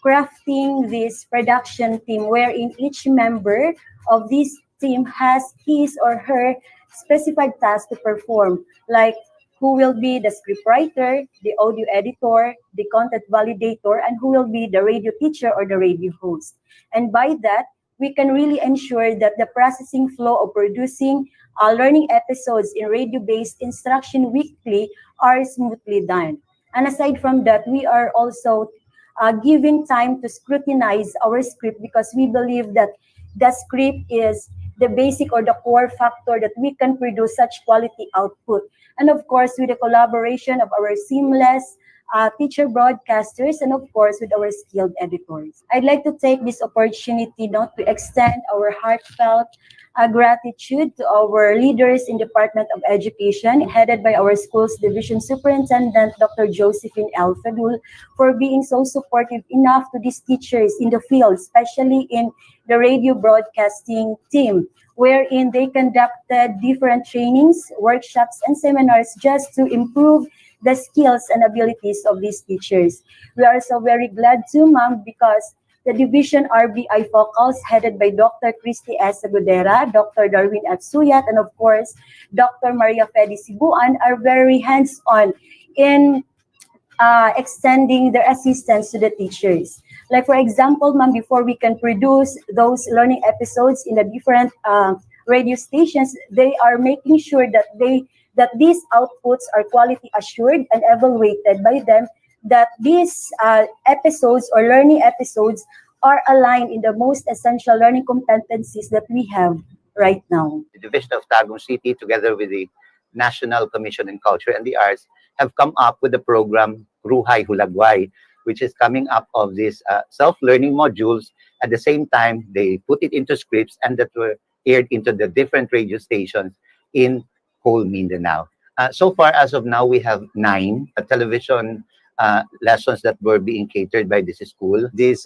crafting this production team wherein each member of this team has his or her specified task to perform, like who will be the scriptwriter, the audio editor, the content validator, and who will be the radio teacher or the radio host. And by that, we can really ensure that the processing flow of producing learning episodes in radio-based instruction weekly are smoothly done. And aside from that, we are also giving time to scrutinize our script because we believe that the script is the basic or the core factor that we can produce such quality output. And of course, with the collaboration of our seamless teacher broadcasters, and of course with our skilled editors. I'd like to take this opportunity now to extend our heartfelt gratitude to our leaders in Department of Education, headed by our school's division superintendent, Dr. Josephine L. Fedul, for being so supportive enough to these teachers in the field, especially in the radio broadcasting team, wherein they conducted different trainings, workshops, and seminars just to improve the skills and abilities of these teachers. We are so very glad too, ma'am, because the division RBI focals headed by Dr. Christy S. Agudera, Dr. Darwin F. Suyat, and of course, Dr. Maria Fedi Sibuan are very hands-on in extending their assistance to the teachers. Like for example, ma'am, before we can produce those learning episodes in the different radio stations, they are making sure that these outputs are quality assured and evaluated by them, that these episodes or learning episodes are aligned in the most essential learning competencies that we have right now. The Division of Tagum City, together with the National Commission on Culture and the Arts, have come up with the program Ruhay Hulagway, which is coming up of these self-learning modules. At the same time, they put it into scripts and that were aired into the different radio stations in whole Mindanao. So far, as of now, we have 9 television lessons that were being catered by this school. This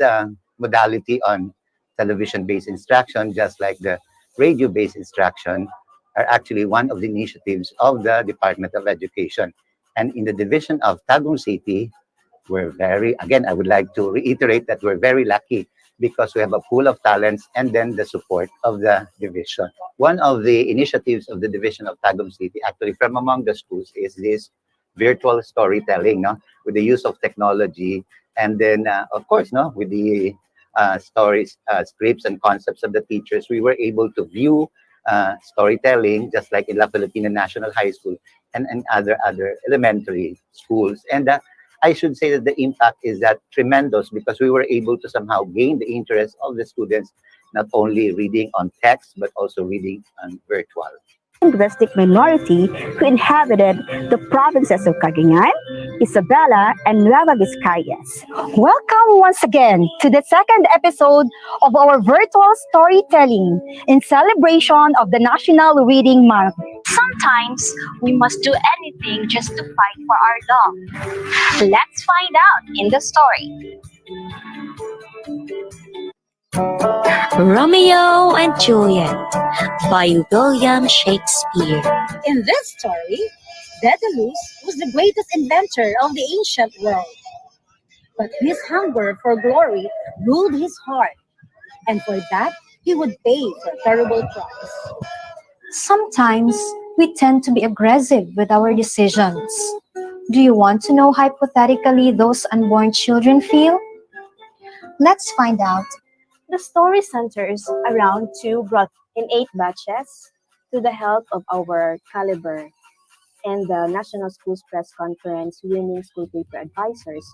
modality on television-based instruction, just like the radio-based instruction, are actually one of the initiatives of the Department of Education. And in the division of Tagum City, we're again, I would like to reiterate that we're very lucky because we have a pool of talents and then the support of the division. One of the initiatives of the division of Tagum City, actually from among the schools, is this virtual storytelling, no? With the use of technology, and then of course, no, with the stories, scripts and concepts of the teachers, we were able to view storytelling just like in La Filipina National High School and other elementary schools. And I should say that the impact is that tremendous because we were able to somehow gain the interest of the students, not only reading on text, but also reading on virtual. Linguistic minority who inhabited the provinces of Cagayan, Isabella, and Nueva Vizcayas. Welcome once again to the second episode of our virtual storytelling in celebration of the National Reading Month. Sometimes we must do anything just to fight for our dog. Let's find out in the story. Romeo and Juliet by William Shakespeare. In this story, Daedalus was the greatest inventor of the ancient world. But his hunger for glory ruled his heart, and for that he would pay for a terrible price. Sometimes we tend to be aggressive with our decisions. Do you want to know hypothetically those unborn children feel? Let's find out. The story centers around two brought in 8 batches to the help of our caliber and the National Schools Press Conference winning school paper advisors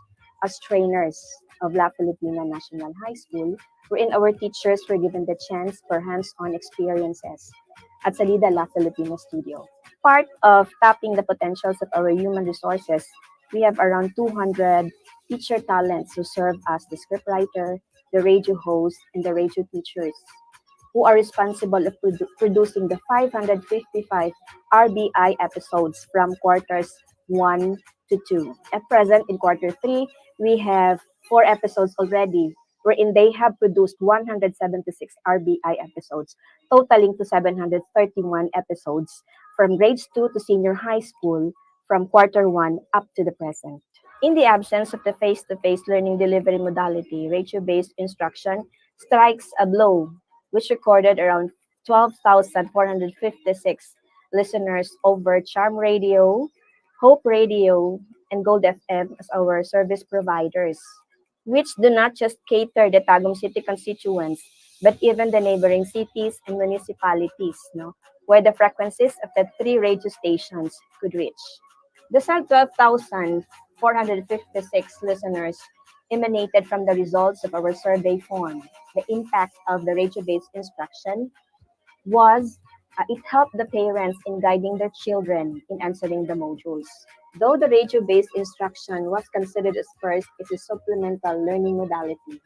as trainers of La Filipina National High School, wherein our teachers were given the chance for hands-on experiences at Salida La Filipina Studio. Part of tapping the potentials of our human resources, we have around 200 teacher talents who serve as the scriptwriter, the radio host, and the radio teachers who are responsible of producing the 555 RBI episodes from quarters 1 to 2. At present, in quarter 3, we have 4 episodes already, wherein they have produced 176 RBI episodes, totaling to 731 episodes from grades 2 to senior high school from quarter 1 up to the present. In the absence of the face-to-face learning delivery modality, radio-based instruction strikes a blow, which recorded around 12,456 listeners over Charm Radio, Hope Radio, and Gold FM as our service providers, which do not just cater the Tagum City constituents, but even the neighboring cities and municipalities, where the frequencies of the 3 radio stations could reach. The said 12,456 listeners emanated from the results of our survey form. The impact of the radio-based instruction was it helped the parents in guiding their children in answering the modules. Though the radio-based instruction was considered as first, it is a supplemental learning modality.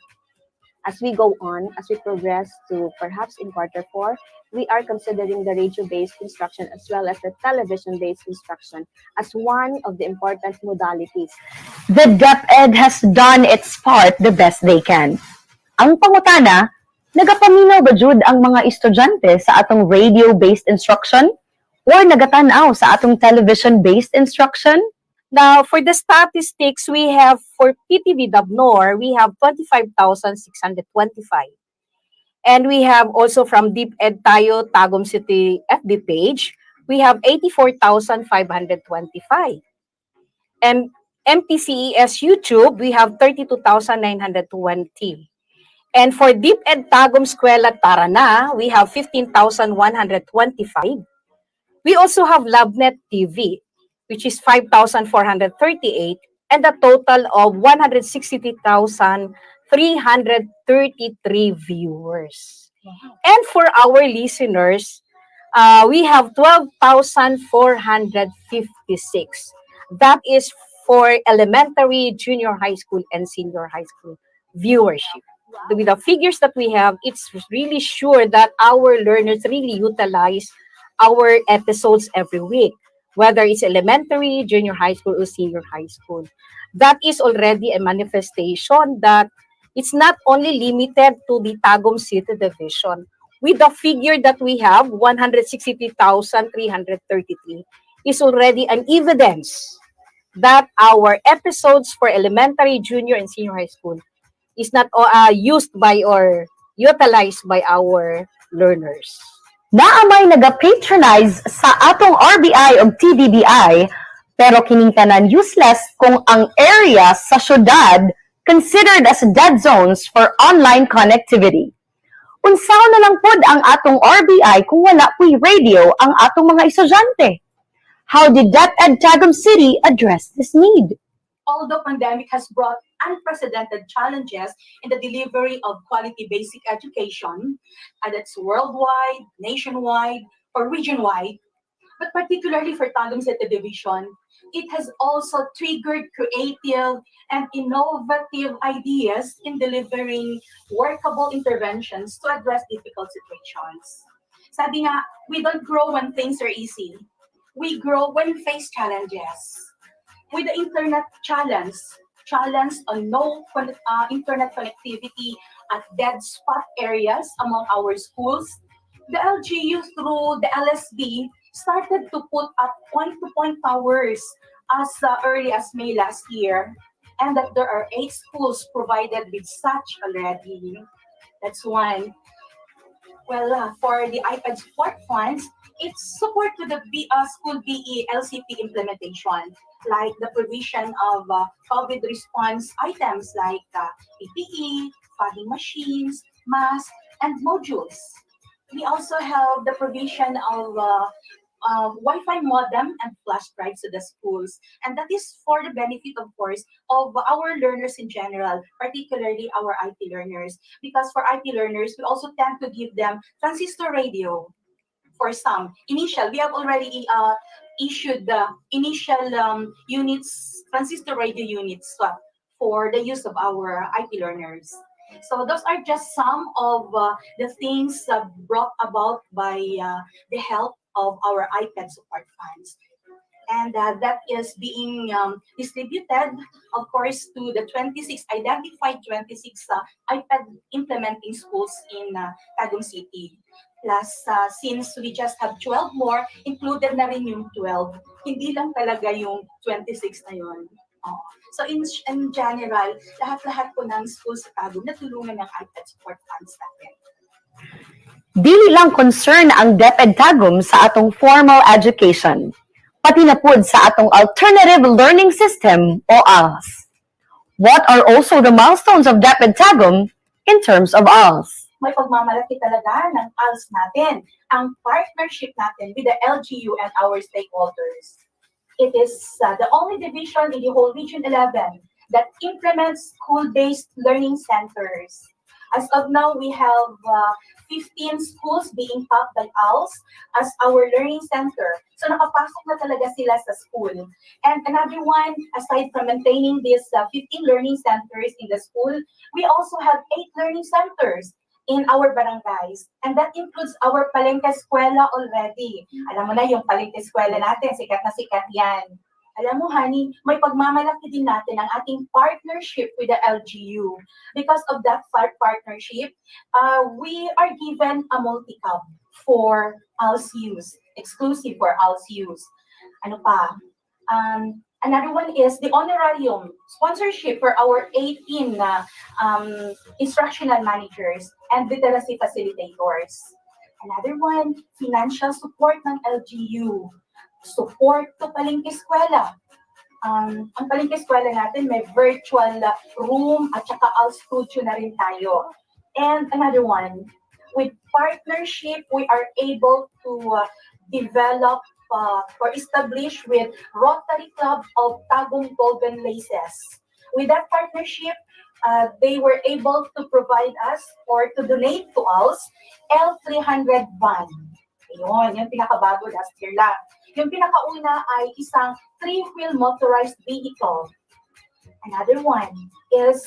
As we go on, as we progress to perhaps in quarter 4, we are considering the radio-based instruction as well as the television-based instruction as one of the important modalities. The DepEd has done its part the best they can. Ang pangutana, nagapaminaw ba jud ang mga estudyante sa atong radio-based instruction or nagatanaw sa atong television-based instruction? Now, for the statistics, we have for PTV Dabnor, we have 25,625. And we have also from DepEd Tayo Tagum City FB page, we have 84,525. And MTCES YouTube, we have 32,920. And for DepEd Tagum Eskwela Tarana, we have 15,125. We also have LabNet TV, which is 5,438, and a total of 163,333 viewers. And for our listeners, we have 12,456. That is for elementary, junior high school, and senior high school viewership. With the figures that we have, it's really sure that our learners really utilize our episodes every week, whether it's elementary, junior high school, or senior high school. That is already a manifestation that it's not only limited to the Tagum City Division. With the figure that we have, 163,333, is already an evidence that our episodes for elementary, junior, and senior high school is not used by or utilized by our learners. Naamay naga-patronize sa atong RBI o TDBI, pero kining tanan useless kung ang area sa syudad considered as dead zones for online connectivity. Unsaw na lang pod ang atong RBI kung wala po'y radio ang atong mga estudyante? How did DepEd Tagum City address this need? Although pandemic has brought unprecedented challenges in the delivery of quality basic education, and it's worldwide, nationwide, or region-wide, But particularly for Tagum City Division, it has also triggered creative and innovative ideas in delivering workable interventions to address difficult situations. Sabi nga, we don't grow when things are easy. We grow when we face challenges. With the internet challenge on internet connectivity at dead spot areas among our schools, the LGU through the LSB started to put up point-to-point towers as early as May last year, and that there are 8 schools provided with such already. That's one. Well, for the iPad support funds, it's support to the school BE LCP implementation, like the provision of COVID response items like PPE, fogging machines, masks, and modules. We also have the provision of Wi-Fi modem and flash drives to the schools. And that is for the benefit, of course, of our learners in general, particularly our IT learners. Because for IT learners, we also tend to give them transistor radio for some. We have already issued the initial units, transistor radio units for the use of our IT learners. So those are just some of the things brought about by the help of our iPad support funds. And that is being distributed, of course, to the 26 identified 26 iPad implementing schools in Tagum City. Plus, since we just have 12 more, included na rin yung 12. Hindi lang talaga yung 26 na yun. So in general, lahat-lahat po ng schools sa Tagum natulungan ng iPad support funds natin. Dili lang concern ang DepEd Tagum sa atong formal education, pati na pud sa atong alternative learning system o ALS. What are also the milestones of DepEd Tagum in terms of ALS? May pagmamalaki talaga ng ALS natin, ang partnership natin with the LGU and our stakeholders. It is the only division in the whole Region 11 that implements school-based learning centers. As of now, we have 15 schools being taught by ALS as our learning center. So nakapasok na talaga sila sa school. And another one, aside from maintaining these 15 learning centers in the school, we also have 8 learning centers in our barangays. And that includes our Palengke Eskwela already. Alam mo na yung Palengke Eskwela natin, sikat na sikat yan. Alam mo, honey, may pagmamalaki din natin ang ating partnership with the LGU. Because of that partnership, we are given a multi-cup for ALS use, exclusive for ALS use. Ano pa? Another one is the honorarium sponsorship for our 18 instructional managers and literacy facilitators. Another one, financial support ng LGU. Support to Palengke Eskwela. Ang Palengke Eskwela natin may virtual room at saka ALS studio na rin tayo. And another one, with partnership, we are able to develop or establish with Rotary Club of Tagum Golden Laces. With that partnership, they were able to provide us or to donate to us L300 van. Ayun, yung pinakabago last year lang. Yung pinakauna ay isang 3-wheel motorized vehicle. Another one is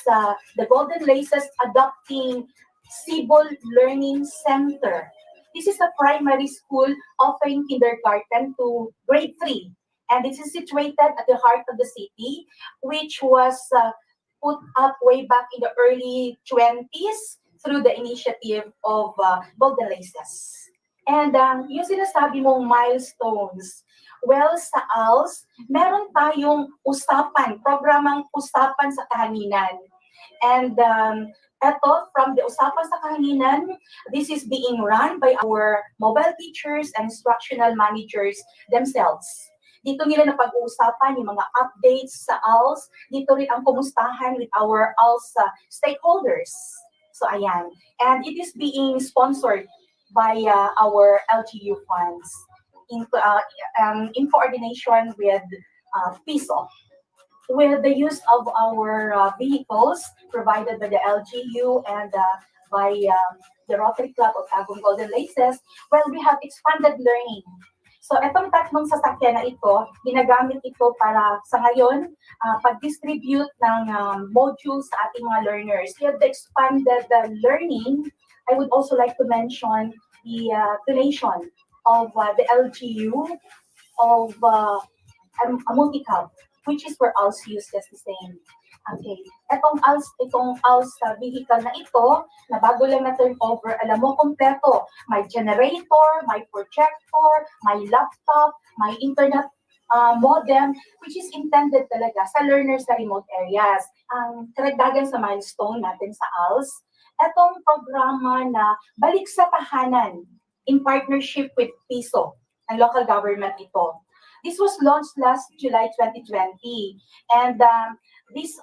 the Golden Laces adopting Cibol Learning Center. This is a primary school offering kindergarten to grade 3. And this is situated at the heart of the city, which was put up way back in the early 20s through the initiative of Golden Laces. And yung sinasabi mong milestones, well, sa ALS, meron tayong programang usapan sa kahanginan. And eto, from the usapan sa kahanginan, this is being run by our mobile teachers and instructional managers themselves. Dito nila napag-uusapan yung mga updates sa ALS. Dito rin ang kumustahan with our ALS stakeholders. So ayan. And it is being sponsored by our LGU funds in coordination with PISO. With the use of our vehicles provided by the LGU and by the Rotary Club of Tagum Golden Laces, well, we have expanded learning. So itong tatlong sasakyan na ito, ginagamit ito para sa ngayon, pag-distribute ng modules sa ating mga learners. We have the expanded learning. I would also like to mention the donation of the LGU of a multi-cab, which is for ALS use just the same. Okay. Itong ALS vehicle na ito, na bago lang na turnover, alam mo, kompleto. May generator, may projector, may laptop, may internet modem, which is intended talaga sa learners sa remote areas. Ang karagdagan sa milestone natin sa ALS, itong programa na Balik sa Tahanan in partnership with PISO, ang local government ito. This was launched last July 2020, and these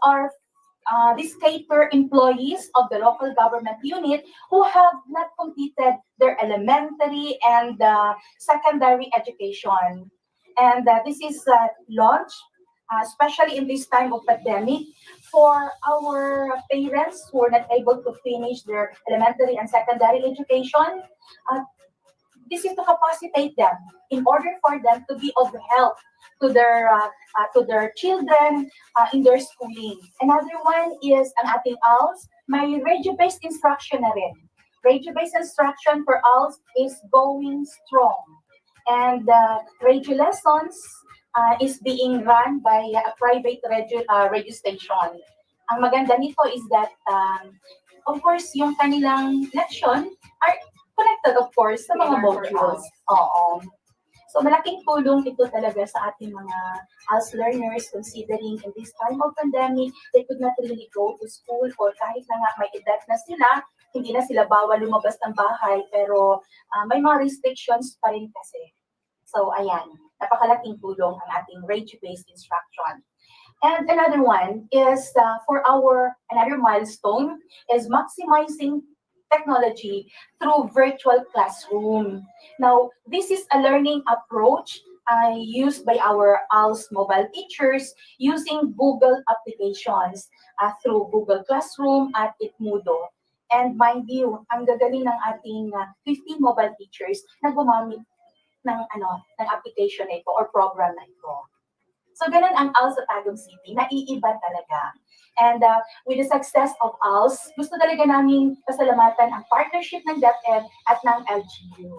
cater employees of the local government unit who have not completed their elementary and secondary education. And this is launched, especially in this time of pandemic, for our parents who are not able to finish their elementary and secondary education. This is to capacitate them in order for them to be of help to their children in their schooling. Another one is ang ating ALS, may radio-based instruction na rin. Radio-based instruction for ALS is going strong. And radio lessons is being run by a private radio station. Ang maganda nito is that, of course, yung kanilang lection are connected, of course, sa mga modules. Oo. So, malaking tulong ito talaga sa ating mga ALS learners, considering in this time of pandemic, they could not really go to school, or kahit na nga may edad na sila, hindi na sila bawal lumabas ng bahay, pero may mga restrictions pa rin kasi. So, ayan, napakalaking tulong ang ating radio-based instruction. And another one is another milestone is maximizing technology through virtual classroom. Now, this is a learning approach used by our ALS mobile teachers using Google applications through Google Classroom at Edmodo. And mind you, ang gagaling ng ating 15 mobile teachers na gumamit ng application na ito or program na ito. So, ganun ang ALS sa Tagum City, naiiba talaga. And with the success of ALS, gusto talaga namin pasalamatan ang partnership ng DepEd at ng LGU.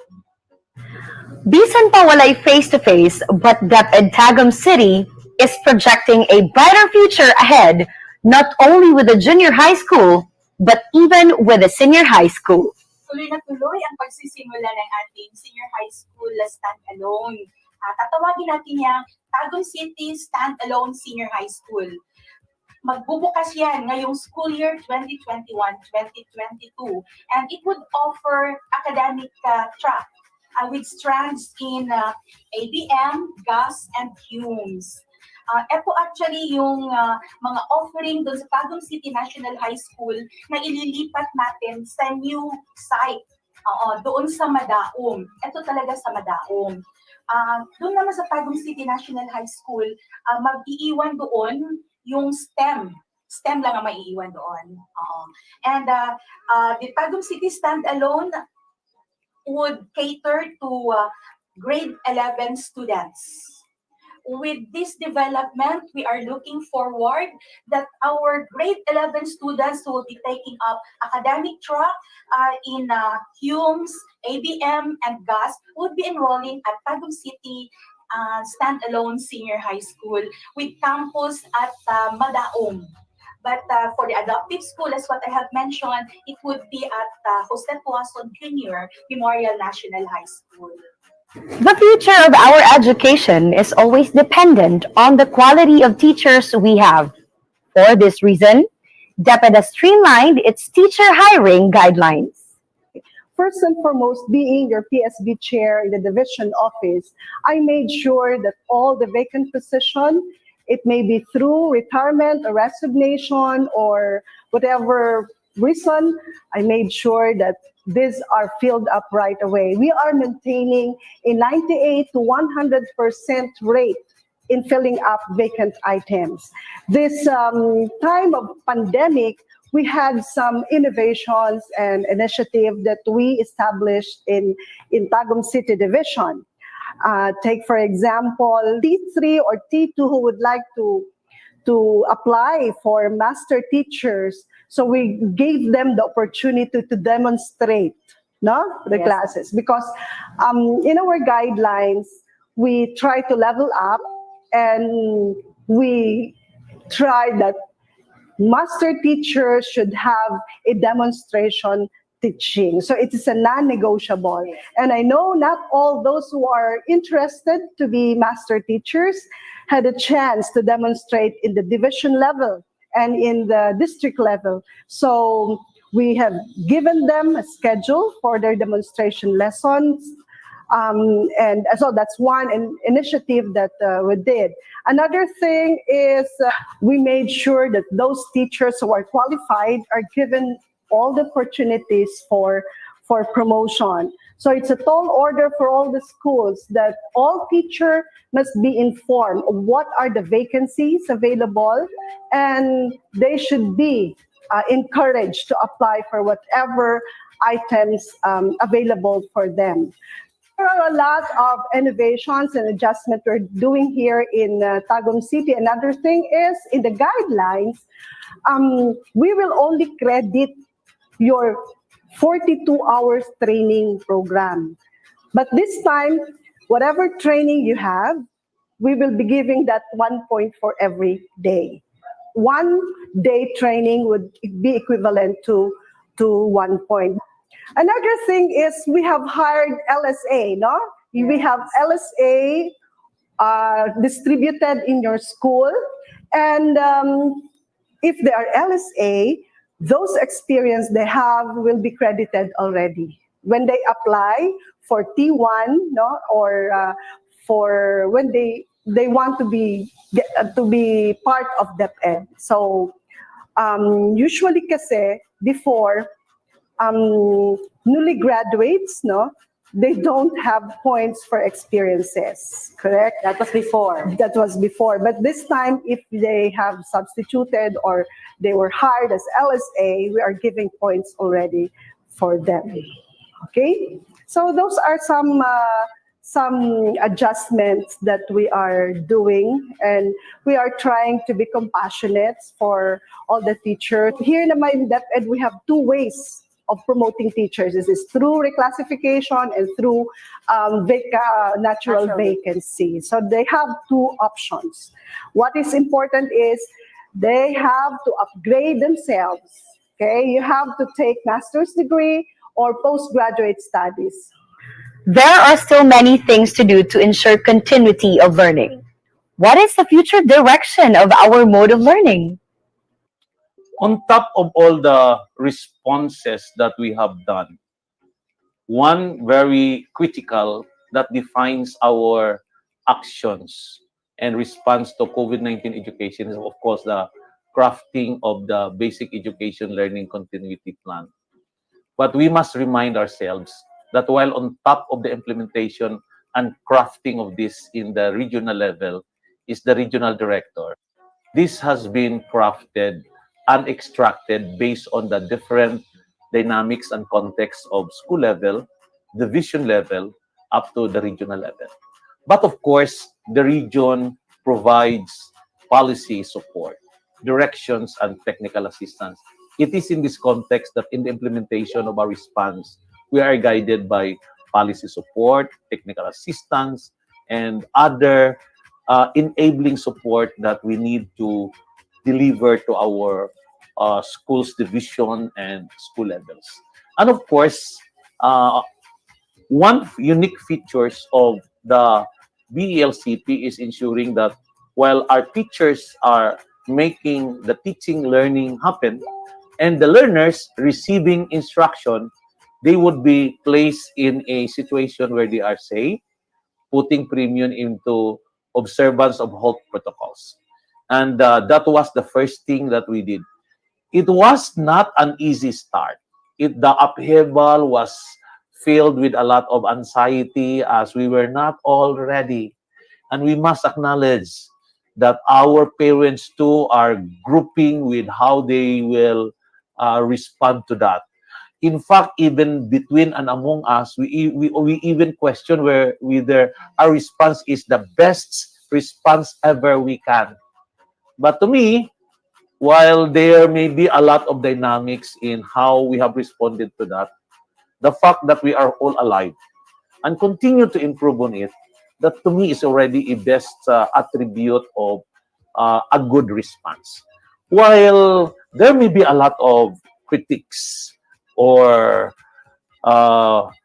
Bisan pa walay face-to-face, but DepEd Tagum City is projecting a brighter future ahead, not only with the junior high school, but even with the senior high school. Tuloy na tuloy ang pagsisimula ng ating senior high school stand-alone. Tatawagin natin yung Tagum City Stand-Alone Senior High School. Magbubukas yan ngayong school year 2021-2022, and it would offer academic track with strands in ABM, gas, and fumes. Ito actually yung mga offering doon sa Tagum City National High School na ililipat natin sa new site, doon sa Madaum. Ito talaga sa Madaum. Doon naman sa Tagum City National High School, mag-iiwan doon yung STEM. STEM lang ang maiiwan doon. And the Tagum City Standalone would cater to grade 11 students. With this development, we are looking forward that our grade 11 students who will be taking up academic track in Humes, ABM, and GAS would be enrolling at Tagum City Standalone Senior High School with campus at Madaum. But for the adoptive school, as what I have mentioned, it would be at Jose Tuason Junior Memorial National High School. The future of our education is always dependent on the quality of teachers we have. For this reason, DepEd has streamlined its teacher hiring guidelines. First and foremost, being your PSB chair in the division office, I made sure that all the vacant position, it may be through retirement or resignation or whatever reason, I made sure that these are filled up right away. We are maintaining a 98 to 100% rate in filling up vacant items. This time of pandemic, we had some innovations and initiative that we established in Tagum City Division. Take, for example, T3 or T2 who would like to apply for master teachers. So we gave them the opportunity to demonstrate the classes because in our guidelines, we try to level up and we try that master teachers should have a demonstration teaching. So it is a non-negotiable. And I know not all those who are interested to be master teachers had a chance to demonstrate in the division level and in the district level. So we have given them a schedule for their demonstration lessons. And so that's one initiative that we did. Another thing is we made sure that those teachers who are qualified are given all the opportunities for promotion. So it's a tall order for all the schools that all teachers must be informed of what are the vacancies available, and they should be encouraged to apply for whatever items available for them. There are a lot of innovations and adjustments we're doing here in Tagum City. Another thing is in the guidelines, we will only credit your 42 hours training program. But this time, whatever training you have, we will be giving that 1 point for every day. 1 day training would be equivalent to 1 point. Another thing is we have hired LSA, no? We have LSA distributed in your school, and if they are LSA, those experience they have will be credited already when they apply for T1, no, or for when they want to be part of DepEd. So usually, kasi before. Newly graduates, no, they don't have points for experiences, correct? That was before. That was before. But this time, if they have substituted or they were hired as LSA, we are giving points already for them. Okay? So those are some adjustments that we are doing, and we are trying to be compassionate for all the teachers. Here in DepEd, we have 2 ways of promoting teachers. This is through reclassification and through natural vacancy. So they have 2 options. What is important is they have to upgrade themselves. Okay, you have to take master's degree or postgraduate studies. There are still many things to do to ensure continuity of learning. What is the future direction of our mode of learning? On top of all the responses that we have done, one very critical that defines our actions and response to COVID-19 education is, of course, the crafting of the basic education learning continuity plan. But we must remind ourselves that while on top of the implementation and crafting of this in the regional level is the regional director, this has been crafted and extracted based on the different dynamics and context of school level, division level, up to the regional level. But of course, the region provides policy support, directions, and technical assistance. It is in this context that in the implementation of our response, we are guided by policy support, technical assistance, and other enabling support that we need to deliver to our schools division and school levels. And of course, one unique features of the BELCP is ensuring that while our teachers are making the teaching learning happen and the learners receiving instruction, they would be placed in a situation where they are safe, putting premium into observance of health protocols. And that was the first thing that we did. It was not an easy start. The upheaval was filled with a lot of anxiety as we were not all ready. And we must acknowledge that our parents too are grouping with how they will respond to that. In fact, even between and among us, we even question whether our response is the best response ever we can. But to me, while there may be a lot of dynamics in how we have responded to that, the fact that we are all alive and continue to improve on it, that to me is already a best attribute of a good response. While there may be a lot of critics, or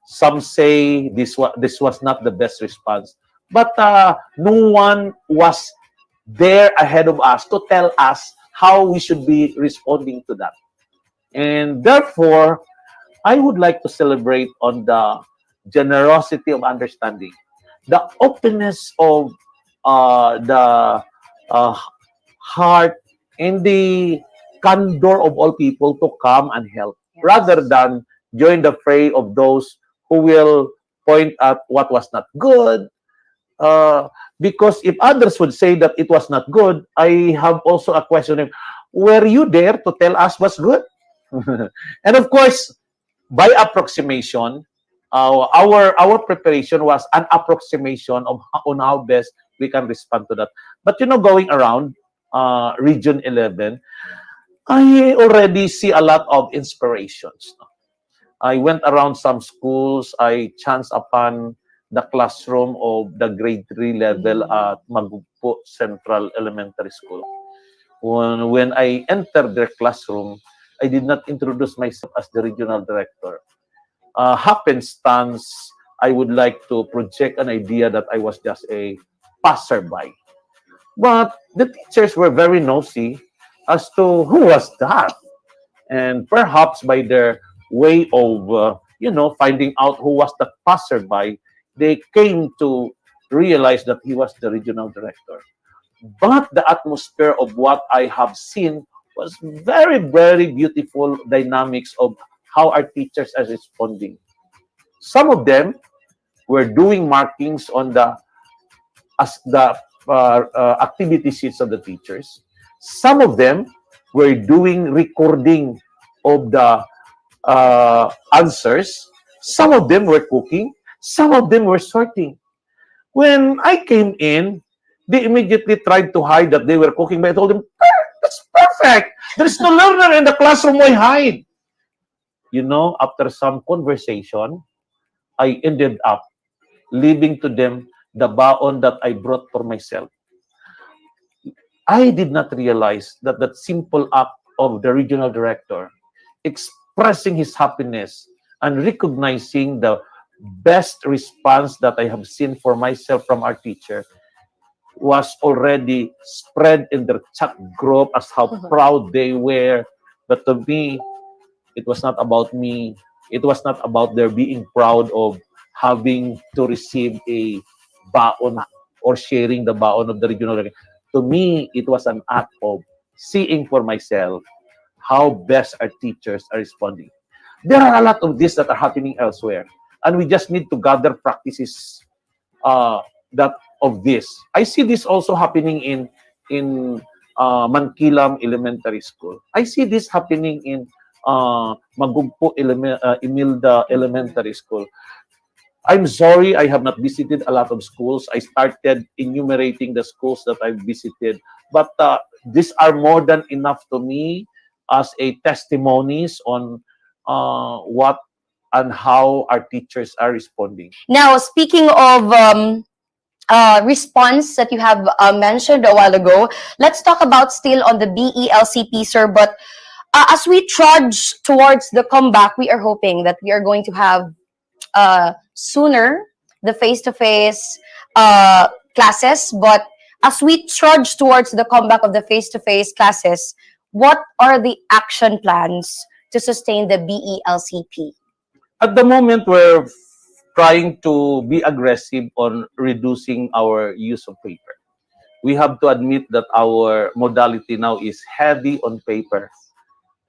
some say this was not the best response, but no one was there ahead of us to tell us how we should be responding to that. And therefore, I would like to celebrate on the generosity of understanding, the openness of the uh, heart, and the candor of all people to come and help, rather than join the fray of those who will point out what was not good. Uh, because if others would say that it was not good, I have also a question of, were you there to tell us what's good? And of course, by approximation, our preparation was an approximation of on how best we can respond to that. But going around Region 11, I already see a lot of inspirations. I went around some schools. I chanced upon the classroom of the grade 3 level at Magugpo Central Elementary School. When I entered their classroom, I did not introduce myself as the regional director. Happenstance, I would like to project an idea that I was just a passerby. But the teachers were very nosy as to who was that. And perhaps by their way of, finding out who was the passerby, they came to realize that he was the regional director. But the atmosphere of what I have seen was very, very beautiful dynamics of how our teachers are responding. Some of them were doing markings on the activity sheets of the teachers. Some of them were doing recording of the answers. Some of them were cooking. Some of them were sorting. When I came in, they immediately tried to hide that they were cooking, but I told them, that's perfect. There's no learner in the classroom. Why hide? After some conversation, I ended up leaving to them the baon that I brought for myself. I did not realize that that simple act of the regional director expressing his happiness and recognizing the best response that I have seen for myself from our teacher was already spread in their chat group as how proud they were. But to me, it was not about me. It was not about their being proud of having to receive a baon or sharing the baon of the regional director. To me, it was an act of seeing for myself how best our teachers are responding. There are a lot of this that are happening elsewhere, and we just need to gather practices that of this. I see this also happening in Mankilam Elementary School. I see this happening in Magugpo Imilda Elementary School. I'm sorry, I have not visited a lot of schools. I started enumerating the schools that I've visited, but these are more than enough to me as a testimonies on what and how our teachers are responding. Now, speaking of response that you have mentioned a while ago, let's talk about still on the BELCP, sir. But as we trudge towards the comeback, we are hoping that we are going to have sooner the face-to-face classes. But as we trudge towards the comeback of the face-to-face classes, what are the action plans to sustain the BELCP? At the moment, we're trying to be aggressive on reducing our use of paper. We have to admit that our modality now is heavy on paper.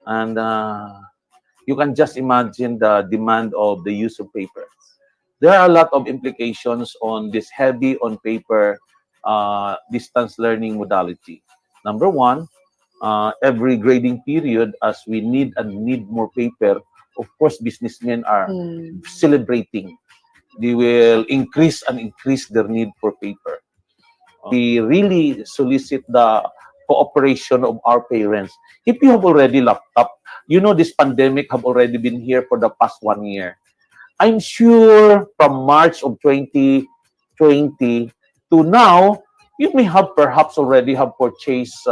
And you can just imagine the demand of the use of paper. There are a lot of implications on this heavy on paper distance learning modality. Number one, every grading period, as we need more paper, of course, businessmen are celebrating. They will increase their need for paper. We really solicit the cooperation of our parents. If you have already laptop, you know this pandemic have already been here for the past 1 year. I'm sure from March of 2020 to now, you may have perhaps already have purchased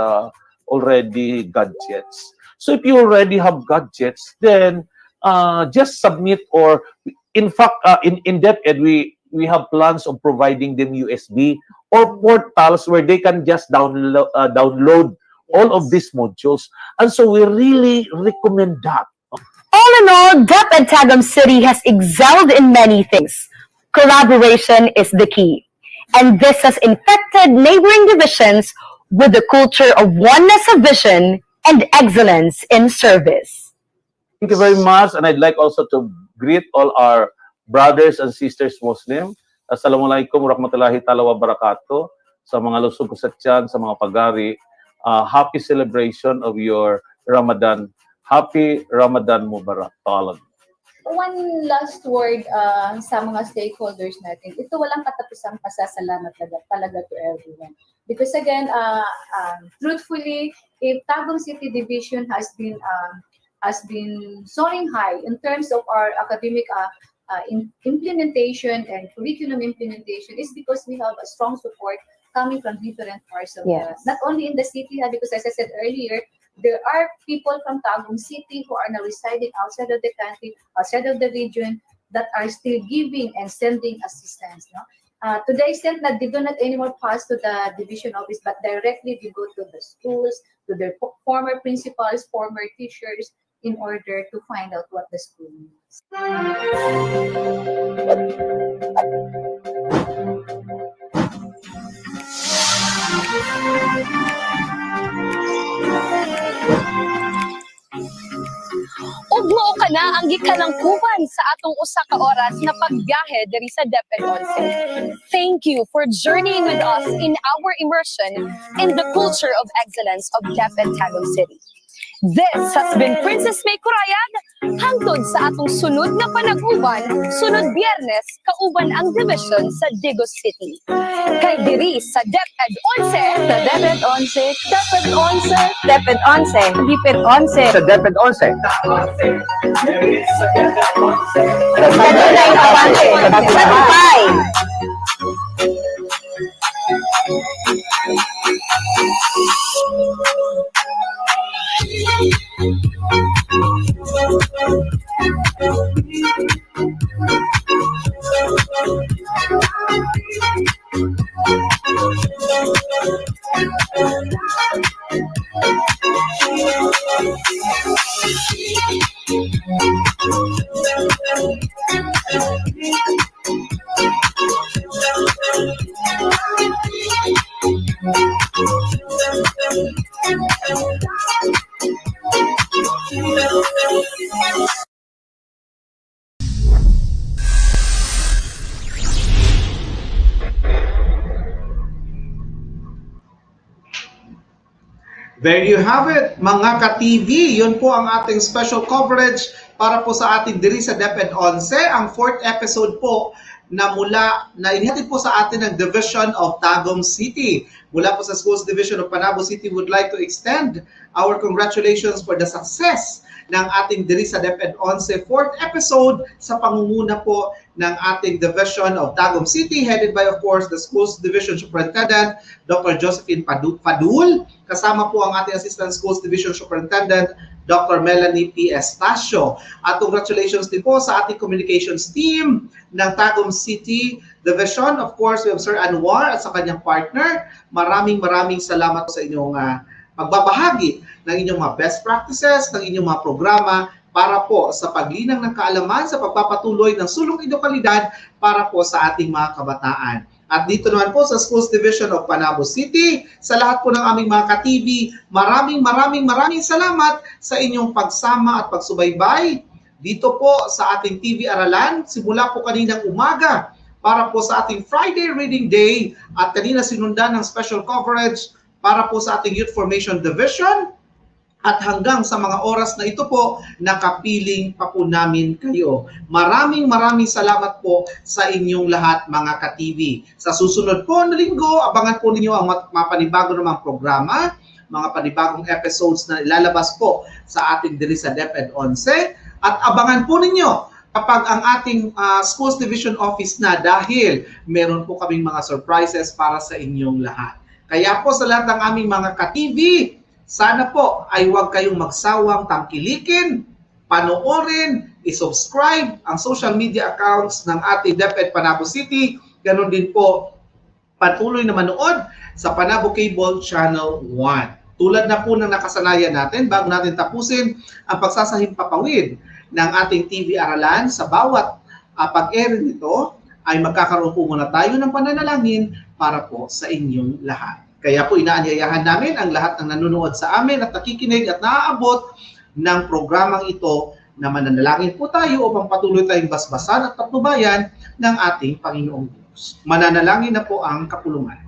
already gadgets. So if you already have gadgets, then just submit, or in fact, in DepEd, we have plans of providing them USB or portals where they can just download all of these modules. And so we really recommend that. All in all, DepEd Tagum City has excelled in many things. Collaboration is the key. And this has infected neighboring divisions with the culture of oneness of vision and excellence in service. Thank you very much. And I'd like also to greet all our brothers and sisters Muslim. Assalamualaikum warahmatullahi ta'ala wabarakatuh. Sa mga lusog ko sa tiyan, sa mga pagari, happy celebration of your Ramadan. Happy Ramadan Mubarak. One last word sa mga stakeholders natin. Ito walang katapusang pasasalamat talaga to everyone. Because again, truthfully, if Tagum City Division has been soaring high in terms of our academic implementation and curriculum implementation, is because we have a strong support coming from different parts of not only in the city, because as I said earlier, there are people from Tagum City who are now residing outside of the country, outside of the region, that are still giving and sending assistance. No? To the extent that they do not anymore pass to the division office, but directly they go to the schools, to their former principals, former teachers, in order to find out what the school needs. Ugmo ka na ang gikalangkuban sa atong usa ka oras na pagbiyahe diri sa DepEd 11. Thank you for journeying with us in our immersion in the culture of excellence of DepEd Tagum City. This has been Princess May Kurayag, hangtod sa atong sunod na panag-uban, sunod Biyernes, kauban ang division sa Digos City. Kay diri sa DepEd 11, sa DepEd 11, DepEd 11, DepEd 11, DepEd 11, sa DepEd 11. Sa DepEd 11, There you have it, mga ka-TV. Yun po ang ating special coverage para po sa ating diri sa DepEd 11, ang 4th episode po na inihatid po sa atin ng Division of Tagum City. Mula po sa Schools Division of Panabo City, would like to extend our congratulations for the success ng ating diri sa DepEd 11 4th episode sa pangunguna po ng ating Division of Tagum City, headed by, of course, the Schools Division Superintendent, Dr. Josephine Padul. Kasama po ang ating Assistant Schools Division Superintendent, Dr. Melanie P. Estacio. At congratulations din po sa ating communications team ng Tagum City Division. Of course, we have Sir Anwar at sa kanyang partner. Maraming salamat sa inyong pagbabahagi ng inyong mga best practices, ng inyong mga programa para po sa paglinang ng kaalaman, sa pagpapatuloy ng sulong edukalidad para po sa ating mga kabataan. At dito naman po sa Schools Division of Panabo City, sa lahat po ng aming mga ka-TV, maraming salamat sa inyong pagsama at pagsubaybay dito po sa ating TV Aralan, simula po kaninang umaga para po sa ating Friday Reading Day, at kanina sinundan ng special coverage para po sa ating Youth Formation Division. At hanggang sa mga oras na ito po, nakapiling pa po namin kayo. Maraming salamat po sa inyong lahat mga ka-TV. Sa susunod po na linggo, abangan po ninyo ang mga panibago namang programa, mga panibagong episodes na ilalabas po sa ating diri sa DepEd 11. At abangan po ninyo kapag ang ating Schools Division Office na dahil meron po kaming mga surprises para sa inyong lahat. Kaya po sa lahat ng aming mga ka-TV, sana po ay huwag kayong magsawang tangkilikin, panoorin, isubscribe ang social media accounts ng ating DepEd Panabo City. Ganon din po, patuloy na manood sa Panabo Cable Channel 1. Tulad na po ng nakasanayan natin, bago natin tapusin ang pagsasahimpapawid ng ating TV Aralan, sa bawat pag-air nito ay magkakaroon po muna tayo ng pananalangin para po sa inyong lahat. Kaya po inaanyayahan namin ang lahat ng nanonood sa amin at nakikinig at naaabot ng programang ito na mananalangin po tayo upang patuloy tayong basbasan at patnubayan ng ating Panginoong Diyos. Mananalangin na po ang kapulungan.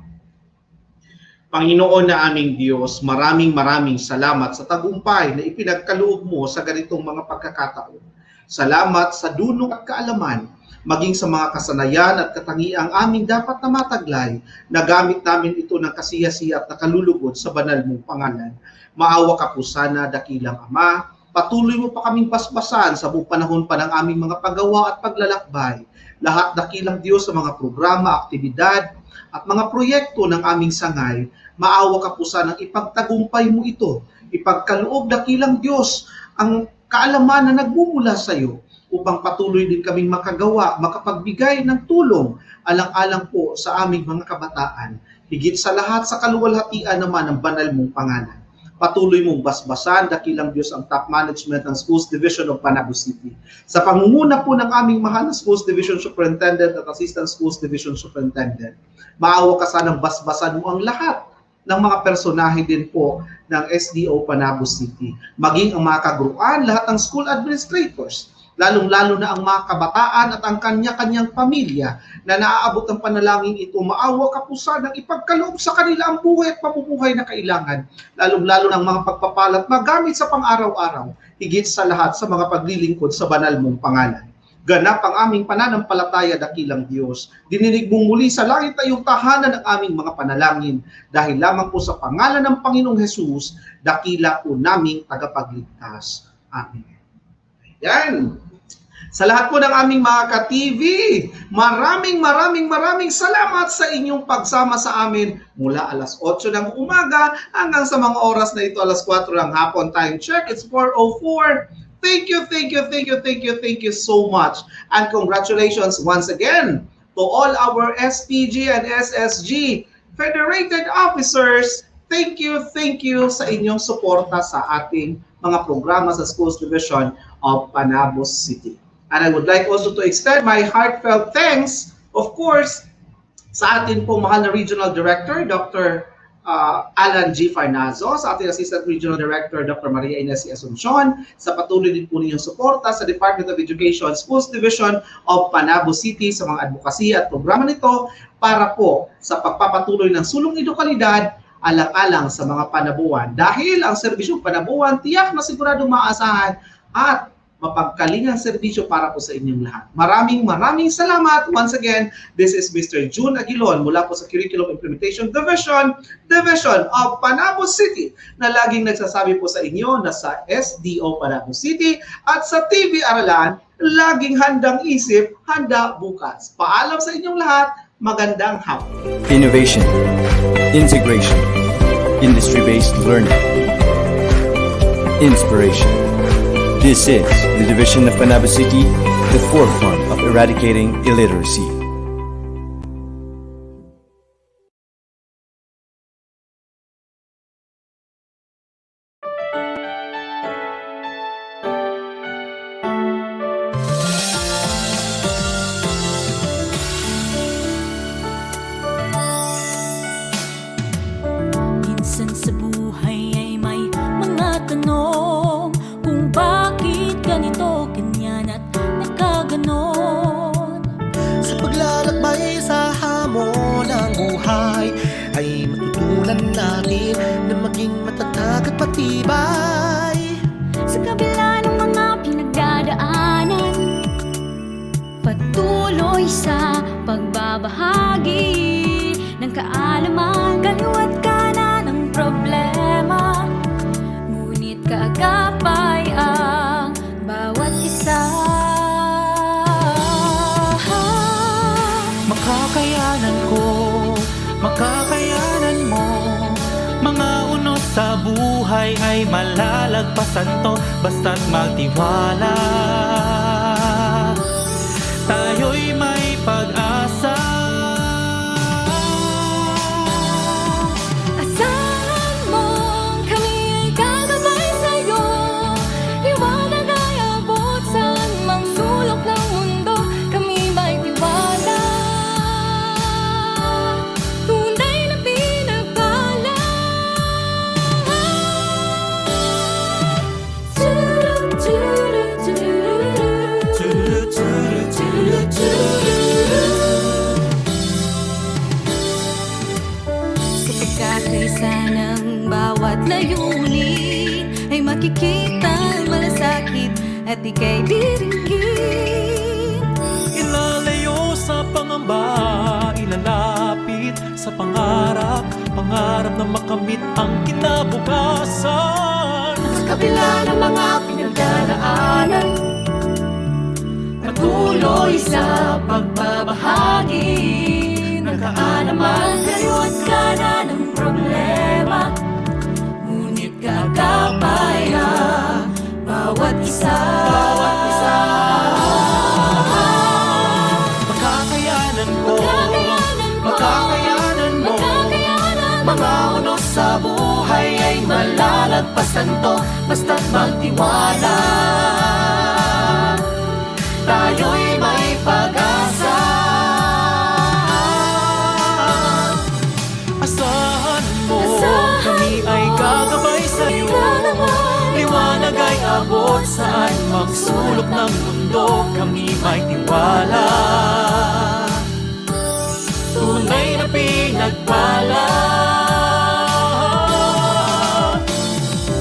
Panginoon na aming Diyos, maraming salamat sa tagumpay na ipinagkaloob mo sa ganitong mga pagkakataon. Salamat sa dunong at kaalaman, maging sa mga kasanayan at katangiang aming dapat na mataglay, nagamit namin ito ng kasiyasiya at nakalulugod sa banal mong pangalan. Maawa ka po sana, dakilang Ama, patuloy mo pa kaming basbasan sa buong panahon pa ng aming mga paggawa at paglalakbay. Lahat dakilang Diyos sa mga programa, aktibidad at mga proyekto ng aming sangay, maawa ka po sanang ipagtagumpay mo ito. Ipagkaloob dakilang Diyos ang kaalaman na nagmumula sa iyo, upang patuloy din kaming makagawa, makapagbigay ng tulong, alang-alang po sa aming mga kabataan. Higit sa lahat, sa kaluwalhatian naman ng banal mong pangalan. Patuloy mong basbasan, dakilang Diyos, ang top management ng Schools Division of Panabo City. Sa pangunguna po ng aming mahal na Schools Division Superintendent at Assistant Schools Division Superintendent, maawa ka sanang basbasan mo ang lahat ng mga personahe din po ng SDO Panabo City. Maging ang mga kagruan, lahat ng school administrators, lalong-lalo na ang mga kabataan at ang kanya-kanyang pamilya na naaabot ng panalangin ito, maawa ka po sanang ipagkaloob sa kanila ang buhay at pamumuhay na kailangan, lalong-lalo ng mga pagpapalat magamit sa pang-araw-araw, higit sa lahat sa mga paglilingkod sa banal mong pangalan. Ganap ang aming pananampalataya, dakilang Diyos. Dininig mong muli sa langit ay yung tahanan ng aming mga panalangin, dahil lamang po sa pangalan ng Panginoong Hesus, dakila po naming tagapagligtas. Amen. Yan. Sa lahat po ng aming mga ka-TV, maraming salamat sa inyong pagsama sa amin mula alas 8 ng umaga hanggang sa mga oras na ito, alas 4 ng hapon. Time check, it's 4:04. Thank you so much. And congratulations once again to all our SPG and SSG Federated officers. Thank you sa inyong suporta sa ating mga programa sa Schools Division of Panabo City. And I would like also to extend my heartfelt thanks, of course, sa atin pong mahal na Regional Director, Dr. Alan G. Farnazo, sa ating Assistant Regional Director, Dr. Maria Ines Asuncion, sa patuloy din po ninyong suporta sa Department of Education, Schools Division of Panabo City, sa mga advocacy at programa nito para po sa pagpapatuloy ng sulong edukalidad alang-alang sa mga Panabuan. Dahil ang serbisyong Panabuan, tiyak na siguradong maasahan at mapagkalingang serbisyo para po sa inyong lahat. Maraming salamat. Once again, this is Mr. June Aguilon mula po sa Curriculum Implementation Division of Panabo City, na laging nagsasabi po sa inyo na sa SDO Panabo City at sa TV Aralan, laging handang isip, handa bukas. Paalam sa inyong lahat. Magandang hapon. Innovation, integration, industry-based learning, inspiration. This is the Division of Panabo City, the forefront of eradicating illiteracy. Minsan sa buhay ay may mga tanong kung bakit ganito, ganyan at nagkaganon. Sa paglalakbay sa hamon ng buhay ay matutunan natin na maging matatag at matibay. kaagapay ang bawat isa. Makakayanan ko, makakayanan mo. Mga unos sa buhay ay malalagpasan to, basta't magtiwala. Tayo'y may pag-asa. Asahan mong kami ay gagabay sa'yo. Liwanag ay abot saan mang sulok ng mundo. Kami may tiwala, tunay na pinagpala. Sa pagkakaisa ng bawat layunin ay makikita malasakit at ika'y diringgin. Ilalayo sa pangamba, ilalapit sa pangarap. Pangarap na makamit ang kinabukasan. Sa kabila ng mga pinagdaraanan, patuloy sa pagbabahagi. Nagkaalaman ngayon ka na ng problema, ngunit kakapay ang bawat isa. Makakayanan ko, makakayanan mo. Mga unos sa buhay ay malalagpasan to, basta't magtiwala. Tayo'y may pag-asa. Asahan mo, kami ay gagabay sa'yo. Liwanag ay abot saan magsulok ng mundo. Kami may tiwala, tunay na pinagpala.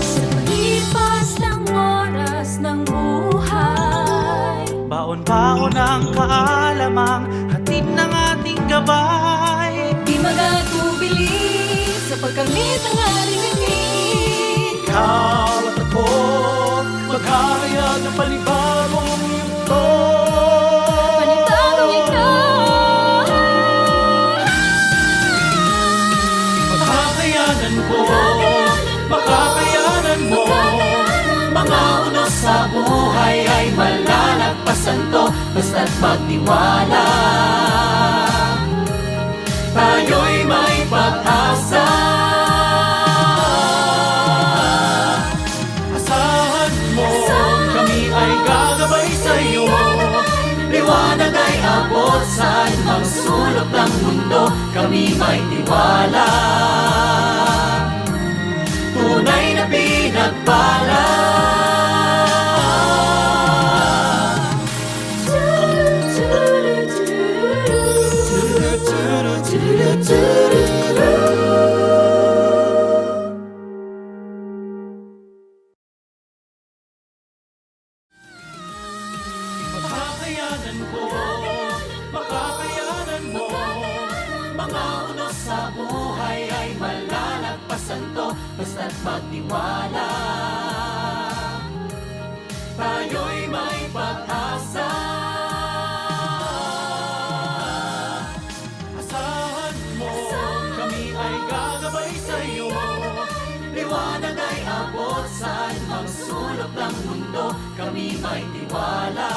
Sa palipas ng oras ng buhay, Baon-baon ang kaalamang hatid ng ating gabay. di magatubili sa pagkamit ng ating limit. Ikaw at ako, maghahayag ng panibagong yugto. Panibagong ikaw. Makakayanan ko, makakayanan mo. Mga unos sa buhay ay malalagpasan to, basta't magtiwala. Tayo'y may pag-asa. Asahan mo, kami ay gagabay sa'yo. Liwanag ay abot saan mang sulok ng mundo. Kami may tiwala, tunay na pinagpala. Makakayanan ko, makakayanan mo. Mga unos sa buhay ay malalagpasan to, basta't magtiwala. Tayo'y may pag-asa. Asahan mo, kami ay gagabay sa'yo. Liwanag ay abot saan mang sulok ng mundo. Kami may tiwala,